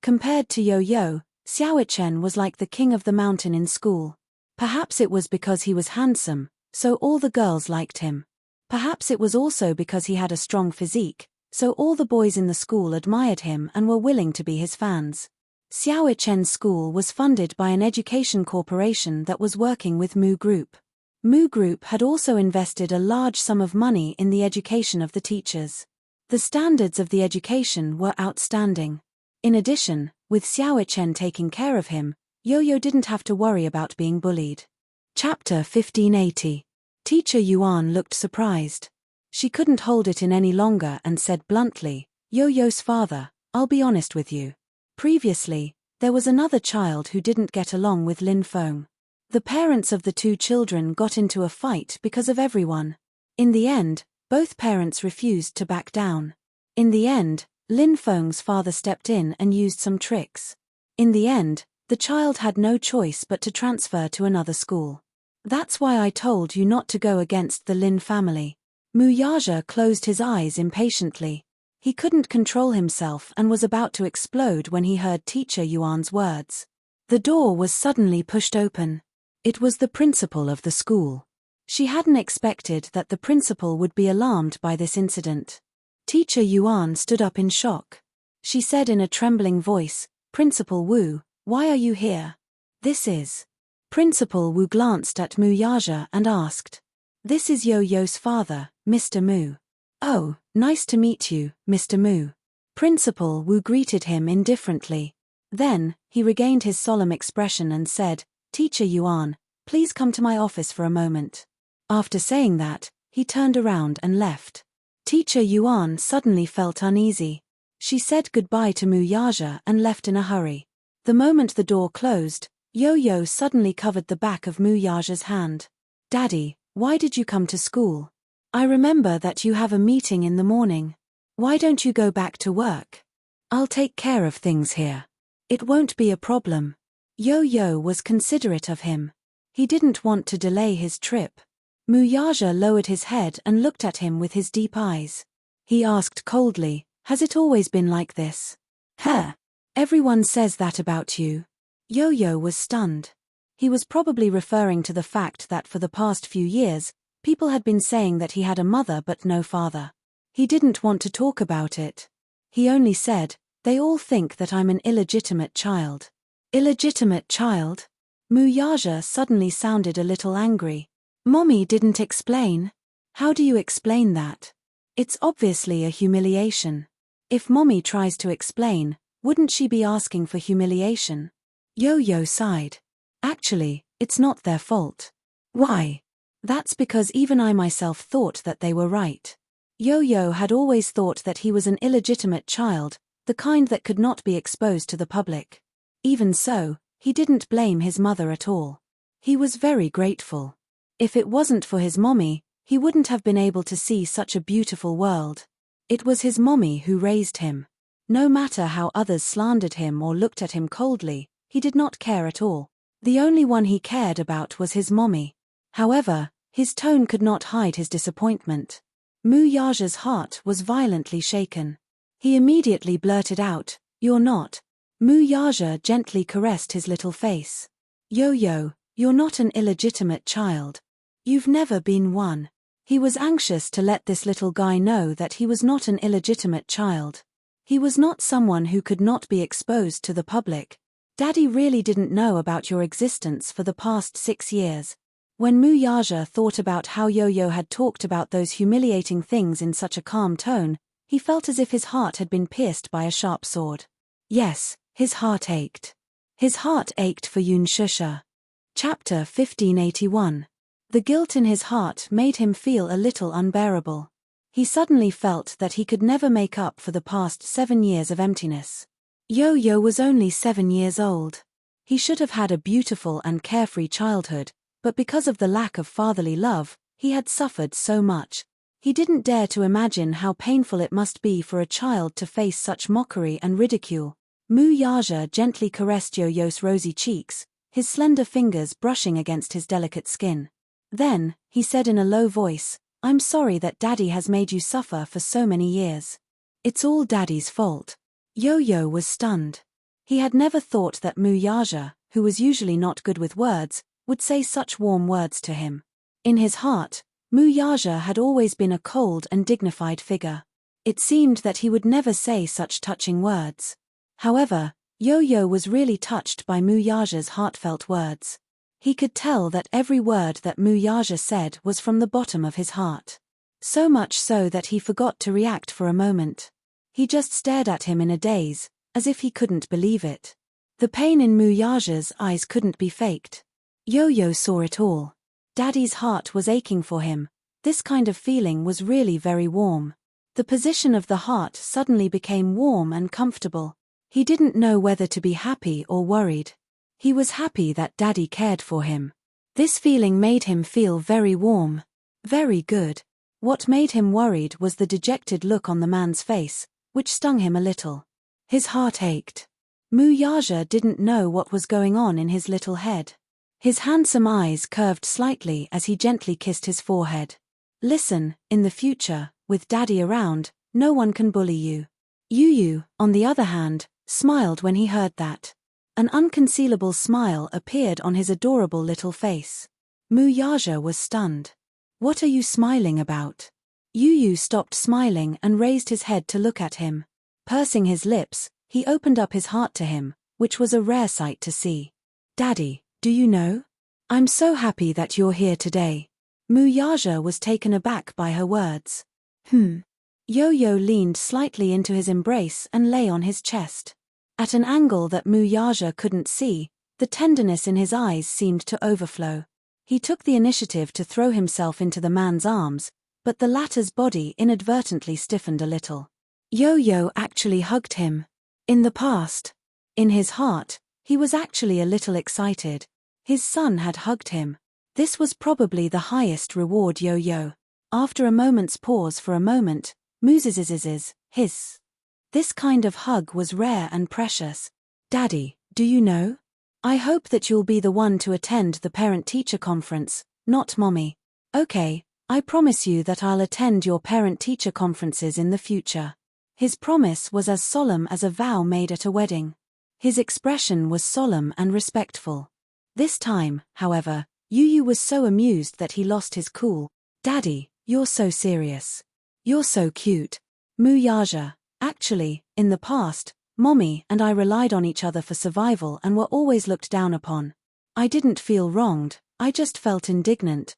Compared to Yo-Yo, Xiao Chen was like the king of the mountain in school. Perhaps it was because he was handsome, so all the girls liked him. Perhaps it was also because he had a strong physique, so all the boys in the school admired him and were willing to be his fans. Xiao Chen's school was funded by an education corporation that was working with Mu Group. Mu Group had also invested a large sum of money in the education of the teachers. The standards of the education were outstanding. In addition, with Xiao Chen taking care of him, Yo-Yo didn't have to worry about being bullied. Chapter 1580. Teacher Yuan looked surprised. She couldn't hold it in any longer and said bluntly, Yo-Yo's father, I'll be honest with you. Previously, there was another child who didn't get along with Lin Feng. The parents of the 2 children got into a fight because of everyone. In the end, both parents refused to back down. In the end, Lin Feng's father stepped in and used some tricks. In the end, the child had no choice but to transfer to another school. That's why I told you not to go against the Lin family. Mu Yaja closed his eyes impatiently. He couldn't control himself and was about to explode when he heard Teacher Yuan's words. The door was suddenly pushed open. It was the principal of the school. She hadn't expected that the principal would be alarmed by this incident. Teacher Yuan stood up in shock. She said in a trembling voice, Principal Wu, why are you here? This is. Principal Wu glanced at Mu Yaja and asked. This is Yo-Yo's father, Mr. Mu. "Oh, nice to meet you, Mr. Mu." Principal Wu greeted him indifferently. Then, he regained his solemn expression and said, "Teacher Yuan, please come to my office for a moment." After saying that, he turned around and left. Teacher Yuan suddenly felt uneasy. She said goodbye to Mu Yaja and left in a hurry. The moment the door closed, Yo-Yo suddenly covered the back of Mu Yaja's hand. "Daddy, why did you come to school? I remember that you have a meeting in the morning. Why don't you go back to work? I'll take care of things here. It won't be a problem." Yo-Yo was considerate of him. He didn't want to delay his trip. Mu Yaja lowered his head and looked at him with his deep eyes. He asked coldly, "Has it always been like this?" "Huh. Everyone says that about you." Yo-Yo was stunned. He was probably referring to the fact that for the past few years, people had been saying that he had a mother but no father. He didn't want to talk about it. He only said, "They all think that I'm an illegitimate child." Illegitimate child? Mu Yaja suddenly sounded a little angry. "Mommy didn't explain." "How do you explain that? It's obviously a humiliation. If Mommy tries to explain, wouldn't she be asking for humiliation?" Yo-Yo sighed. "Actually, it's not their fault." "Why?" "That's because even I myself thought that they were right." Yo-Yo had always thought that he was an illegitimate child, the kind that could not be exposed to the public. Even so, he didn't blame his mother at all. He was very grateful. If it wasn't for his mommy, he wouldn't have been able to see such a beautiful world. It was his mommy who raised him. No matter how others slandered him or looked at him coldly, he did not care at all. The only one he cared about was his mommy. However, his tone could not hide his disappointment. Mu Yaja's heart was violently shaken. He immediately blurted out, "You're not." Mu Yaja gently caressed his little face. "Yo-Yo, you're not an illegitimate child. You've never been one." He was anxious to let this little guy know that he was not an illegitimate child. He was not someone who could not be exposed to the public. "Daddy really didn't know about your existence for the past 6 years." When Mu Yaja thought about how Yo-Yo had talked about those humiliating things in such a calm tone, he felt as if his heart had been pierced by a sharp sword. Yes, his heart ached. His heart ached for Yun Shusha. Chapter 1581. The guilt in his heart made him feel a little unbearable. He suddenly felt that he could never make up for the past 7 years of emptiness. Yo-Yo was only 7 years old. He should have had a beautiful and carefree childhood, but because of the lack of fatherly love, he had suffered so much. He didn't dare to imagine how painful it must be for a child to face such mockery and ridicule. Mu Yaja gently caressed Yo-Yo's rosy cheeks, his slender fingers brushing against his delicate skin. Then, he said in a low voice, "I'm sorry that Daddy has made you suffer for so many years. It's all Daddy's fault." Yo-Yo was stunned. He had never thought that Mu Yaja, who was usually not good with words, would say such warm words to him. In his heart, Mu Yaja had always been a cold and dignified figure. It seemed that he would never say such touching words. However, Yo-Yo was really touched by Mu Yaja's heartfelt words. He could tell that every word that Mu Yaja said was from the bottom of his heart. So much so that he forgot to react for a moment. He just stared at him in a daze, as if he couldn't believe it. The pain in Mu Yaja's eyes couldn't be faked. Yo-Yo saw it all. Daddy's heart was aching for him. This kind of feeling was really very warm. The position of the heart suddenly became warm and comfortable. He didn't know whether to be happy or worried. He was happy that Daddy cared for him. This feeling made him feel very warm. Very good. What made him worried was the dejected look on the man's face, which stung him a little. His heart ached. Mu Yaja didn't know what was going on in his little head. His handsome eyes curved slightly as he gently kissed his forehead. "Listen, in the future, with Daddy around, no one can bully you." Yu, on the other hand, smiled when he heard that. An unconcealable smile appeared on his adorable little face. Mu Yaja was stunned. "What are you smiling about?" Yu stopped smiling and raised his head to look at him. Pursing his lips, he opened up his heart to him, which was a rare sight to see. "Daddy, do you know? I'm so happy that you're here today." Mu Yaja was taken aback by her words. Yo-Yo leaned slightly into his embrace and lay on his chest. At an angle that Mu Yaja couldn't see, the tenderness in his eyes seemed to overflow. He took the initiative to throw himself into the man's arms, but the latter's body inadvertently stiffened a little. Yo-Yo actually hugged him. In the past. In his heart, he was actually a little excited. His son had hugged him. This was probably the highest reward. Yo-Yo. After a moment's pause for a moment, his. This kind of hug was rare and precious. Daddy, do you know? I hope that you'll be the one to attend the parent-teacher conference, not Mommy. Okay, I promise you that I'll attend your parent-teacher conferences in the future. His promise was as solemn as a vow made at a wedding. His expression was solemn and respectful. This time, however, Yu was so amused that he lost his cool. Daddy, you're so serious. You're so cute. Mu Yaja. Actually, in the past, Mommy and I relied on each other for survival and were always looked down upon. I didn't feel wronged, I just felt indignant.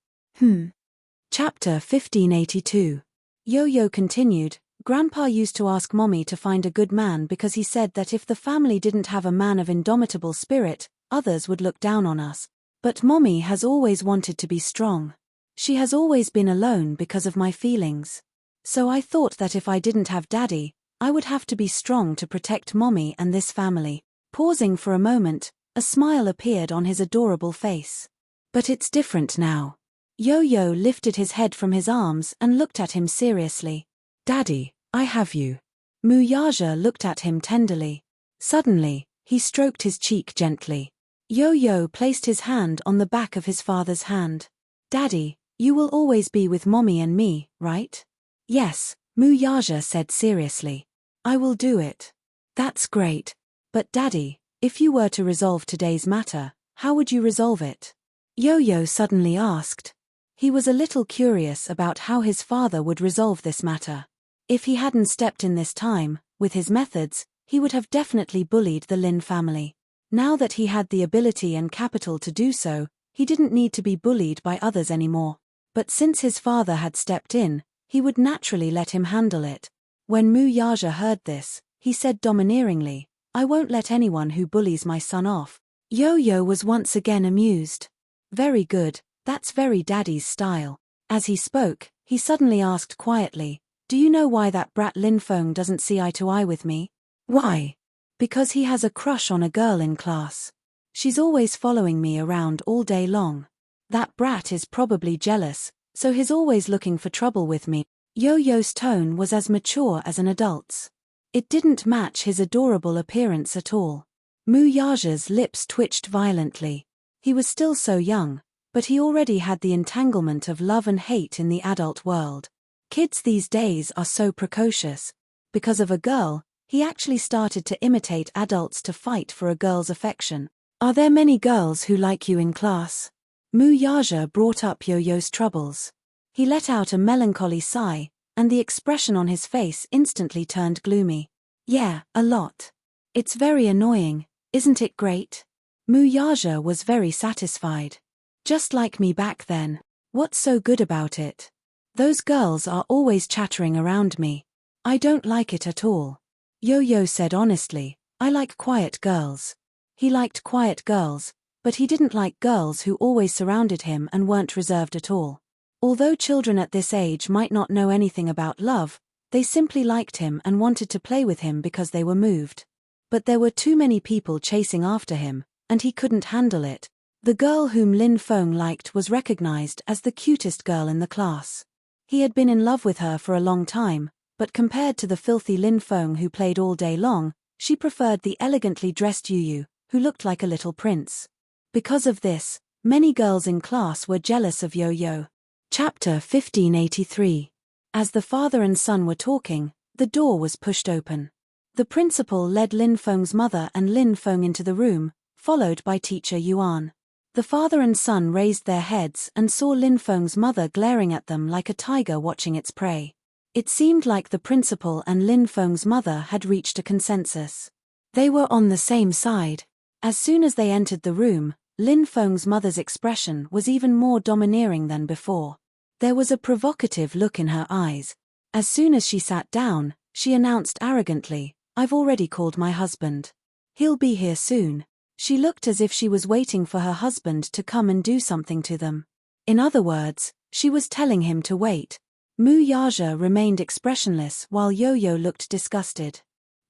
Chapter 1582. Yo-Yo continued. Grandpa used to ask Mommy to find a good man because he said that if the family didn't have a man of indomitable spirit, others would look down on us. But Mommy has always wanted to be strong. She has always been alone because of my feelings. So I thought that if I didn't have Daddy, I would have to be strong to protect Mommy and this family. Pausing for a moment, a smile appeared on his adorable face. But it's different now. Yo-Yo lifted his head from his arms and looked at him seriously. Daddy, I have you. Mu Yaja looked at him tenderly. Suddenly, he stroked his cheek gently. Yo-Yo placed his hand on the back of his father's hand. Daddy, you will always be with Mommy and me, right? Yes, Mu Yaja said seriously. I will do it. That's great. But Daddy, if you were to resolve today's matter, how would you resolve it? Yo-Yo suddenly asked. He was a little curious about how his father would resolve this matter. If he hadn't stepped in this time, with his methods, he would have definitely bullied the Lin family. Now that he had the ability and capital to do so, he didn't need to be bullied by others anymore. But since his father had stepped in, he would naturally let him handle it. When Mu Yaja heard this, he said domineeringly, I won't let anyone who bullies my son off. Yo-Yo was once again amused. Very good, that's very Daddy's style. As he spoke, he suddenly asked quietly, do you know why that brat Lin Feng doesn't see eye to eye with me? Why? Because he has a crush on a girl in class. She's always following me around all day long. That brat is probably jealous, so he's always looking for trouble with me. Yo-Yo's tone was as mature as an adult's. It didn't match his adorable appearance at all. Mu Yaja's lips twitched violently. He was still so young, but he already had the entanglement of love and hate in the adult world. Kids these days are so precocious. Because of a girl, he actually started to imitate adults to fight for a girl's affection. Are there many girls who like you in class? Mu Yaja brought up Yo-Yo's troubles. He let out a melancholy sigh, and the expression on his face instantly turned gloomy. Yeah, a lot. It's very annoying, isn't it great? Mu Yaja was very satisfied. Just like me back then. What's so good about it? Those girls are always chattering around me. I don't like it at all. Yo-Yo said honestly, I like quiet girls. He liked quiet girls, but he didn't like girls who always surrounded him and weren't reserved at all. Although children at this age might not know anything about love, they simply liked him and wanted to play with him because they were moved. But there were too many people chasing after him, and he couldn't handle it. The girl whom Lin Feng liked was recognized as the cutest girl in the class. He had been in love with her for a long time, but compared to the filthy Lin Feng who played all day long, she preferred the elegantly dressed Yu, who looked like a little prince. Because of this, many girls in class were jealous of Yo-Yo. Chapter 1583. As the father and son were talking, the door was pushed open. The principal led Lin Feng's mother and Lin Feng into the room, followed by teacher Yuan. The father and son raised their heads and saw Lin Feng's mother glaring at them like a tiger watching its prey. It seemed like the principal and Lin Feng's mother had reached a consensus. They were on the same side. As soon as they entered the room, Lin Feng's mother's expression was even more domineering than before. There was a provocative look in her eyes. As soon as she sat down, she announced arrogantly, "I've already called my husband. He'll be here soon." She looked as if she was waiting for her husband to come and do something to them. In other words, she was telling him to wait. Mu Yaja remained expressionless while Yo-Yo looked disgusted.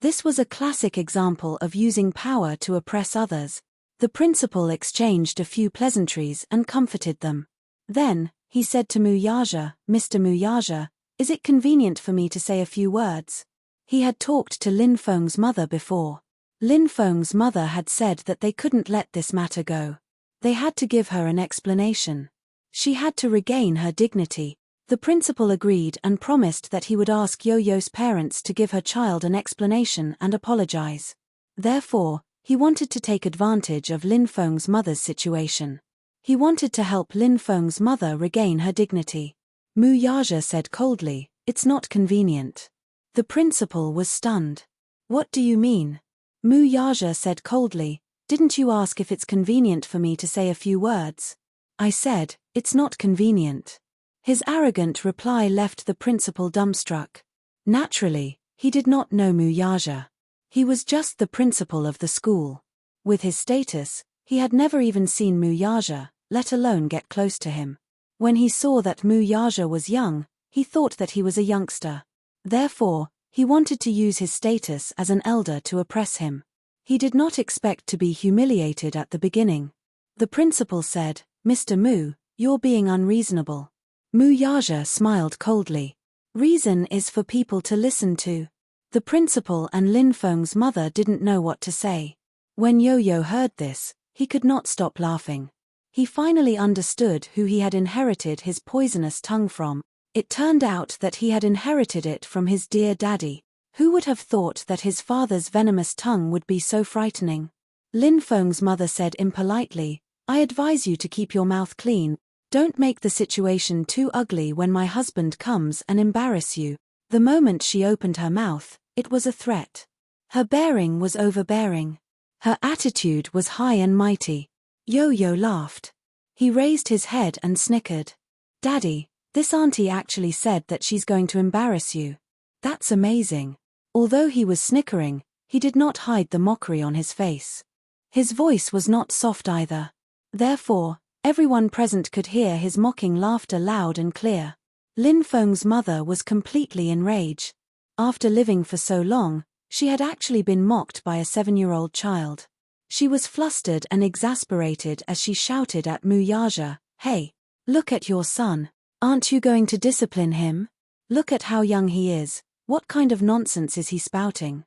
This was a classic example of using power to oppress others. The principal exchanged a few pleasantries and comforted them. Then, he said to Mu Yaja, "Mr. Mu Yaja, is it convenient for me to say a few words?" He had talked to Lin Feng's mother before. Lin Feng's mother had said that they couldn't let this matter go. They had to give her an explanation. She had to regain her dignity. The principal agreed and promised that he would ask Yo-Yo's parents to give her child an explanation and apologize. Therefore, he wanted to take advantage of Lin Feng's mother's situation. He wanted to help Lin Feng's mother regain her dignity. Mu Yaja said coldly, "It's not convenient." The principal was stunned. "What do you mean?" Mu Yaja said coldly, "Didn't you ask if it's convenient for me to say a few words?" "I said, it's not convenient." His arrogant reply left the principal dumbstruck. Naturally, he did not know Mu Yaja. He was just the principal of the school. With his status, he had never even seen Mu Yaja, let alone get close to him. When he saw that Mu Yaja was young, he thought that he was a youngster. Therefore, he wanted to use his status as an elder to oppress him. He did not expect to be humiliated at the beginning. The principal said, "Mr. Mu, you're being unreasonable." Mu Yaja smiled coldly. Reason is for people to listen to. The principal and Lin Feng's mother didn't know what to say. When Yo-Yo heard this, he could not stop laughing. He finally understood who he had inherited his poisonous tongue from. It turned out that he had inherited it from his dear daddy. Who would have thought that his father's venomous tongue would be so frightening? Lin Feng's mother said impolitely, "I advise you to keep your mouth clean. Don't make the situation too ugly when my husband comes and embarrass you." The moment she opened her mouth, it was a threat. Her bearing was overbearing. Her attitude was high and mighty. Yo-Yo laughed. He raised his head and snickered. "Daddy, this auntie actually said that she's going to embarrass you. That's amazing." Although he was snickering, he did not hide the mockery on his face. His voice was not soft either. Therefore, everyone present could hear his mocking laughter loud and clear. Lin Feng's mother was completely enraged. After living for so long, she had actually been mocked by a 7-year-old child. She was flustered and exasperated as she shouted at Mu Yaja, "Hey, look at your son. Aren't you going to discipline him? Look at how young he is. What kind of nonsense is he spouting?"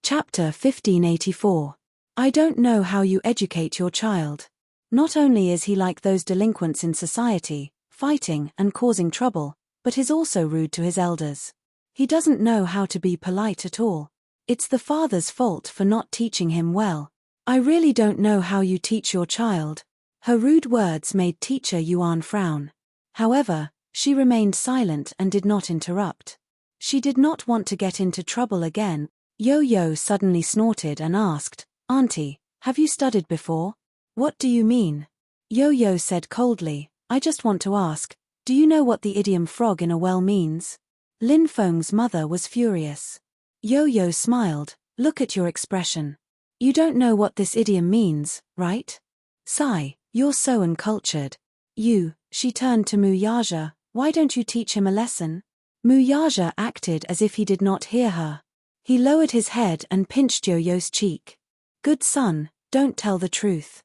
Chapter 1584. I don't know how you educate your child. Not only is he like those delinquents in society, fighting and causing trouble, but he's also rude to his elders. He doesn't know how to be polite at all. It's the father's fault for not teaching him well. I really don't know how you teach your child. Her rude words made Teacher Yuan frown. However, she remained silent and did not interrupt. She did not want to get into trouble again. Yo-Yo suddenly snorted and asked, "Auntie, have you studied before?" "What do you mean?" Yo-Yo said coldly, "I just want to ask, do you know what the idiom frog in a well means?" Lin Feng's mother was furious. Yo-Yo smiled, "Look at your expression. You don't know what this idiom means, right? Sigh, you're so uncultured. She turned to Mu Yaja, "Why don't you teach him a lesson?" Mu Yaja acted as if he did not hear her. He lowered his head and pinched Yo-Yo's cheek. "Good son, don't tell the truth."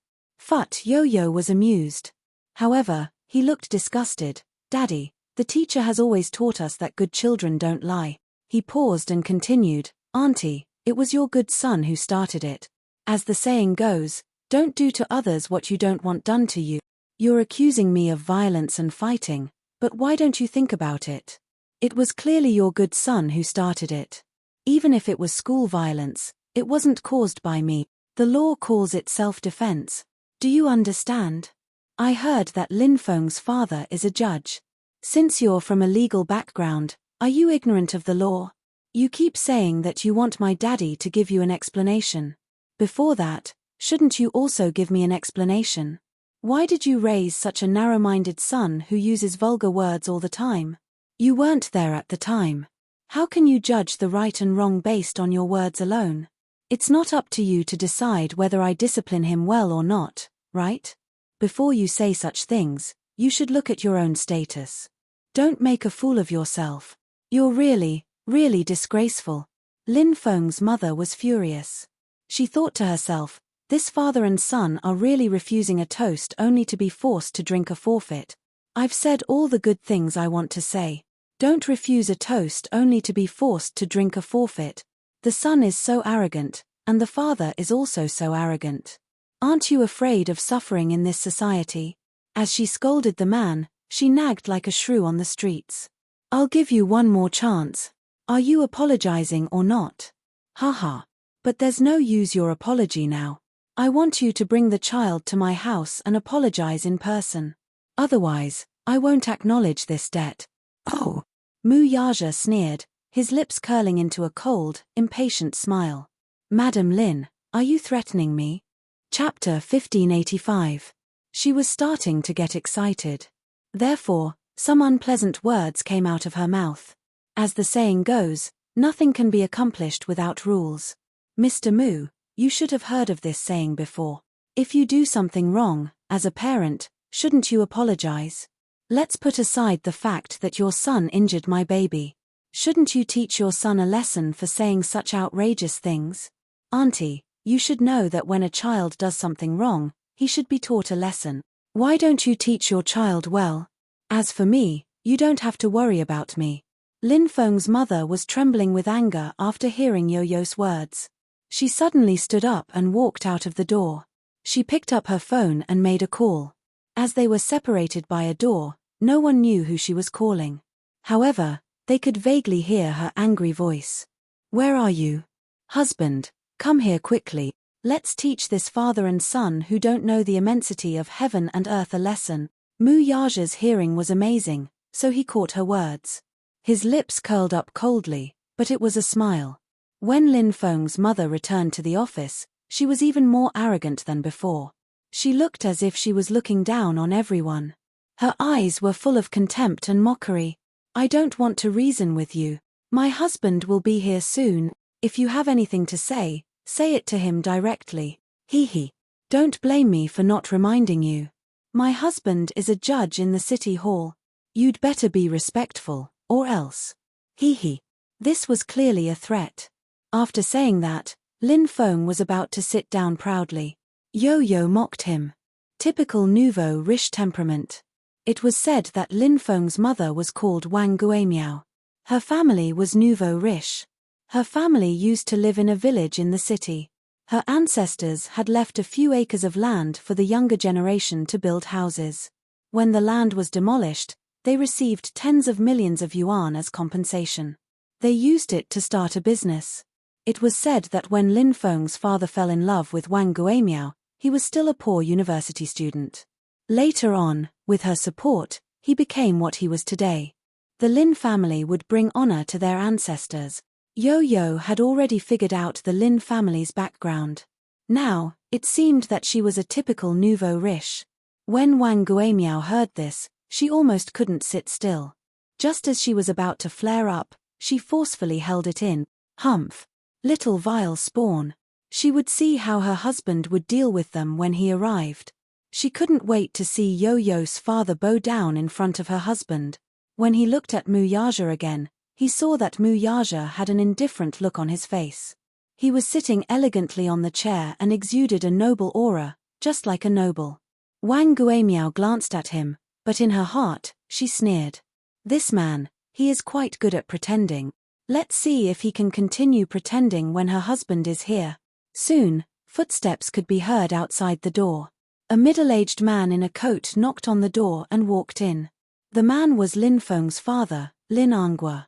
But Yo-Yo was amused. However, he looked disgusted. "Daddy, the teacher has always taught us that good children don't lie." He paused and continued, "Auntie, it was your good son who started it. As the saying goes, don't do to others what you don't want done to you. You're accusing me of violence and fighting, but why don't you think about it? It was clearly your good son who started it. Even if it was school violence, it wasn't caused by me. The law calls it self-defense. Do you understand? I heard that Lin Feng's father is a judge. Since you're from a legal background, are you ignorant of the law? You keep saying that you want my daddy to give you an explanation. Before that, shouldn't you also give me an explanation? Why did you raise such a narrow-minded son who uses vulgar words all the time? You weren't there at the time. How can you judge the right and wrong based on your words alone? It's not up to you to decide whether I discipline him well or not, right? Before you say such things, you should look at your own status. Don't make a fool of yourself. You're really, really disgraceful. Lin Feng's mother was furious. She thought to herself, this father and son are really refusing a toast only to be forced to drink a forfeit. I've said all the good things I want to say. Don't refuse a toast only to be forced to drink a forfeit. The son is so arrogant, and the father is also so arrogant. Aren't you afraid of suffering in this society? As she scolded the man, she nagged like a shrew on the streets. I'll give you one more chance. Are you apologizing or not? Haha. But there's no use your apology now. I want you to bring the child to my house and apologize in person. Otherwise, I won't acknowledge this debt. Oh! Mu Yaja sneered, his lips curling into a cold, impatient smile. Madam Lin, are you threatening me? Chapter 1585. She was starting to get excited. Therefore, some unpleasant words came out of her mouth. As the saying goes, nothing can be accomplished without rules. Mr. Mu, you should have heard of this saying before. If you do something wrong, as a parent, shouldn't you apologize? Let's put aside the fact that your son injured my baby. Shouldn't you teach your son a lesson for saying such outrageous things? Auntie, you should know that when a child does something wrong, he should be taught a lesson. Why don't you teach your child well? As for me, you don't have to worry about me. Lin Feng's mother was trembling with anger after hearing Yo-Yo's words. She suddenly stood up and walked out of the door. She picked up her phone and made a call. As they were separated by a door, no one knew who she was calling. However, they could vaguely hear her angry voice. Where are you? Husband, come here quickly. Let's teach this father and son who don't know the immensity of heaven and earth a lesson. Mu Yaja's hearing was amazing, so he caught her words. His lips curled up coldly, but it was a smile. When Lin Feng's mother returned to the office, she was even more arrogant than before. She looked as if she was looking down on everyone. Her eyes were full of contempt and mockery. I don't want to reason with you. My husband will be here soon. If you have anything to say it to him directly. Hee. Don't blame me for not reminding you. My husband is a judge in the city hall. You'd better be respectful, or else. Hee. This was clearly a threat. After saying that, Lin Feng was about to sit down proudly. Yo-Yo mocked him. Typical nouveau riche temperament. It was said that Lin Feng's mother was called Wang Guimiao. Her family was nouveau riche. Her family used to live in a village in the city. Her ancestors had left a few acres of land for the younger generation to build houses. When the land was demolished, they received tens of millions of yuan as compensation. They used it to start a business. It was said that when Lin Feng's father fell in love with Wang Guimiao, he was still a poor university student. Later on, with her support, he became what he was today. The Lin family would bring honor to their ancestors. Yo-Yo had already figured out the Lin family's background. Now, it seemed that she was a typical nouveau riche. When Wang Guimiao heard this, she almost couldn't sit still. Just as she was about to flare up, she forcefully held it in. Humph! Little vile spawn. She would see how her husband would deal with them when he arrived. She couldn't wait to see Yo-Yo's father bow down in front of her husband. When he looked at Mu Yaja again, he saw that Mu Yaja had an indifferent look on his face. He was sitting elegantly on the chair and exuded a noble aura, just like a noble. Wang Guimiao glanced at him, but in her heart, she sneered. This man, he is quite good at pretending. Let's see if he can continue pretending when her husband is here. Soon, footsteps could be heard outside the door. A middle-aged man in a coat knocked on the door and walked in. The man was Lin Feng's father, Lin Anghua.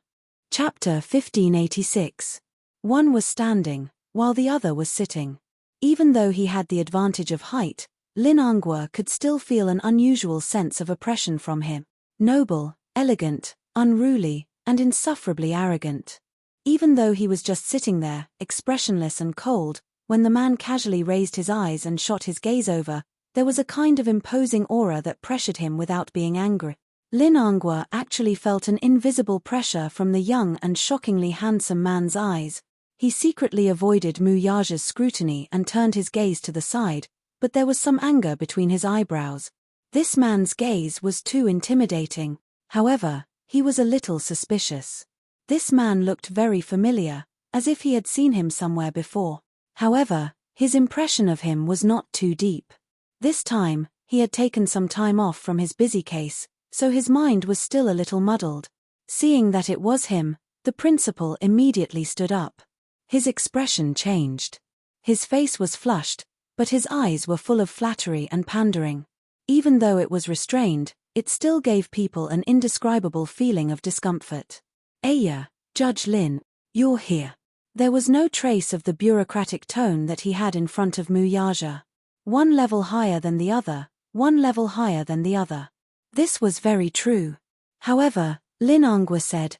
Chapter 1586. One was standing, while the other was sitting. Even though he had the advantage of height, Lin Anghua could still feel an unusual sense of oppression from him. Noble, elegant, unruly, and insufferably arrogant. Even though he was just sitting there, expressionless and cold, when the man casually raised his eyes and shot his gaze over, there was a kind of imposing aura that pressured him without being angry. Lin Angua actually felt an invisible pressure from the young and shockingly handsome man's eyes. He secretly avoided Mu Yaja's scrutiny and turned his gaze to the side, but there was some anger between his eyebrows. This man's gaze was too intimidating. However, he was a little suspicious. This man looked very familiar, as if he had seen him somewhere before. However, his impression of him was not too deep. This time, he had taken some time off from his busy case, so his mind was still a little muddled. Seeing that it was him, the principal immediately stood up. His expression changed. His face was flushed, but his eyes were full of flattery and pandering. Even though it was restrained, it still gave people an indescribable feeling of discomfort. "Aya, Judge Lin, you're here." There was no trace of the bureaucratic tone that he had in front of Mu Yaja. One level higher than the other, one level higher than the other. This was very true. However, Lin Angua said,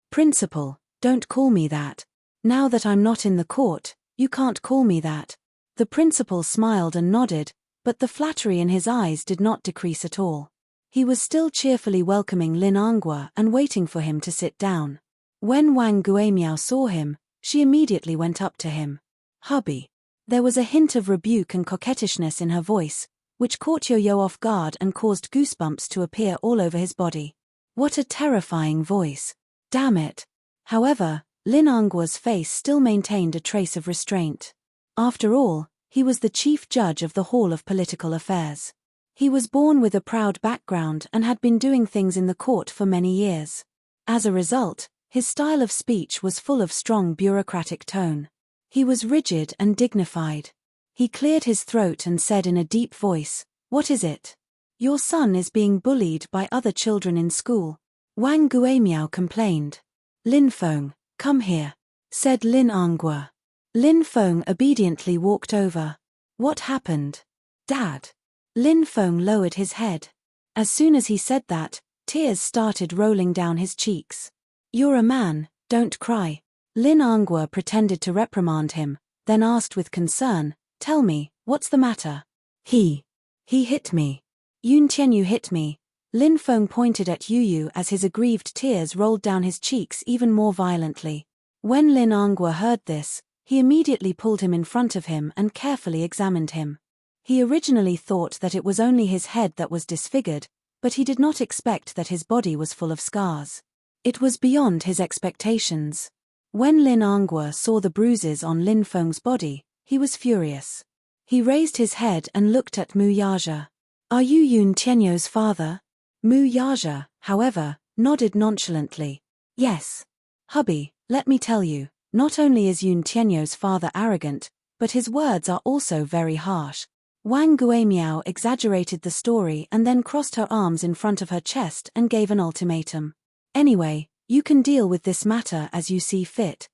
Principal, don't call me that. Now that I'm not in the court, you can't call me that." The principal smiled and nodded, but the flattery in his eyes did not decrease at all. He was still cheerfully welcoming Lin Angua and waiting for him to sit down. When Wang Guimiao saw him, she immediately went up to him. "Hubby." There was a hint of rebuke and coquettishness in her voice, which caught Yo-Yo off guard and caused goosebumps to appear all over his body. What a terrifying voice. Damn it. However, Lin Angua's face still maintained a trace of restraint. After all, he was the chief judge of the Hall of Political Affairs. He was born with a proud background and had been doing things in the court for many years. As a result, his style of speech was full of strong bureaucratic tone. He was rigid and dignified. He cleared his throat and said in a deep voice, "What is it? Your son is being bullied by other children in school." Wang Guimiao complained. "Lin Feng, come here," said Lin Angua. Lin Feng obediently walked over. "What happened? Dad?" Lin Feng lowered his head. As soon as he said that, tears started rolling down his cheeks. "You're a man, don't cry." Lin Angua pretended to reprimand him, then asked with concern, "Tell me, what's the matter?" He hit me. Yun Tianyu hit me." Lin Feng pointed at Yu as his aggrieved tears rolled down his cheeks even more violently. When Lin Angua heard this, he immediately pulled him in front of him and carefully examined him. He originally thought that it was only his head that was disfigured, but he did not expect that his body was full of scars. It was beyond his expectations. When Lin Angua saw the bruises on Lin Feng's body, he was furious. He raised his head and looked at Mu Yaja. "Are you Yun Tianyu's father?" Mu Yaja, however, nodded nonchalantly. "Yes. Hubby, let me tell you, not only is Yun Tianyu's father arrogant, but his words are also very harsh." Wang Guimiao exaggerated the story and then crossed her arms in front of her chest and gave an ultimatum. "Anyway, you can deal with this matter as you see fit."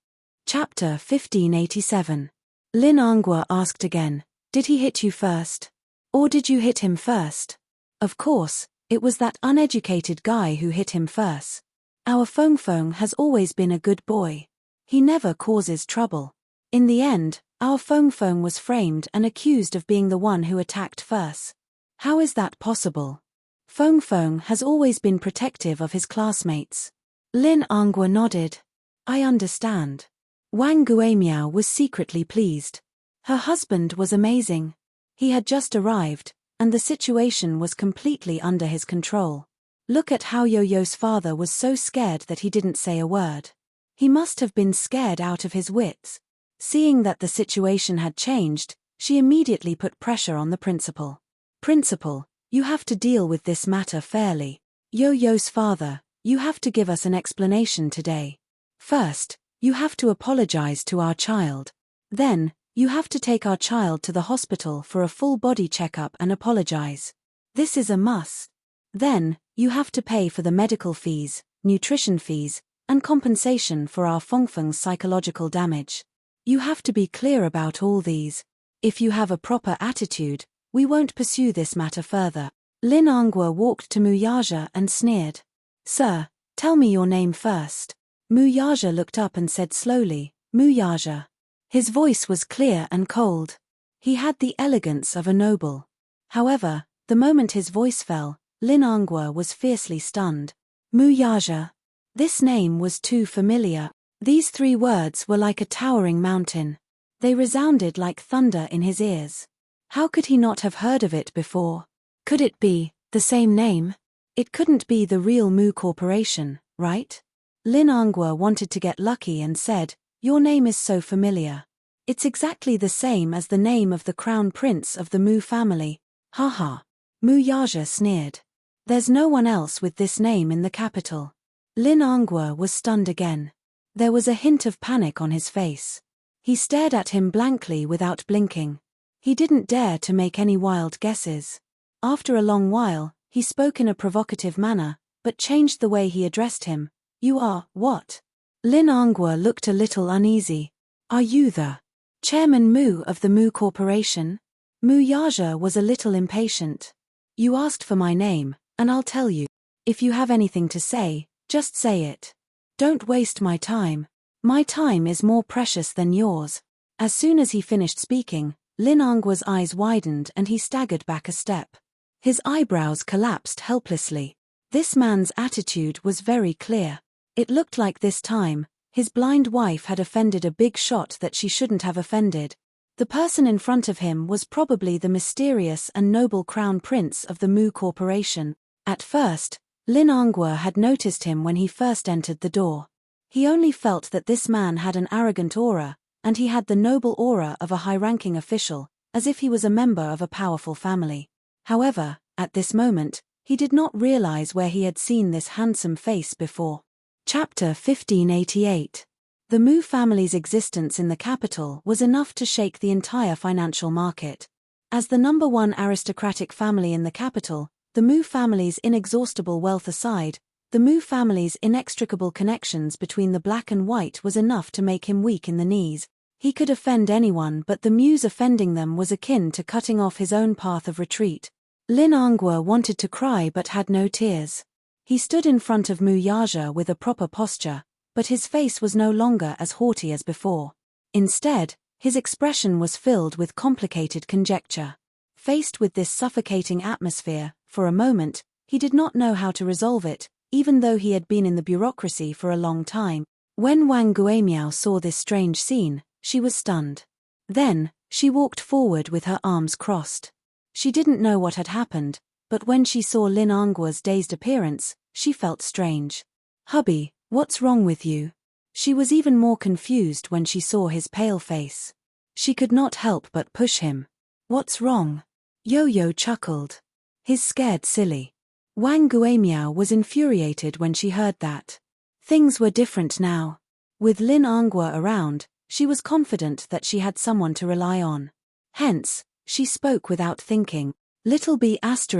Chapter 1587. Lin Angua asked again, "Did he hit you first? Or did you hit him first?" Of course, it was that uneducated guy who hit him first. Our Feng Feng has always been a good boy. He never causes trouble. In the end, our Feng Feng was framed and accused of being the one who attacked first. How is that possible? Feng Feng has always been protective of his classmates. Lin Angua nodded. "I understand." Wang Guimiao was secretly pleased. Her husband was amazing. He had just arrived, and the situation was completely under his control. Look at how Yo-Yo's father was so scared that he didn't say a word. He must have been scared out of his wits. Seeing that the situation had changed, she immediately put pressure on the principal. "Principal, you have to deal with this matter fairly. Yo-Yo's father, you have to give us an explanation today. First, you have to apologize to our child. Then, you have to take our child to the hospital for a full body checkup and apologize. This is a must. Then, you have to pay for the medical fees, nutrition fees, and compensation for our Fengfeng's psychological damage. You have to be clear about all these. If you have a proper attitude, we won't pursue this matter further." Lin Angua walked to Mu Yaja and sneered. "Sir, tell me your name first." Mu Yaja looked up and said slowly, "Mu Yaja." His voice was clear and cold. He had the elegance of a noble. However, the moment his voice fell, Lin Angua was fiercely stunned. Mu Yaja. This name was too familiar. These 3 words were like a towering mountain. They resounded like thunder in his ears. How could he not have heard of it before? Could it be the same name? It couldn't be the real Mu Corporation, right? Lin Angua wanted to get lucky and said, "Your name is so familiar. It's exactly the same as the name of the crown prince of the Mu family." Haha. Mu Yaja sneered. "There's no one else with this name in the capital." Lin Angua was stunned again. There was a hint of panic on his face. He stared at him blankly without blinking. He didn't dare to make any wild guesses. After a long while, he spoke in a provocative manner, but changed the way he addressed him. "You are, what?" Lin Angua looked a little uneasy. "Are you the Chairman Mu of the Mu Corporation?" Mu Yaja was a little impatient. "You asked for my name, and I'll tell you. If you have anything to say, just say it. Don't waste my time. My time is more precious than yours." As soon as he finished speaking, Lin Angua's eyes widened and he staggered back a step. His eyebrows collapsed helplessly. This man's attitude was very clear. It looked like this time, his blind wife had offended a big shot that she shouldn't have offended. The person in front of him was probably the mysterious and noble crown prince of the Mu Corporation. At first, Lin Angua had noticed him when he first entered the door. He only felt that this man had an arrogant aura, and he had the noble aura of a high-ranking official, as if he was a member of a powerful family. However, at this moment, he did not realize where he had seen this handsome face before. Chapter 1588. The Mu family's existence in the capital was enough to shake the entire financial market. As the #1 aristocratic family in the capital, the Mu family's inexhaustible wealth aside, the Mu family's inextricable connections between the black and white was enough to make him weak in the knees. He could offend anyone, but the Mu's offending them was akin to cutting off his own path of retreat. Lin Angua wanted to cry but had no tears. He stood in front of Mu Yaja with a proper posture, but his face was no longer as haughty as before. Instead, his expression was filled with complicated conjecture. Faced with this suffocating atmosphere, for a moment, he did not know how to resolve it, even though he had been in the bureaucracy for a long time. When Wang Guimiao saw this strange scene, she was stunned. Then, she walked forward with her arms crossed. She didn't know what had happened, but when she saw Lin Angua's dazed appearance, she felt strange. "Hubby, what's wrong with you?" She was even more confused when she saw his pale face. She could not help but push him. "What's wrong?" Yo-Yo chuckled. "He's scared silly." Wang Guimiao was infuriated when she heard that. Things were different now. With Lin Angua around, she was confident that she had someone to rely on. Hence, she spoke without thinking. "Little B***st*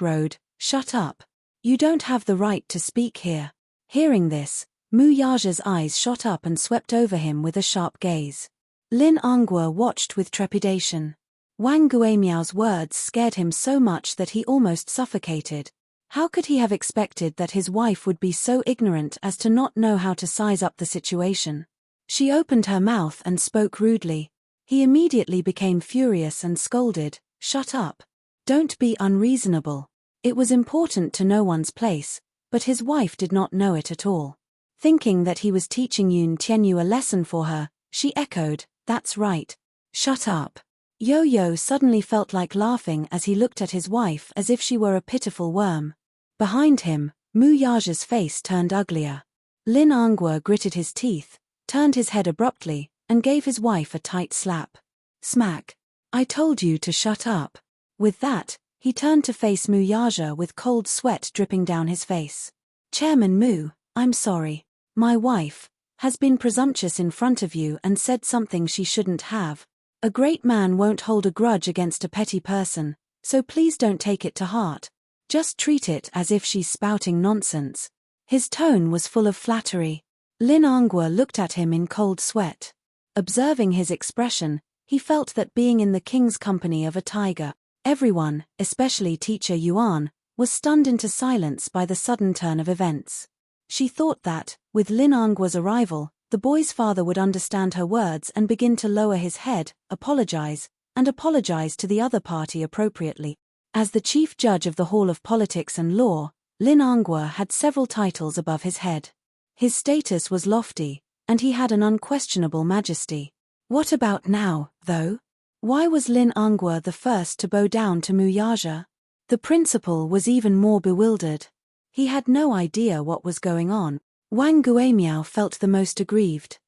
road, shut up. You don't have the right to speak here." Hearing this, Mu Yaja's eyes shot up and swept over him with a sharp gaze. Lin Angua watched with trepidation. Wang Guimiao's words scared him so much that he almost suffocated. How could he have expected that his wife would be so ignorant as to not know how to size up the situation? She opened her mouth and spoke rudely. He immediately became furious and scolded, "Shut up. Don't be unreasonable." It was important to know one's place, but his wife did not know it at all. Thinking that he was teaching Yun Tianyu a lesson for her, she echoed, "That's right. Shut up." Yo-Yo suddenly felt like laughing as he looked at his wife as if she were a pitiful worm. Behind him, Mu Yaja's face turned uglier. Lin Angua gritted his teeth, turned his head abruptly, and gave his wife a tight slap. Smack. "I told you to shut up." With that, he turned to face Mu Yaja with cold sweat dripping down his face. "Chairman Mu, I'm sorry. My wife has been presumptuous in front of you and said something she shouldn't have. A great man won't hold a grudge against a petty person, so please don't take it to heart. Just treat it as if she's spouting nonsense." His tone was full of flattery. Lin Angua looked at him in cold sweat. Observing his expression, he felt that being in the king's company of a tiger, everyone, especially Teacher Yuan, was stunned into silence by the sudden turn of events. She thought that, with Lin Angua's arrival, the boy's father would understand her words and begin to lower his head, apologize to the other party appropriately. As the chief judge of the Hall of Politics and Law, Lin Angua had several titles above his head. His status was lofty, and he had an unquestionable majesty. What about now, though? Why was Lin Angua the first to bow down to Muyaja? The principal was even more bewildered. He had no idea what was going on. Wang Guimiao felt the most aggrieved.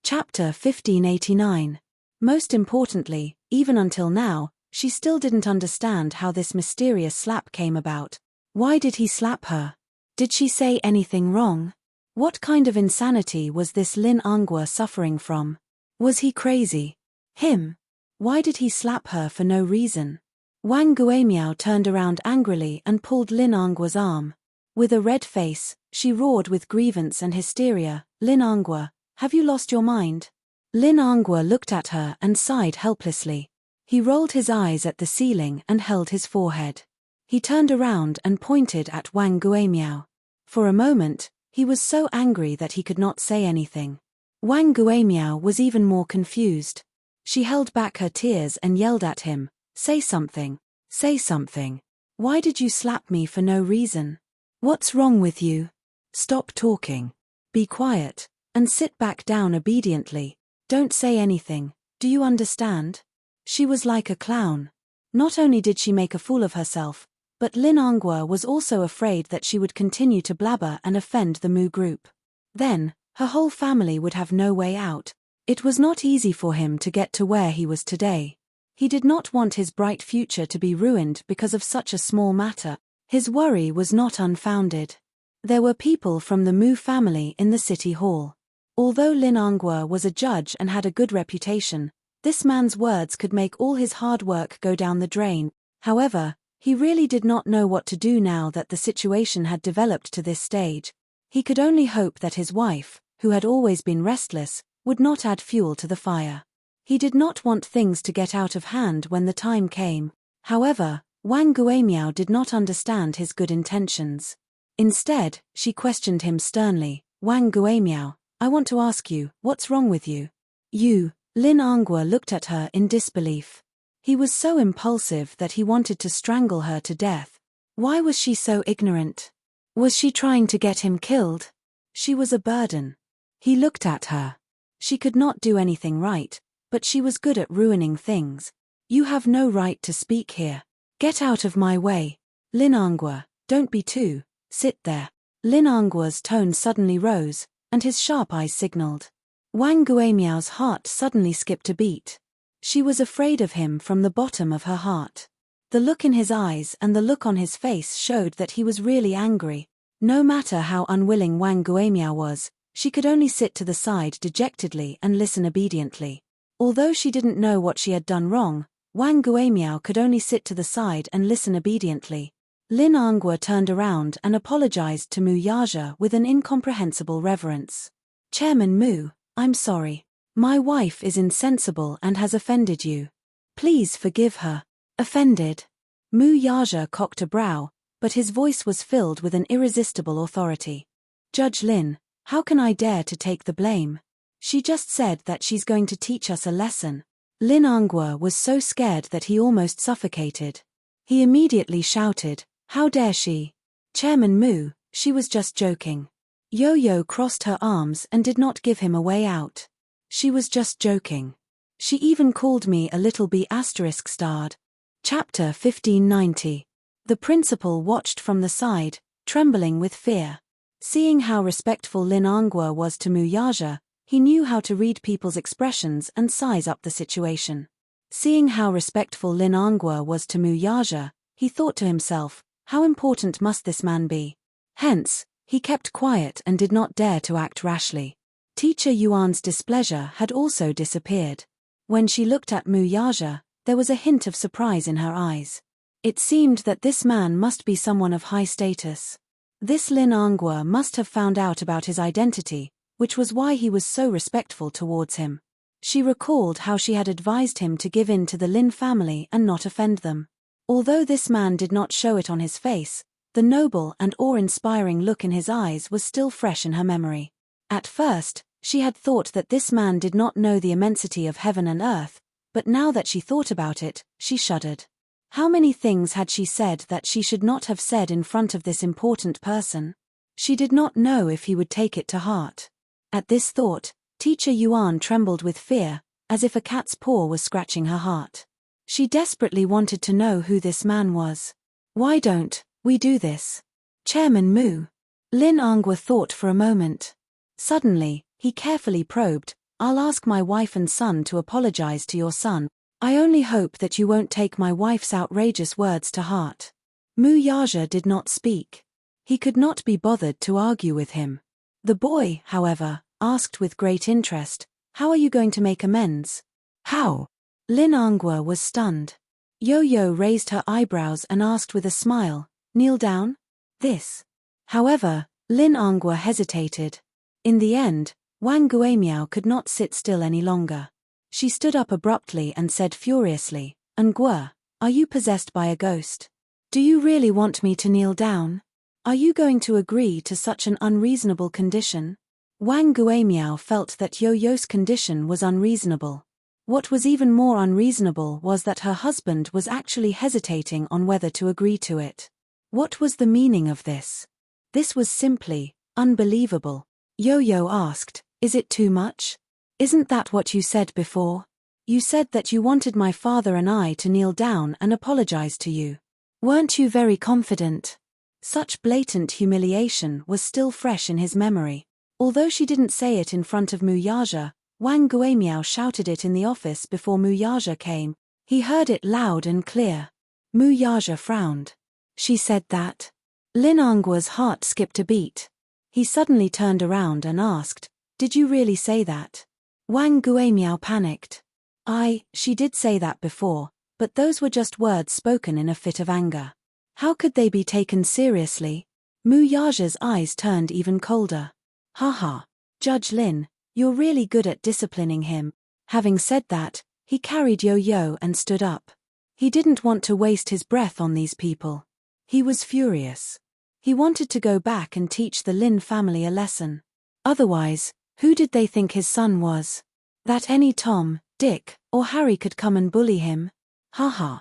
Chapter 1589. Most importantly, even until now, she still didn't understand how this mysterious slap came about. Why did he slap her? Did she say anything wrong? What kind of insanity was this Lin Angua suffering from? Was he crazy? Him? Why did he slap her for no reason? Wang Guimiao turned around angrily and pulled Lin Angua's arm. With a red face, she roared with grievance and hysteria, "Lin Angua, have you lost your mind?" Lin Angua looked at her and sighed helplessly. He rolled his eyes at the ceiling and held his forehead. He turned around and pointed at Wang Guimiao. For a moment, he was so angry that he could not say anything. Wang Guimiao was even more confused. She held back her tears and yelled at him, "Say something. Say something. Why did you slap me for no reason? What's wrong with you? Stop talking. Be quiet, and sit back down obediently. Don't say anything, do you understand?" She was like a clown. Not only did she make a fool of herself, but Lin Angua was also afraid that she would continue to blabber and offend the Mu group. Then, her whole family would have no way out. It was not easy for him to get to where he was today. He did not want his bright future to be ruined because of such a small matter. His worry was not unfounded. There were people from the Mu family in the city hall. Although Lin Angua was a judge and had a good reputation, this man's words could make all his hard work go down the drain. However, he really did not know what to do now that the situation had developed to this stage. He could only hope that his wife, who had always been restless, would not add fuel to the fire. He did not want things to get out of hand when the time came. However, Wang Guimiao did not understand his good intentions. Instead, she questioned him sternly, "Wang Guimiao, I want to ask you, what's wrong with you?" "You?" Lin Angua looked at her in disbelief. He was so impulsive that he wanted to strangle her to death. Why was she so ignorant? Was she trying to get him killed? She was a burden. He looked at her. She could not do anything right, but she was good at ruining things. "You have no right to speak here. Get out of my way. Lin Angua, don't be too. Sit there." Lin Angua's tone suddenly rose, and his sharp eyes signaled. Wang Guimiao's heart suddenly skipped a beat. She was afraid of him from the bottom of her heart. The look in his eyes and the look on his face showed that he was really angry. No matter how unwilling Wang Guimiao was, she could only sit to the side dejectedly and listen obediently. Although she didn't know what she had done wrong, Wang Guimiao could only sit to the side and listen obediently. Lin Angua turned around and apologized to Mu Yaja with an incomprehensible reverence. "Chairman Mu, I'm sorry. My wife is insensible and has offended you. Please forgive her." "Offended?" Mu Yaja cocked a brow, but his voice was filled with an irresistible authority. "Judge Lin, how can I dare to take the blame? She just said that she's going to teach us a lesson." Lin Angua was so scared that he almost suffocated. He immediately shouted, "How dare she? Chairman Mu, she was just joking." Yo-Yo crossed her arms and did not give him a way out. "She was just joking. She even called me a little bee asterisk starred." Chapter 1590. The principal watched from the side, trembling with fear. Seeing how respectful Lin Angua was to Mu Yaja, he knew how to read people's expressions and size up the situation. Seeing how respectful Lin Angua was to Mu Yaja, he thought to himself, how important must this man be? Hence, he kept quiet and did not dare to act rashly. Teacher Yuan's displeasure had also disappeared. When she looked at Mu Yaja, there was a hint of surprise in her eyes. It seemed that this man must be someone of high status. This Lin Angua must have found out about his identity, which was why he was so respectful towards him. She recalled how she had advised him to give in to the Lin family and not offend them. Although this man did not show it on his face, the noble and awe-inspiring look in his eyes was still fresh in her memory. At first, she had thought that this man did not know the immensity of heaven and earth, but now that she thought about it, she shuddered. How many things had she said that she should not have said in front of this important person? She did not know if he would take it to heart. At this thought, Teacher Yuan trembled with fear, as if a cat's paw was scratching her heart. She desperately wanted to know who this man was. Why don't we do this? Chairman Mu. Lin Angwa thought for a moment. Suddenly, he carefully probed, I'll ask my wife and son to apologize to your son. I only hope that you won't take my wife's outrageous words to heart. Mu Yaja did not speak. He could not be bothered to argue with him. The boy, however, asked with great interest, how are you going to make amends? How? Lin Angwa was stunned. Yo-Yo raised her eyebrows and asked with a smile, kneel down? This. However, Lin Angwa hesitated. In the end, Wang Guimiao could not sit still any longer. She stood up abruptly and said furiously, Angua, are you possessed by a ghost? Do you really want me to kneel down? Are you going to agree to such an unreasonable condition? Wang Guimiao felt that Yo-Yo's condition was unreasonable. What was even more unreasonable was that her husband was actually hesitating on whether to agree to it. What was the meaning of this? This was simply unbelievable. Yo-Yo asked, is it too much? Isn't that what you said before? You said that you wanted my father and I to kneel down and apologize to you. Weren't you very confident? Such blatant humiliation was still fresh in his memory. Although she didn't say it in front of Mu Yaja, Wang Guimiao shouted it in the office before Mu Yaja came. He heard it loud and clear. Mu Yaja frowned. She said that. Lin Angwa's heart skipped a beat. He suddenly turned around and asked, did you really say that? Wang Guimiao panicked. She did say that before, but those were just words spoken in a fit of anger. How could they be taken seriously? Mu Yaja's eyes turned even colder. Haha. Judge Lin, you're really good at disciplining him. Having said that, he carried Yo-Yo and stood up. He didn't want to waste his breath on these people. He was furious. He wanted to go back and teach the Lin family a lesson. Otherwise, who did they think his son was? That any Tom, Dick, or Harry could come and bully him? Haha.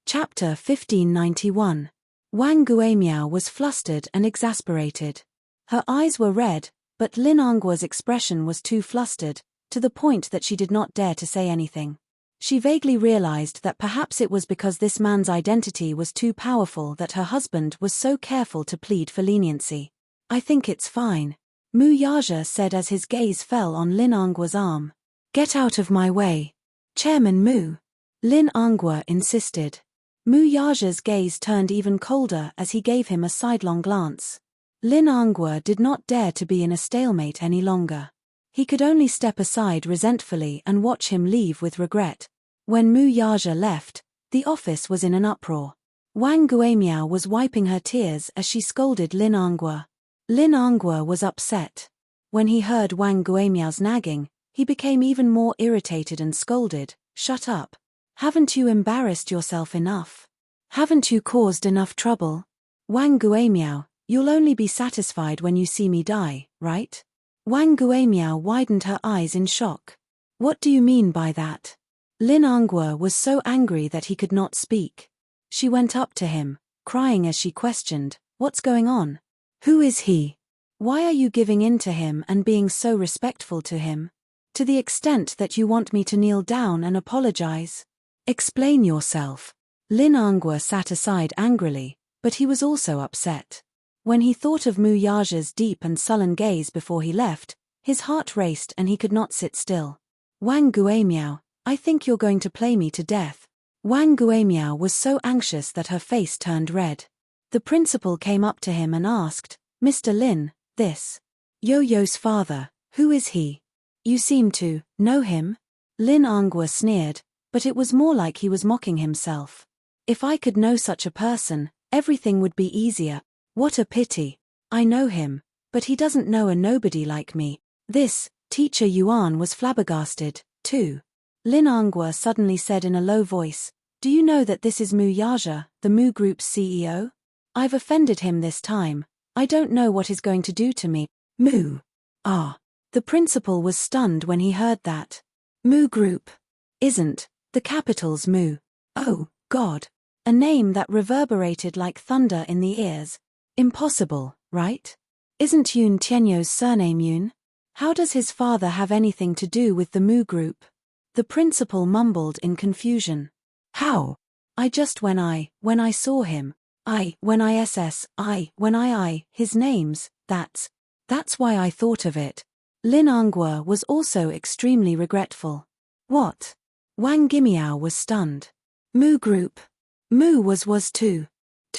Chapter 1591. Wang Guimiao was flustered and exasperated. Her eyes were red, but Lin Angwa's expression was too flustered, to the point that she did not dare to say anything. She vaguely realized that perhaps it was because this man's identity was too powerful that her husband was so careful to plead for leniency. I think it's fine, Mu Yaja said as his gaze fell on Lin Angwa's arm. Get out of my way. Chairman Mu. Lin Angwa insisted. Mu Yaja's gaze turned even colder as he gave him a sidelong glance. Lin Angwa did not dare to be in a stalemate any longer. He could only step aside resentfully and watch him leave with regret. When Mu Yaja left, the office was in an uproar. Wang Guimiao was wiping her tears as she scolded Lin Angwa. Lin Angwa was upset. When he heard Wang Guimiao's nagging, he became even more irritated and scolded, Shut up. Haven't you embarrassed yourself enough? Haven't you caused enough trouble? Wang Guimiao, you'll only be satisfied when you see me die, right? Wang Guimiao widened her eyes in shock. What do you mean by that? Lin Angwa was so angry that he could not speak. She went up to him, crying as she questioned, What's going on? Who is he? Why are you giving in to him and being so respectful to him? To the extent that you want me to kneel down and apologize? Explain yourself. Lin Angwa sat aside angrily, but he was also upset. When he thought of Mu Yaja's deep and sullen gaze before he left, his heart raced and he could not sit still. Wang Guimiao, I think you're going to play me to death. Wang Guimiao was so anxious that her face turned red. The principal came up to him and asked, Mr. Lin, this Yo-Yo's father, who is he? You seem to know him? Lin Angwa sneered, but it was more like he was mocking himself. If I could know such a person, everything would be easier. What a pity. I know him, but he doesn't know a nobody like me. This Teacher Yuan was flabbergasted, too. Lin Angwa suddenly said in a low voice, Do you know that this is Mu Yaja, the Mu Group's CEO? I've offended him this time. I don't know what he's going to do to me. Mu. Ah. The principal was stunned when he heard that. Mu Group. Isn't the capital's Mu? Oh, God. A name that reverberated like thunder in the ears. Impossible, right? Isn't Yoon Tianyo's surname Yoon? How does his father have anything to do with the Mu group? The principal mumbled in confusion. How? When I saw him. His names, that's why I thought of it. Lin Anghua was also extremely regretful. What? Wang Gimiao was stunned. Mu group. Mu was to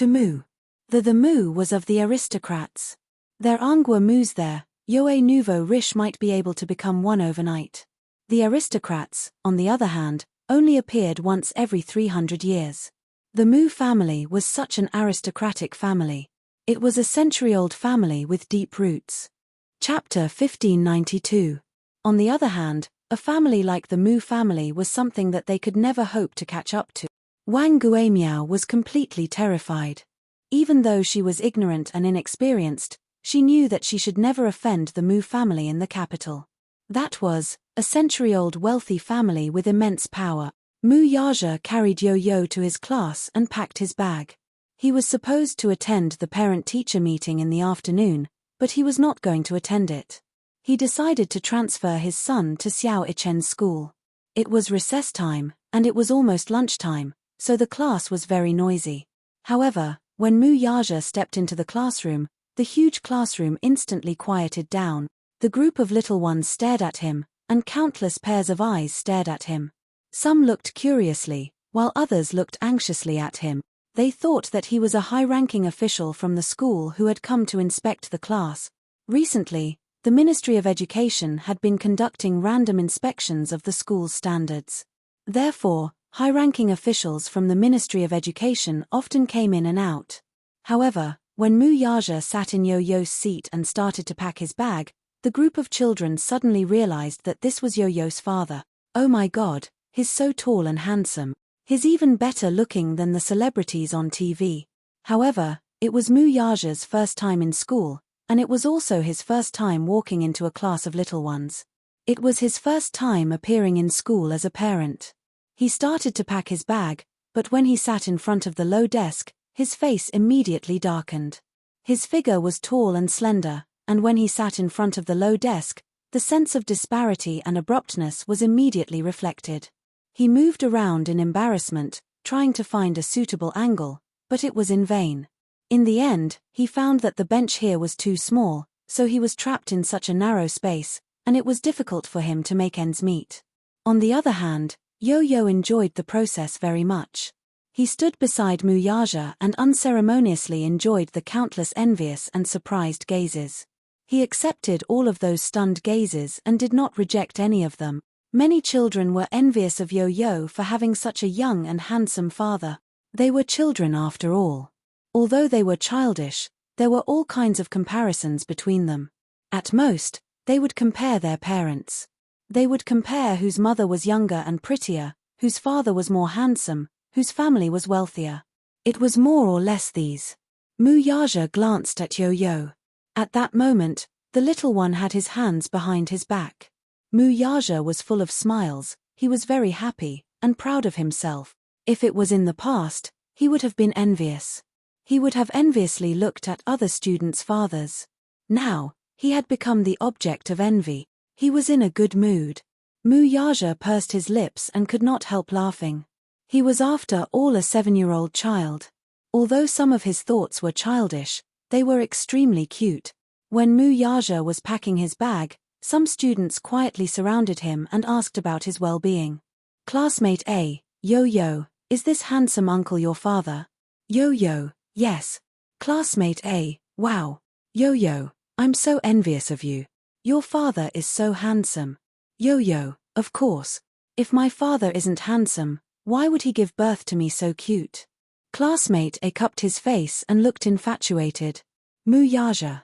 Mu. The Mu was of the aristocrats. There Anghua Mu's there, Yue Nouveau Riche might be able to become one overnight. The aristocrats, on the other hand, only appeared once every 300 years. The Mu family was such an aristocratic family. It was a century-old family with deep roots. Chapter 1592. On the other hand, a family like the Mu family was something that they could never hope to catch up to. Wang Guimiao was completely terrified. Even though she was ignorant and inexperienced, she knew that she should never offend the Mu family in the capital. That was a century-old wealthy family with immense power. Mu Yaja carried Yo-Yo to his class and packed his bag. He was supposed to attend the parent-teacher meeting in the afternoon, but he was not going to attend it. He decided to transfer his son to Xiao Ichen's school. It was recess time, and it was almost lunchtime, so the class was very noisy. However, when Mu Yaja stepped into the classroom, the huge classroom instantly quieted down. The group of little ones stared at him, and countless pairs of eyes stared at him. Some looked curiously, while others looked anxiously at him. They thought that he was a high-ranking official from the school who had come to inspect the class. Recently, the Ministry of Education had been conducting random inspections of the school's standards. Therefore, high-ranking officials from the Ministry of Education often came in and out. However, when Mu Yaja sat in Yo-Yo's seat and started to pack his bag, the group of children suddenly realized that this was Yo-Yo's father. Oh my God, he's so tall and handsome. He's even better looking than the celebrities on TV. However, it was Mu Yaja's first time in school, and it was also his first time walking into a class of little ones. It was his first time appearing in school as a parent. He started to pack his bag, but when he sat in front of the low desk, his face immediately darkened. His figure was tall and slender, and when he sat in front of the low desk, the sense of disparity and abruptness was immediately reflected. He moved around in embarrassment, trying to find a suitable angle, but it was in vain. In the end, he found that the bench here was too small, so he was trapped in such a narrow space, and it was difficult for him to make ends meet. On the other hand, Yo-Yo enjoyed the process very much. He stood beside Mu Yaja and unceremoniously enjoyed the countless envious and surprised gazes. He accepted all of those stunned gazes and did not reject any of them. Many children were envious of Yo-Yo for having such a young and handsome father. They were children after all. Although they were childish, there were all kinds of comparisons between them. At most, they would compare their parents. They would compare whose mother was younger and prettier, whose father was more handsome, whose family was wealthier. It was more or less these. Mu Yaja glanced at Yo-Yo. At that moment, the little one had his hands behind his back. Mu Yaja was full of smiles, he was very happy, and proud of himself. If it was in the past, he would have been envious. He would have enviously looked at other students' fathers. Now, he had become the object of envy. He was in a good mood. Mu Yaja pursed his lips and could not help laughing. He was after all a 7-year-old child. Although some of his thoughts were childish, they were extremely cute. When Mu Yaja was packing his bag, some students quietly surrounded him and asked about his well-being. Classmate A, Yo-Yo, is this handsome uncle your father? Yo-Yo, yes. Classmate A, wow. Yo-Yo, I'm so envious of you. Your father is so handsome. Yo-Yo, of course. If my father isn't handsome, why would he give birth to me so cute? Classmate A cupped his face and looked infatuated. Mu Yaja.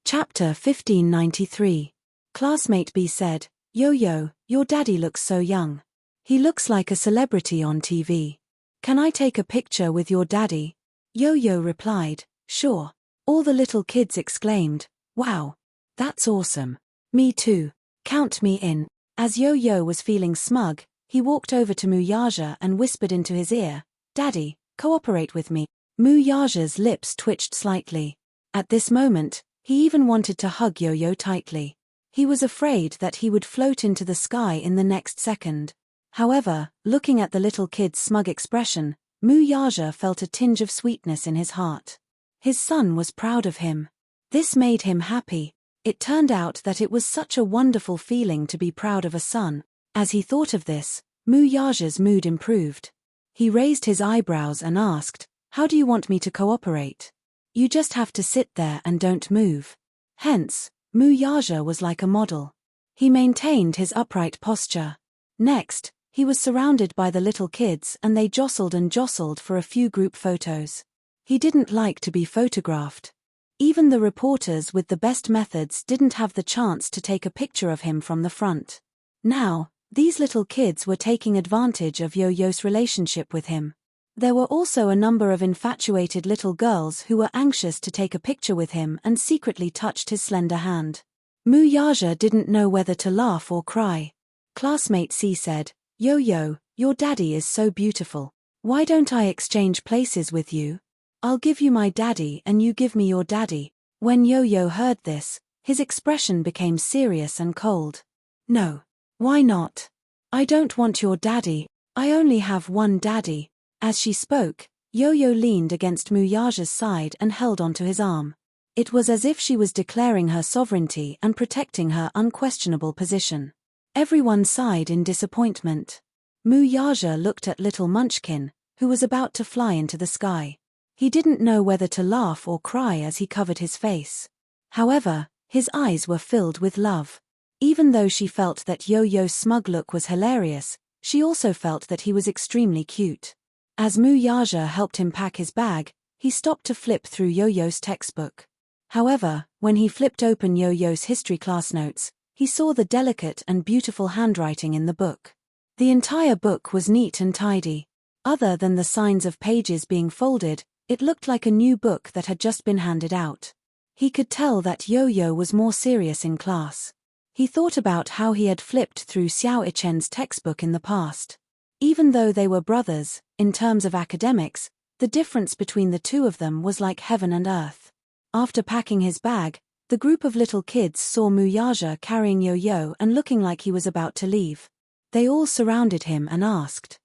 Chapter 1593. Classmate B said, Yo-Yo, your daddy looks so young. He looks like a celebrity on TV. Can I take a picture with your daddy? Yo-Yo replied, sure. All the little kids exclaimed, wow. That's awesome. Me too. Count me in. As Yo-Yo was feeling smug, he walked over to Mu Yaja and whispered into his ear, Daddy, Cooperate with me. Mu Yaja's lips twitched slightly. At this moment, he even wanted to hug Yo-Yo tightly. He was afraid that he would float into the sky in the next second. However, looking at the little kid's smug expression, Mu Yaja felt a tinge of sweetness in his heart. His son was proud of him. This made him happy. It turned out that it was such a wonderful feeling to be proud of a son. As he thought of this, Mu Yaja's mood improved. He raised his eyebrows and asked, "How do you want me to cooperate?" "You just have to sit there and don't move." Hence, Mu Yaja was like a model. He maintained his upright posture. Next, he was surrounded by the little kids and they jostled and jostled for a few group photos. He didn't like to be photographed. Even the reporters with the best methods didn't have the chance to take a picture of him from the front. Now, these little kids were taking advantage of Yo-Yo's relationship with him. There were also a number of infatuated little girls who were anxious to take a picture with him and secretly touched his slender hand. Mu Yaja didn't know whether to laugh or cry. Classmate C said, "Yo-Yo, your daddy is so beautiful. Why don't I exchange places with you? I'll give you my daddy and you give me your daddy." When Yo-Yo heard this, his expression became serious and cold. "No. Why not? I don't want your daddy, I only have one daddy." As she spoke, Yo-Yo leaned against Mu Yaja's side and held onto his arm. It was as if she was declaring her sovereignty and protecting her unquestionable position. Everyone sighed in disappointment. Mu Yaja looked at little Munchkin, who was about to fly into the sky. He didn't know whether to laugh or cry as he covered his face. However, his eyes were filled with love. Even though she felt that Yo-Yo's smug look was hilarious, she also felt that he was extremely cute. As Mu Yaja helped him pack his bag, he stopped to flip through Yo-Yo's textbook. However, when he flipped open Yo-Yo's history class notes, he saw the delicate and beautiful handwriting in the book. The entire book was neat and tidy. Other than the signs of pages being folded, it looked like a new book that had just been handed out. He could tell that Yo-Yo was more serious in class. He thought about how he had flipped through Xiao Ichen's textbook in the past. Even though they were brothers, in terms of academics, the difference between the two of them was like heaven and earth. After packing his bag, the group of little kids saw Mu Yaja carrying Yo-Yo and looking like he was about to leave. They all surrounded him and asked,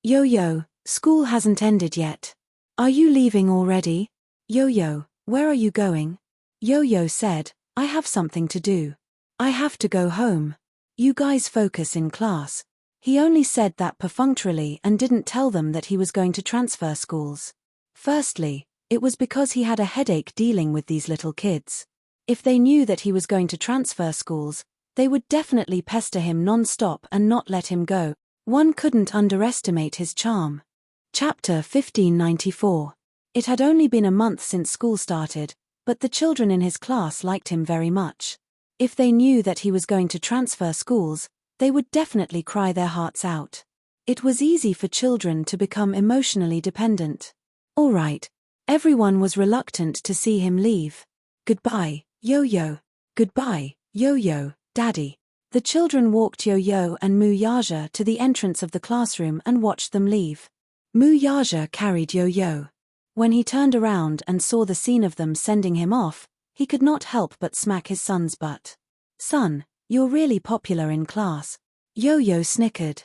"Yo-Yo, school hasn't ended yet. Are you leaving already? Yo-Yo, where are you going?" Yo-Yo said, "I have something to do. I have to go home. You guys focus in class." He only said that perfunctorily and didn't tell them that he was going to transfer schools. Firstly, it was because he had a headache dealing with these little kids. If they knew that he was going to transfer schools, they would definitely pester him non-stop and not let him go. One couldn't underestimate his charm. Chapter 1594. It had only been a month since school started, but the children in his class liked him very much. If they knew that he was going to transfer schools, they would definitely cry their hearts out. It was easy for children to become emotionally dependent. All right. Everyone was reluctant to see him leave. "Goodbye, Yo-Yo. Goodbye, Yo-Yo, Daddy." The children walked Yo-Yo and Mu Yaja to the entrance of the classroom and watched them leave. Mu Yaja carried Yo-Yo. When he turned around and saw the scene of them sending him off, he could not help but smack his son's butt. "Son, you're really popular in class." Yo-Yo snickered.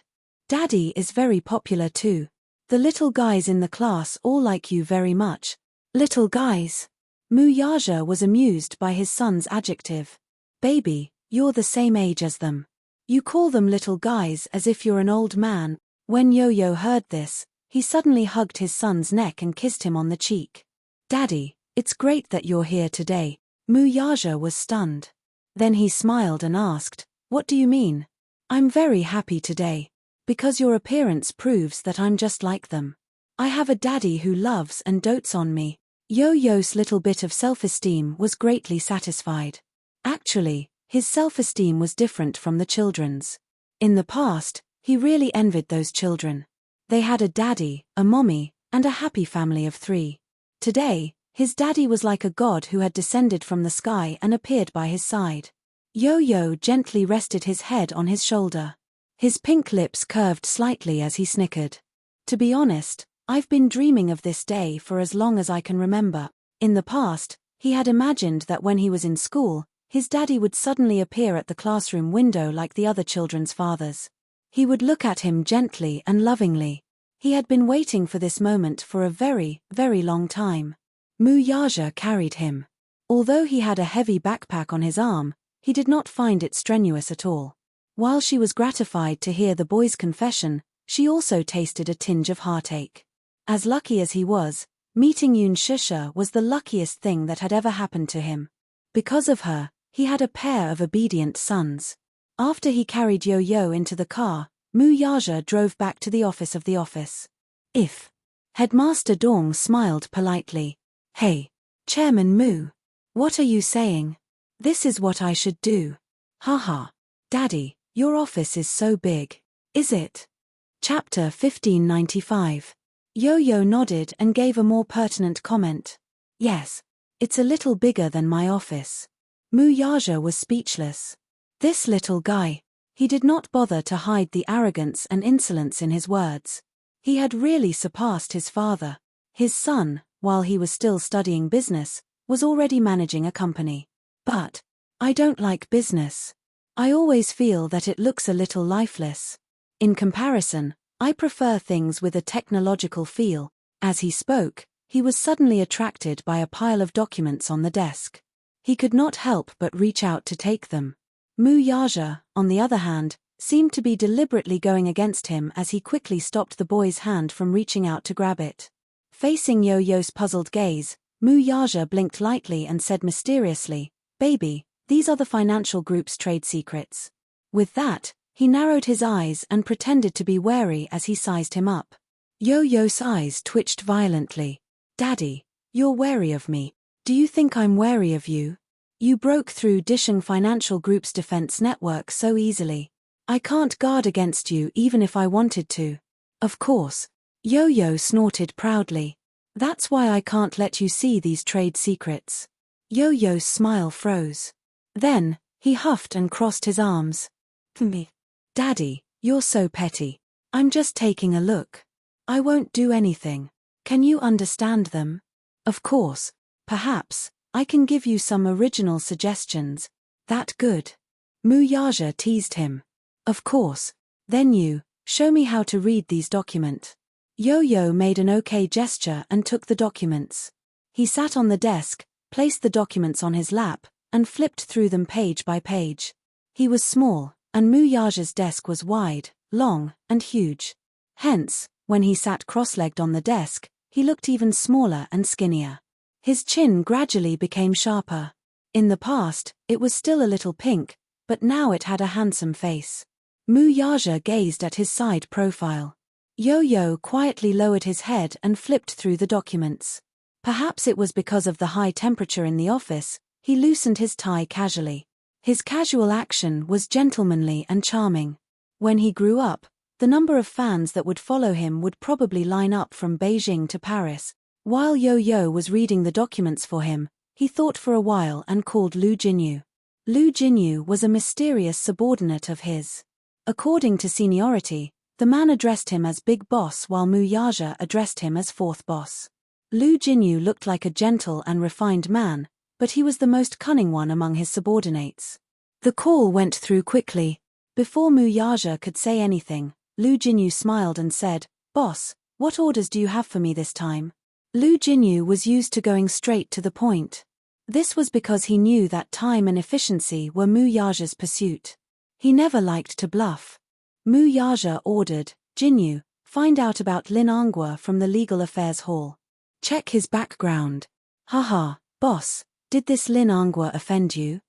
"Daddy is very popular too. The little guys in the class all like you very much." "Little guys?" Mu Yaja was amused by his son's adjective. "Baby, you're the same age as them. You call them little guys as if you're an old man." When Yo-Yo heard this, he suddenly hugged his son's neck and kissed him on the cheek. "Daddy, it's great that you're here today." Mu Yaja was stunned. Then he smiled and asked, "What do you mean?" "I'm very happy today. Because your appearance proves that I'm just like them. I have a daddy who loves and dotes on me." Yo-Yo's little bit of self-esteem was greatly satisfied. Actually, his self-esteem was different from the children's. In the past, he really envied those children. They had a daddy, a mommy, and a happy family of 3. Today, his daddy was like a god who had descended from the sky and appeared by his side. Yo-Yo gently rested his head on his shoulder. His pink lips curved slightly as he snickered. To be honest, I've been dreaming of this day for as long as I can remember. In the past, he had imagined that when he was in school, his daddy would suddenly appear at the classroom window like the other children's fathers. He would look at him gently and lovingly. He had been waiting for this moment for a very, very long time. Muyaja carried him. Although he had a heavy backpack on his arm, he did not find it strenuous at all. While she was gratified to hear the boy's confession, she also tasted a tinge of heartache. As lucky as he was, meeting Yun Shisha was the luckiest thing that had ever happened to him. Because of her, he had a pair of obedient sons. After he carried Yo-Yo into the car, Muyaja drove back to the office of the office. If. Headmaster Dong smiled politely. Hey, Chairman Mu. What are you saying? This is what I should do. Haha. Daddy, your office is so big. Is it? Chapter 1595. Yo-Yo nodded and gave a more pertinent comment. Yes. It's a little bigger than my office. Muyaja was speechless. This little guy. He did not bother to hide the arrogance and insolence in his words. He had really surpassed his father. His son, while he was still studying business, was already managing a company. But I don't like business. I always feel that it looks a little lifeless. In comparison, I prefer things with a technological feel. As he spoke, he was suddenly attracted by a pile of documents on the desk. He could not help but reach out to take them. Muyaja, on the other hand, seemed to be deliberately going against him as he quickly stopped the boy's hand from reaching out to grab it. Facing Yo-Yo's puzzled gaze, Muyaja blinked lightly and said mysteriously, "Baby, these are the financial group's trade secrets." With that, he narrowed his eyes and pretended to be wary as he sized him up. Yo-Yo's eyes twitched violently. "Daddy, you're wary of me. Do you think I'm wary of you? You broke through Disheng Financial Group's defense network so easily. I can't guard against you even if I wanted to." "Of course." Yo-Yo snorted proudly. "That's why I can't let you see these trade secrets." Yo-Yo's smile froze. Then, he huffed and crossed his arms. "Me. Daddy, you're so petty. I'm just taking a look. I won't do anything. Can you understand them?" "Of course. Perhaps I can give you some original suggestions." "That good?" Muyaja teased him. "Of course. Then you, show me how to read these documents." Yo-Yo made an okay gesture and took the documents. He sat on the desk, placed the documents on his lap, and flipped through them page by page. He was small, and Muyaja's desk was wide, long, and huge. Hence, when he sat cross-legged on the desk, he looked even smaller and skinnier. His chin gradually became sharper. In the past, it was still a little pink, but now it had a handsome face. Muyaja gazed at his side profile. Yo-Yo quietly lowered his head and flipped through the documents. Perhaps it was because of the high temperature in the office, he loosened his tie casually. His casual action was gentlemanly and charming. When he grew up, the number of fans that would follow him would probably line up from Beijing to Paris. While Yo-Yo was reading the documents for him, he thought for a while and called Lu Jinyu. Lu Jinyu was a mysterious subordinate of his. According to seniority, the man addressed him as Big Boss while Muyaja addressed him as Fourth Boss. Lu Jinyu looked like a gentle and refined man, but he was the most cunning one among his subordinates. The call went through quickly. Before Muyaja could say anything, Lu Jinyu smiled and said, "Boss, what orders do you have for me this time?" Lu Jinyu was used to going straight to the point. This was because he knew that time and efficiency were Muyaja's pursuit. He never liked to bluff. Muyaja ordered, "Jinyu, find out about Lin Angua from the Legal Affairs Hall. Check his background." "Haha, boss, did this Lin Angua offend you?"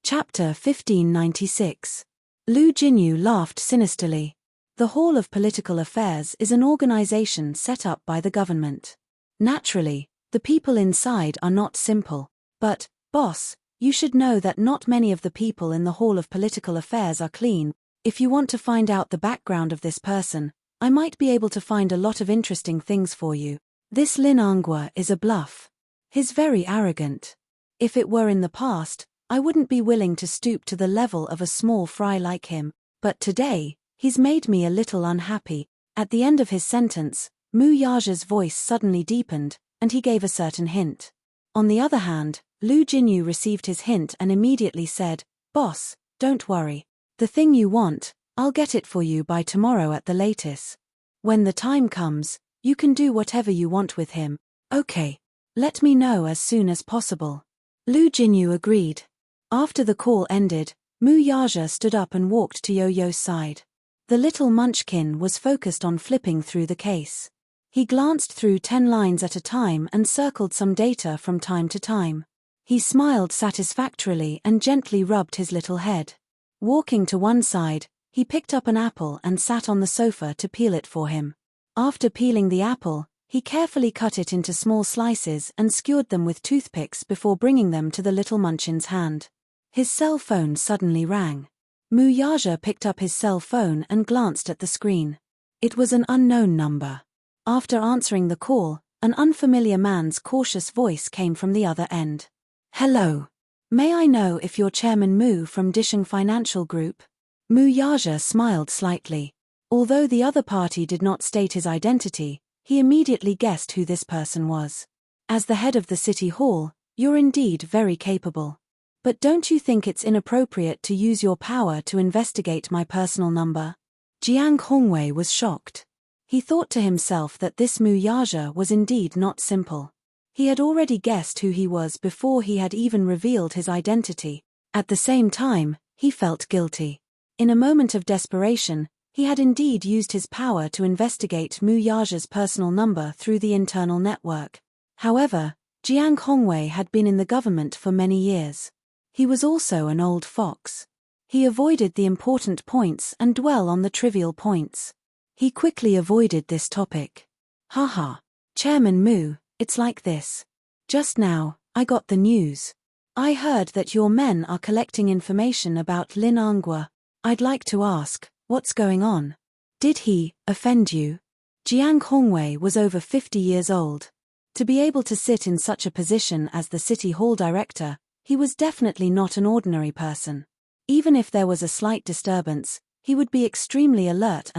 Chapter 1596. Lu Jinyu laughed sinisterly. The Hall of Political Affairs is an organization set up by the government. Naturally, the people inside are not simple. But, boss, you should know that not many of the people in the Hall of Political Affairs are clean. If you want to find out the background of this person, I might be able to find a lot of interesting things for you. This Lin Angua is a bluff. He's very arrogant. If it were in the past, I wouldn't be willing to stoop to the level of a small fry like him, but today, he's made me a little unhappy. At the end of his sentence, Mu Yaja's voice suddenly deepened, and he gave a certain hint. On the other hand, Lu Jinyu received his hint and immediately said, "Boss, don't worry. The thing you want, I'll get it for you by tomorrow at the latest. When the time comes, you can do whatever you want with him, okay? Let me know as soon as possible." Lu Jinyu agreed. After the call ended, Mu Yaja stood up and walked to Yo-Yo's side. The little munchkin was focused on flipping through the case. He glanced through 10 lines at a time and circled some data from time to time. He smiled satisfactorily and gently rubbed his little head. Walking to one side, he picked up an apple and sat on the sofa to peel it for him. After peeling the apple, he carefully cut it into small slices and skewered them with toothpicks before bringing them to the little munchin's hand. His cell phone suddenly rang. Mu Yaja picked up his cell phone and glanced at the screen. It was an unknown number. After answering the call, an unfamiliar man's cautious voice came from the other end. "Hello. May I know if you're Chairman Mu from Disheng Financial Group?" Mu Yaja smiled slightly. Although the other party did not state his identity, he immediately guessed who this person was. "As the head of the city hall, you're indeed very capable. But don't you think it's inappropriate to use your power to investigate my personal number?" Jiang Hongwei was shocked. He thought to himself that this Mu Yaja was indeed not simple. He had already guessed who he was before he had even revealed his identity. At the same time, he felt guilty. In a moment of desperation, he had indeed used his power to investigate Mu Yaja's personal number through the internal network. However, Jiang Hongwei had been in the government for many years. He was also an old fox. He avoided the important points and dwell on the trivial points. He quickly avoided this topic. "Haha. Chairman Mu, it's like this. Just now, I got the news. I heard that your men are collecting information about Lin Angua. I'd like to ask, what's going on? Did he offend you?" Jiang Hongwei was over 50 years old. To be able to sit in such a position as the city hall director, he was definitely not an ordinary person. Even if there was a slight disturbance, he would be extremely alert.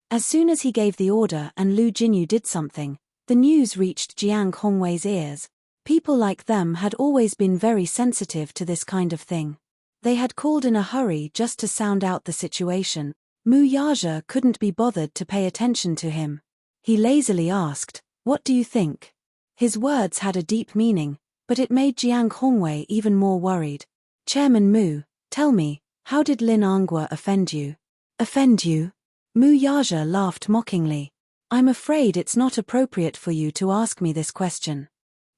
As soon as he gave the order and Lu Jinyu did something, the news reached Jiang Hongwei's ears. People like them had always been very sensitive to this kind of thing. They had called in a hurry just to sound out the situation. Mu Yaja couldn't be bothered to pay attention to him. He lazily asked, "What do you think?" His words had a deep meaning, but it made Jiang Hongwei even more worried. "Chairman Mu, tell me, how did Lin Angua offend you?" "Offend you?" Mu Yaja laughed mockingly. "I'm afraid it's not appropriate for you to ask me this question."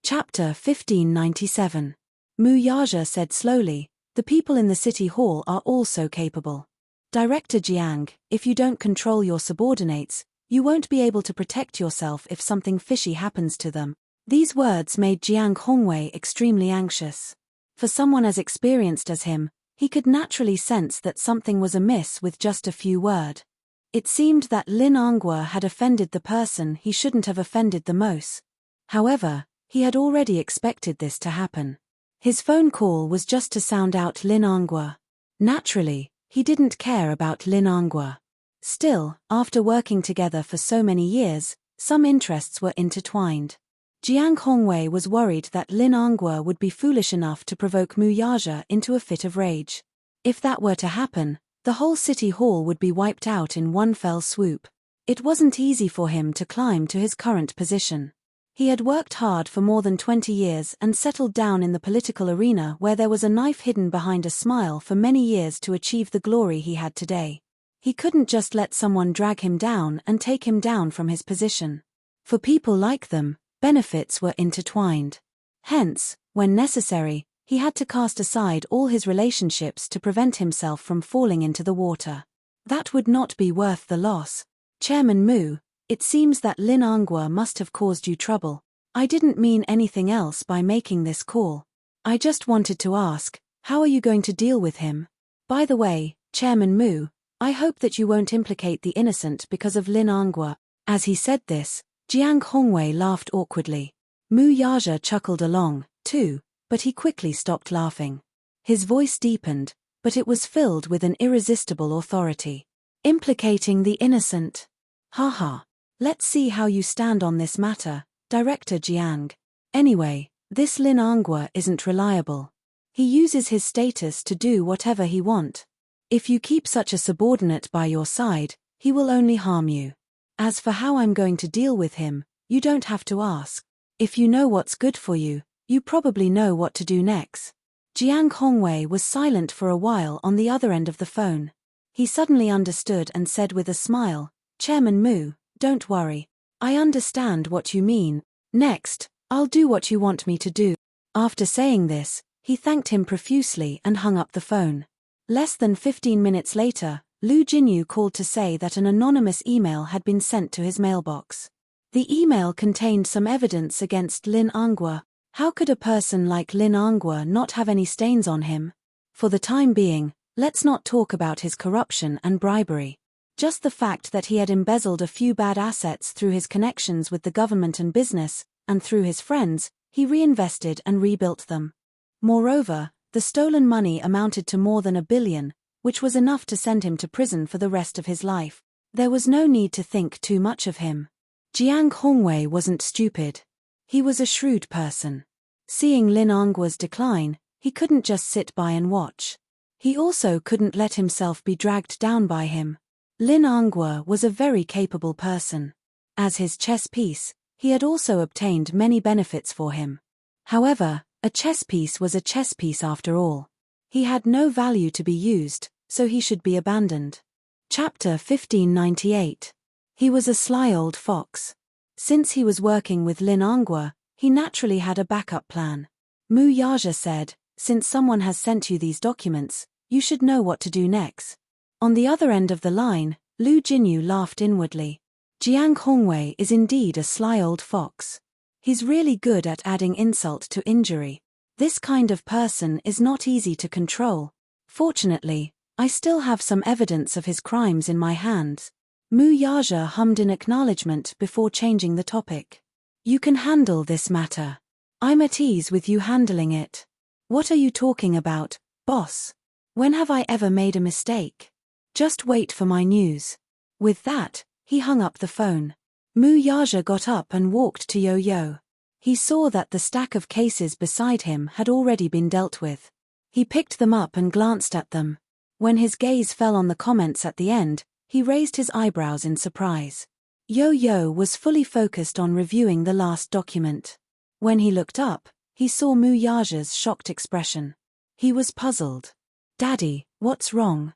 Chapter 1597. Mu Yaja said slowly, "The people in the city hall are also capable. Director Jiang, if you don't control your subordinates, you won't be able to protect yourself if something fishy happens to them." These words made Jiang Hongwei extremely anxious. For someone as experienced as him, he could naturally sense that something was amiss with just a few words. It seemed that Lin Angua had offended the person he shouldn't have offended the most. However, he had already expected this to happen. His phone call was just to sound out Lin Angua. Naturally, he didn't care about Lin Angua. Still, after working together for so many years, some interests were intertwined. Jiang Hongwei was worried that Lin Angua would be foolish enough to provoke Mu Yaja into a fit of rage. If that were to happen, the whole city hall would be wiped out in one fell swoop. It wasn't easy for him to climb to his current position. He had worked hard for more than 20 years and settled down in the political arena where there was a knife hidden behind a smile for many years to achieve the glory he had today. He couldn't just let someone drag him down and take him down from his position. For people like them, benefits were intertwined. Hence, when necessary, he had to cast aside all his relationships to prevent himself from falling into the water. That would not be worth the loss. "Chairman Mu, it seems that Lin Angua must have caused you trouble. I didn't mean anything else by making this call. I just wanted to ask, how are you going to deal with him? By the way, Chairman Mu, I hope that you won't implicate the innocent because of Lin Angua." As he said this, Jiang Hongwei laughed awkwardly. Mu Yaja chuckled along, too, but he quickly stopped laughing. His voice deepened, but it was filled with an irresistible authority. "Implicating the innocent. Haha. Let's see how you stand on this matter, Director Jiang. Anyway, this Lin Angua isn't reliable. He uses his status to do whatever he wants. If you keep such a subordinate by your side, he will only harm you. As for how I'm going to deal with him, you don't have to ask. If you know what's good for you, you probably know what to do next. Jiang Hongwei was silent for a while on the other end of the phone. He suddenly understood and said with a smile, Chairman Mu, don't worry. I understand what you mean. Next, I'll do what you want me to do. After saying this, he thanked him profusely and hung up the phone. Less than 15 minutes later, Lu Jinyu called to say that an anonymous email had been sent to his mailbox. The email contained some evidence against Lin Angua. How could a person like Lin Angua not have any stains on him? For the time being, let's not talk about his corruption and bribery. Just the fact that he had embezzled a few bad assets through his connections with the government and business, and through his friends, he reinvested and rebuilt them. Moreover, the stolen money amounted to more than 1 billion, which was enough to send him to prison for the rest of his life. There was no need to think too much of him. Jiang Hongwei wasn't stupid. He was a shrewd person. Seeing Lin Angua's decline, he couldn't just sit by and watch. He also couldn't let himself be dragged down by him. Lin Angua was a very capable person. As his chess piece, he had also obtained many benefits for him. However, a chess piece was a chess piece after all. He had no value to be used, so he should be abandoned. Chapter 1598. He was a sly old fox. Since he was working with Lin Angua, he naturally had a backup plan. Mu Yaja said, since someone has sent you these documents, you should know what to do next. On the other end of the line, Lu Jinyu laughed inwardly. Jiang Hongwei is indeed a sly old fox. He's really good at adding insult to injury. This kind of person is not easy to control. Fortunately, I still have some evidence of his crimes in my hands. Mu Yaja hummed in acknowledgement before changing the topic. You can handle this matter. I'm at ease with you handling it. What are you talking about, boss? When have I ever made a mistake? Just wait for my news. With that, he hung up the phone. Mu Yaja got up and walked to Yo-Yo. He saw that the stack of cases beside him had already been dealt with. He picked them up and glanced at them. When his gaze fell on the comments at the end, he raised his eyebrows in surprise. Yo-Yo was fully focused on reviewing the last document. When he looked up, he saw Mu Yaja's shocked expression. He was puzzled. Daddy, what's wrong?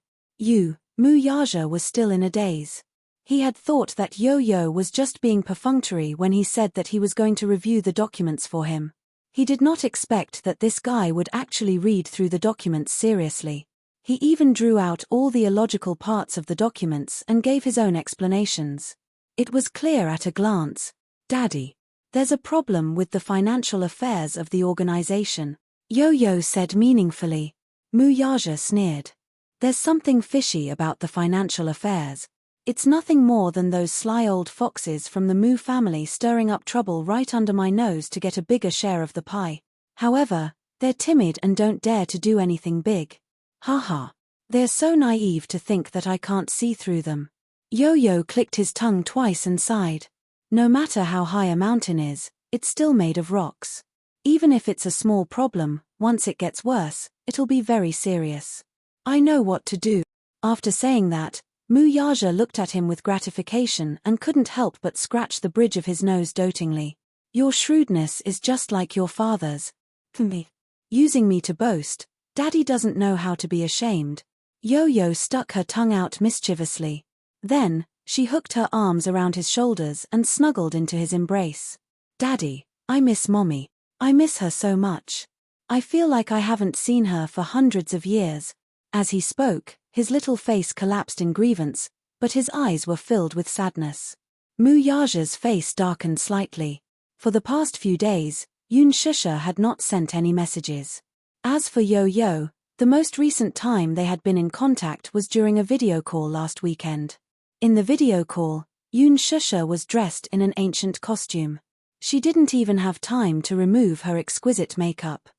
Mu Yaja was still in a daze. He had thought that Yo-Yo was just being perfunctory when he said that he was going to review the documents for him. He did not expect that this guy would actually read through the documents seriously. He even drew out all the illogical parts of the documents and gave his own explanations. It was clear at a glance. Daddy, there's a problem with the financial affairs of the organization, Yo-Yo said meaningfully. Mu Yaja sneered. There's something fishy about the financial affairs. It's nothing more than those sly old foxes from the Mu family stirring up trouble right under my nose to get a bigger share of the pie. However, they're timid and don't dare to do anything big. Haha. They're so naive to think that I can't see through them. Yo-Yo clicked his tongue twice and sighed. No matter how high a mountain is, it's still made of rocks. Even if it's a small problem, once it gets worse, it'll be very serious. I know what to do. After saying that, Mu Yaja looked at him with gratification and couldn't help but scratch the bridge of his nose dotingly. Your shrewdness is just like your father's. Me. Using me to boast, Daddy doesn't know how to be ashamed. Yo-Yo stuck her tongue out mischievously. Then, she hooked her arms around his shoulders and snuggled into his embrace. Daddy, I miss Mommy. I miss her so much. I feel like I haven't seen her for hundreds of years. As he spoke, his little face collapsed in grievance, but his eyes were filled with sadness. Mu Yaja's face darkened slightly. For the past few days, Yun Shusha had not sent any messages. As for Yo-Yo, the most recent time they had been in contact was during a video call last weekend. In the video call, Yun Shusha was dressed in an ancient costume. She didn't even have time to remove her exquisite makeup.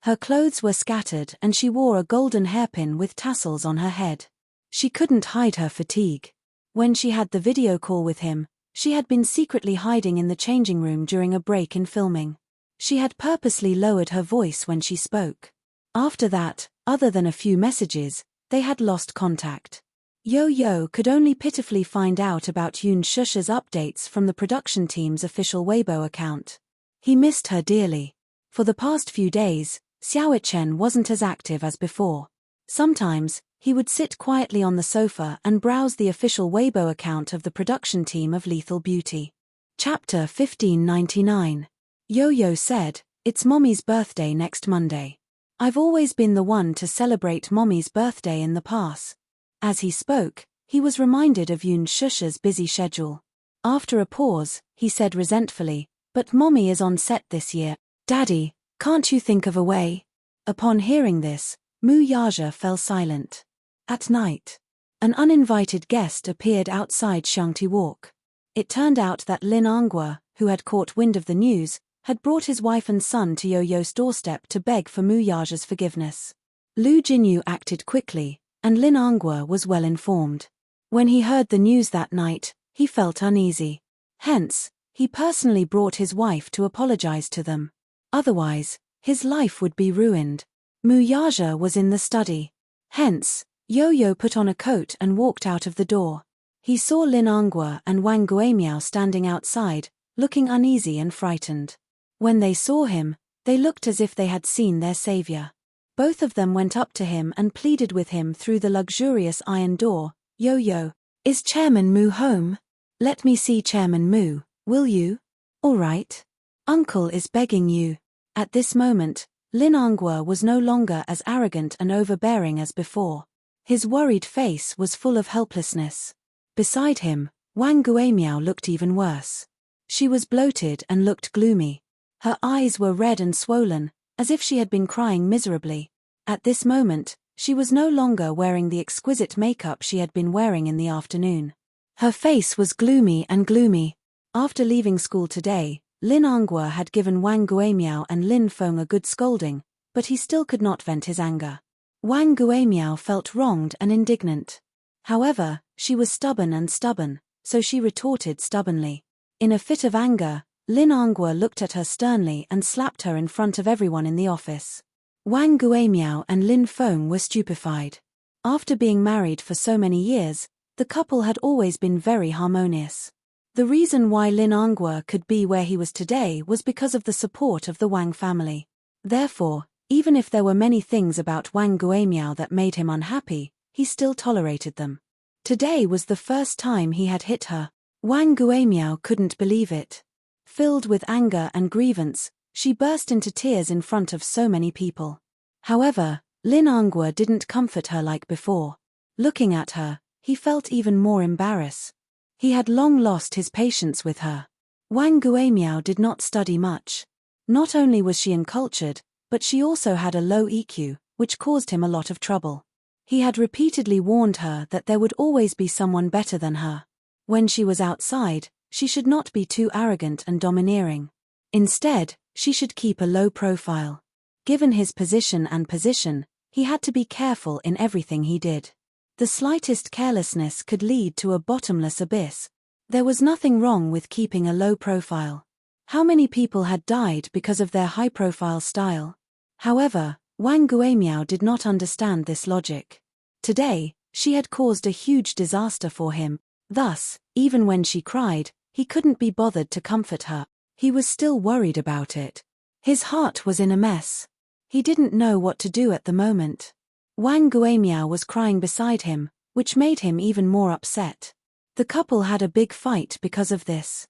Her clothes were scattered and she wore a golden hairpin with tassels on her head. She couldn't hide her fatigue. When she had the video call with him, She had been secretly hiding in the changing room during a break in filming. She had purposely lowered her voice when she spoke. After that, other than a few messages, they had lost contact. Yo-Yo could only pitifully find out about Yoon Shusha's updates from the production team's official Weibo account. He missed her dearly. For the past few days, Xiaochen wasn't as active as before. Sometimes, he would sit quietly on the sofa and browse the official Weibo account of the production team of Lethal Beauty. Chapter 1599. Yo-Yo said, "It's Mommy's birthday next Monday. I've always been the one to celebrate Mommy's birthday in the past." As he spoke, he was reminded of Yoon Shusha's busy schedule. After a pause, he said resentfully, "But Mommy is on set this year. Daddy, can't you think of a way?" Upon hearing this, Mu Yaja fell silent. At night, an uninvited guest appeared outside Shangti Walk. It turned out that Lin Angua, who had caught wind of the news, had brought his wife and son to Yo-Yo's doorstep to beg for Mu Yaja's forgiveness. Lu Jinyu acted quickly, and Lin Angua was well informed. When he heard the news that night, he felt uneasy. Hence, he personally brought his wife to apologize to them. Otherwise, his life would be ruined. Mu Yaja was in the study. Hence, Yo-Yo put on a coat and walked out of the door. He saw Lin Angua and Wang Guimiao standing outside, looking uneasy and frightened. When they saw him, they looked as if they had seen their savior. Both of them went up to him and pleaded with him through the luxurious iron door, "Yo-Yo, is Chairman Mu home? Let me see Chairman Mu, will you?" "All right. Uncle is begging you." At this moment, Lin Angua was no longer as arrogant and overbearing as before. His worried face was full of helplessness. Beside him, Wang Guimiao looked even worse. She was bloated and looked gloomy. Her eyes were red and swollen, as if she had been crying miserably. At this moment, she was no longer wearing the exquisite makeup she had been wearing in the afternoon. Her face was gloomy and gloomy. After leaving school today, Lin Angua had given Wang Guimiao and Lin Feng a good scolding, but he still could not vent his anger. Wang Guimiao felt wronged and indignant. However, she was stubborn, so she retorted stubbornly. In a fit of anger, Lin Angua looked at her sternly and slapped her in front of everyone in the office. Wang Guimiao and Lin Feng were stupefied. After being married for so many years, the couple had always been very harmonious. The reason why Lin Angua could be where he was today was because of the support of the Wang family. Therefore, even if there were many things about Wang Guimiao that made him unhappy, he still tolerated them. Today was the first time he had hit her. Wang Guimiao couldn't believe it. Filled with anger and grievance, she burst into tears in front of so many people. However, Lin Angua didn't comfort her like before. Looking at her, he felt even more embarrassed. He had long lost his patience with her. Wang Guimiao did not study much. Not only was she uncultured, but she also had a low EQ, which caused him a lot of trouble. He had repeatedly warned her that there would always be someone better than her. When she was outside, she should not be too arrogant and domineering. Instead, she should keep a low profile. Given his position, he had to be careful in everything he did. The slightest carelessness could lead to a bottomless abyss. There was nothing wrong with keeping a low profile. How many people had died because of their high-profile style? However, Wang Guimiao did not understand this logic. Today, she had caused a huge disaster for him. Thus, even when she cried, he couldn't be bothered to comfort her. He was still worried about it. His heart was in a mess. He didn't know what to do at the moment. Wang Guimiao was crying beside him, which made him even more upset. The couple had a big fight because of this.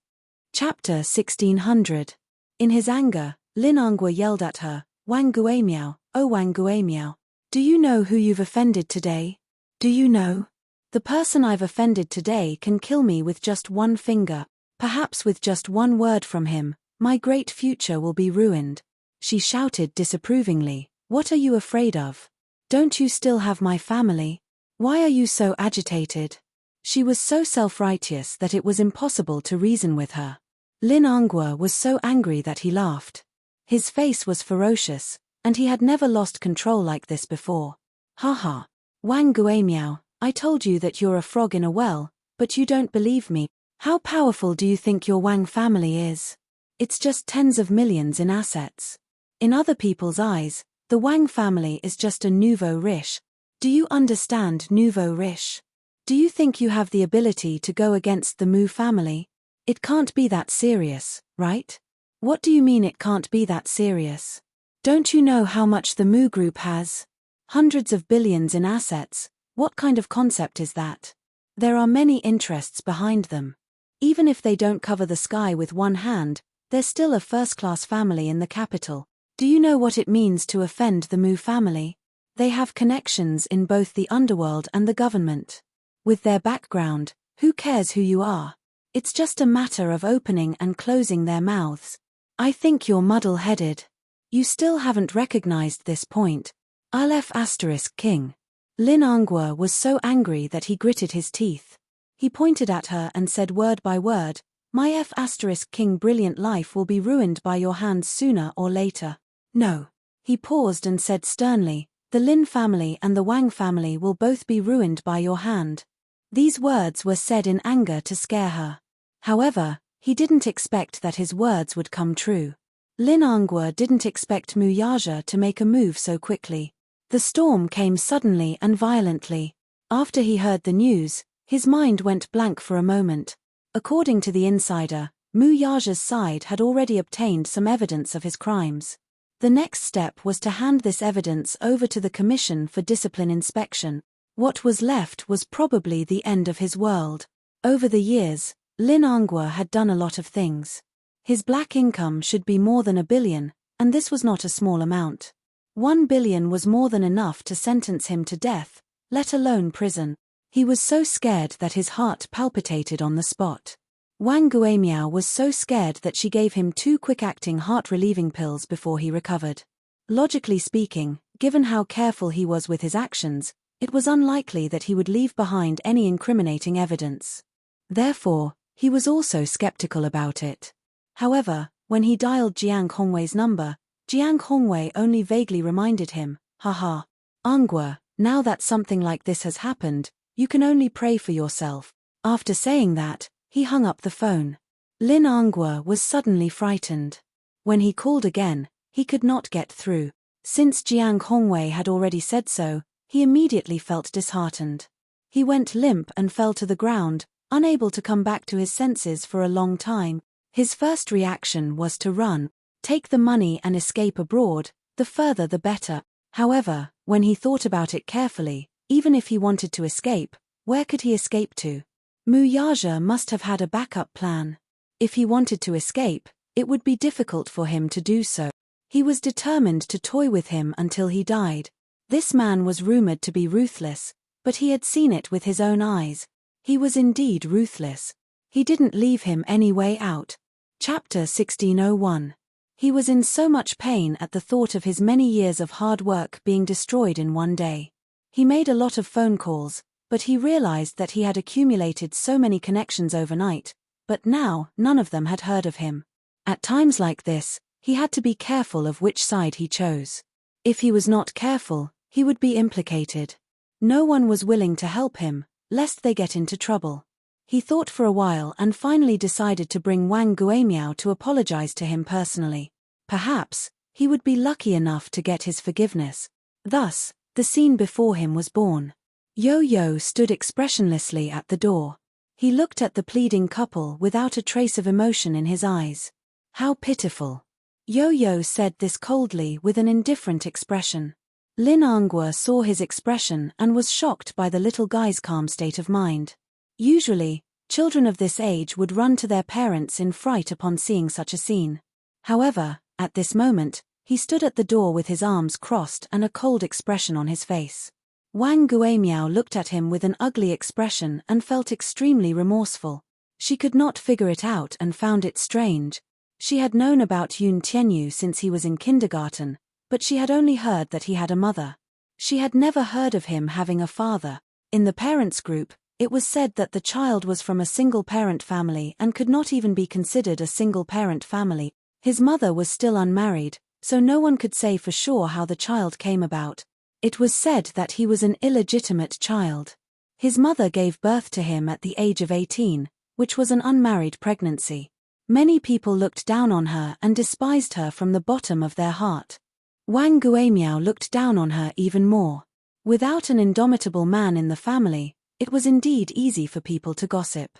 Chapter 1600. In his anger, Lin Angua yelled at her, "Wang Guimiao, oh Wang Guimiao, do you know who you've offended today? Do you know? The person I've offended today can kill me with just one finger. Perhaps with just one word from him, my great future will be ruined." She shouted disapprovingly, "What are you afraid of? Don't you still have my family? Why are you so agitated?" She was so self-righteous that it was impossible to reason with her. Lin Angua was so angry that he laughed. His face was ferocious, and he had never lost control like this before. "Haha. Wang Guimiao, I told you that you're a frog in a well, but you don't believe me. How powerful do you think your Wang family is? It's just tens of millions in assets. In other people's eyes, the Wang family is just a nouveau riche. Do you understand nouveau riche? Do you think you have the ability to go against the Mu family? It can't be that serious, right? What do you mean it can't be that serious? Don't you know how much the Mu group has? Hundreds of billions in assets. What kind of concept is that? There are many interests behind them. Even if they don't cover the sky with one hand, they're still a first-class family in the capital. Do you know what it means to offend the Mu family? They have connections in both the underworld and the government. With their background, who cares who you are? It's just a matter of opening and closing their mouths. I think you're muddle-headed. You still haven't recognized this point. Aleph * King. Lin Angua was so angry that he gritted his teeth. He pointed at her and said word by word, "My F * King brilliant life will be ruined by your hands sooner or later." No. He paused and said sternly, "The Lin family and the Wang family will both be ruined by your hand." These words were said in anger to scare her. However, he didn't expect that his words would come true. Lin Angua didn't expect Mu Yaja to make a move so quickly. The storm came suddenly and violently. After he heard the news, his mind went blank for a moment. According to the insider, Mu Yaja's side had already obtained some evidence of his crimes. The next step was to hand this evidence over to the Commission for Discipline Inspection. What was left was probably the end of his world. Over the years, Lin Angua had done a lot of things. His black income should be more than 1 billion, and this was not a small amount. 1 billion was more than enough to sentence him to death, let alone prison. He was so scared that his heart palpitated on the spot. Wang Guimiao was so scared that she gave him 2 quick-acting heart-relieving pills before he recovered. Logically speaking, given how careful he was with his actions, it was unlikely that he would leave behind any incriminating evidence. Therefore, he was also skeptical about it. However, when he dialed Jiang Hongwei's number, Jiang Hongwei only vaguely reminded him, "Haha. Angua, now that something like this has happened, you can only pray for yourself." After saying that, he hung up the phone. Lin Angua was suddenly frightened. When he called again, he could not get through. Since Jiang Hongwei had already said so, he immediately felt disheartened. He went limp and fell to the ground, unable to come back to his senses for a long time. His first reaction was to run, take the money and escape abroad, the further the better. However, when he thought about it carefully, even if he wanted to escape, where could he escape to? Mu Yaja must have had a backup plan. If he wanted to escape, it would be difficult for him to do so. He was determined to toy with him until he died. This man was rumored to be ruthless, but he had seen it with his own eyes. He was indeed ruthless. He didn't leave him any way out. Chapter 1601. He was in so much pain at the thought of his many years of hard work being destroyed in one day. He made a lot of phone calls, but he realized that he had accumulated so many connections overnight, but now none of them had heard of him. At times like this, he had to be careful of which side he chose. If he was not careful, he would be implicated. No one was willing to help him, lest they get into trouble. He thought for a while and finally decided to bring Wang Guimiao to apologize to him personally. Perhaps, he would be lucky enough to get his forgiveness. Thus, the scene before him was born. Yo-Yo stood expressionlessly at the door. He looked at the pleading couple without a trace of emotion in his eyes. How pitiful. Yo-Yo said this coldly with an indifferent expression. Lin Angua saw his expression and was shocked by the little guy's calm state of mind. Usually, children of this age would run to their parents in fright upon seeing such a scene. However, at this moment, he stood at the door with his arms crossed and a cold expression on his face. Wang Guimiao looked at him with an ugly expression and felt extremely remorseful. She could not figure it out and found it strange. She had known about Yun Tianyu since he was in kindergarten, but she had only heard that he had a mother. She had never heard of him having a father. In the parents' group, it was said that the child was from a single-parent family and could not even be considered a single-parent family. His mother was still unmarried, so no one could say for sure how the child came about. It was said that he was an illegitimate child. His mother gave birth to him at the age of 18, which was an unmarried pregnancy. Many people looked down on her and despised her from the bottom of their heart. Wang Guimiao looked down on her even more. Without an indomitable man in the family, it was indeed easy for people to gossip.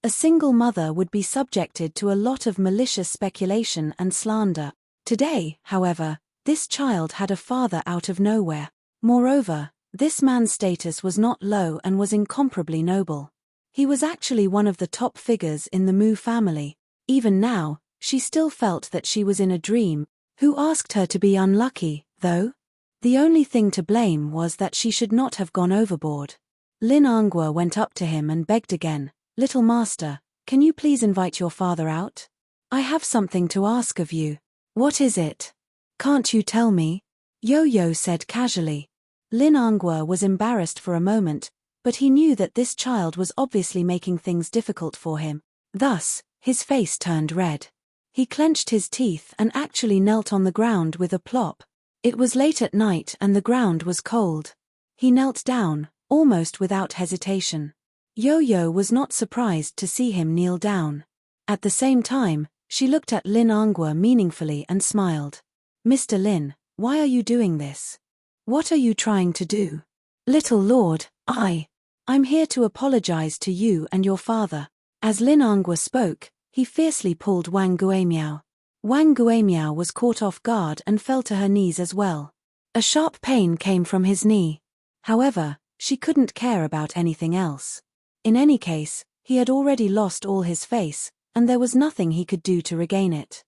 A single mother would be subjected to a lot of malicious speculation and slander. Today, however, this child had a father out of nowhere. Moreover, this man's status was not low and was incomparably noble. He was actually one of the top figures in the Mu family. Even now, she still felt that she was in a dream. Who asked her to be unlucky, though? The only thing to blame was that she should not have gone overboard. Lin Anghua went up to him and begged again, "Little master, can you please invite your father out? I have something to ask of you." "What is it? Can't you tell me?" Yo-Yo said casually. Lin Anghua was embarrassed for a moment, but he knew that this child was obviously making things difficult for him. Thus, his face turned red. He clenched his teeth and actually knelt on the ground with a plop. It was late at night and the ground was cold. He knelt down, almost without hesitation. Yo-Yo was not surprised to see him kneel down. At the same time, she looked at Lin Anghua meaningfully and smiled. "Mr. Lin, why are you doing this? What are you trying to do?" "Little Lord, I'm here to apologize to you and your father." As Lin Anghua spoke, he fiercely pulled Wang Guimiao. Wang Guimiao was caught off guard and fell to her knees as well. A sharp pain came from his knee. However, she couldn't care about anything else. In any case, he had already lost all his face, and there was nothing he could do to regain it.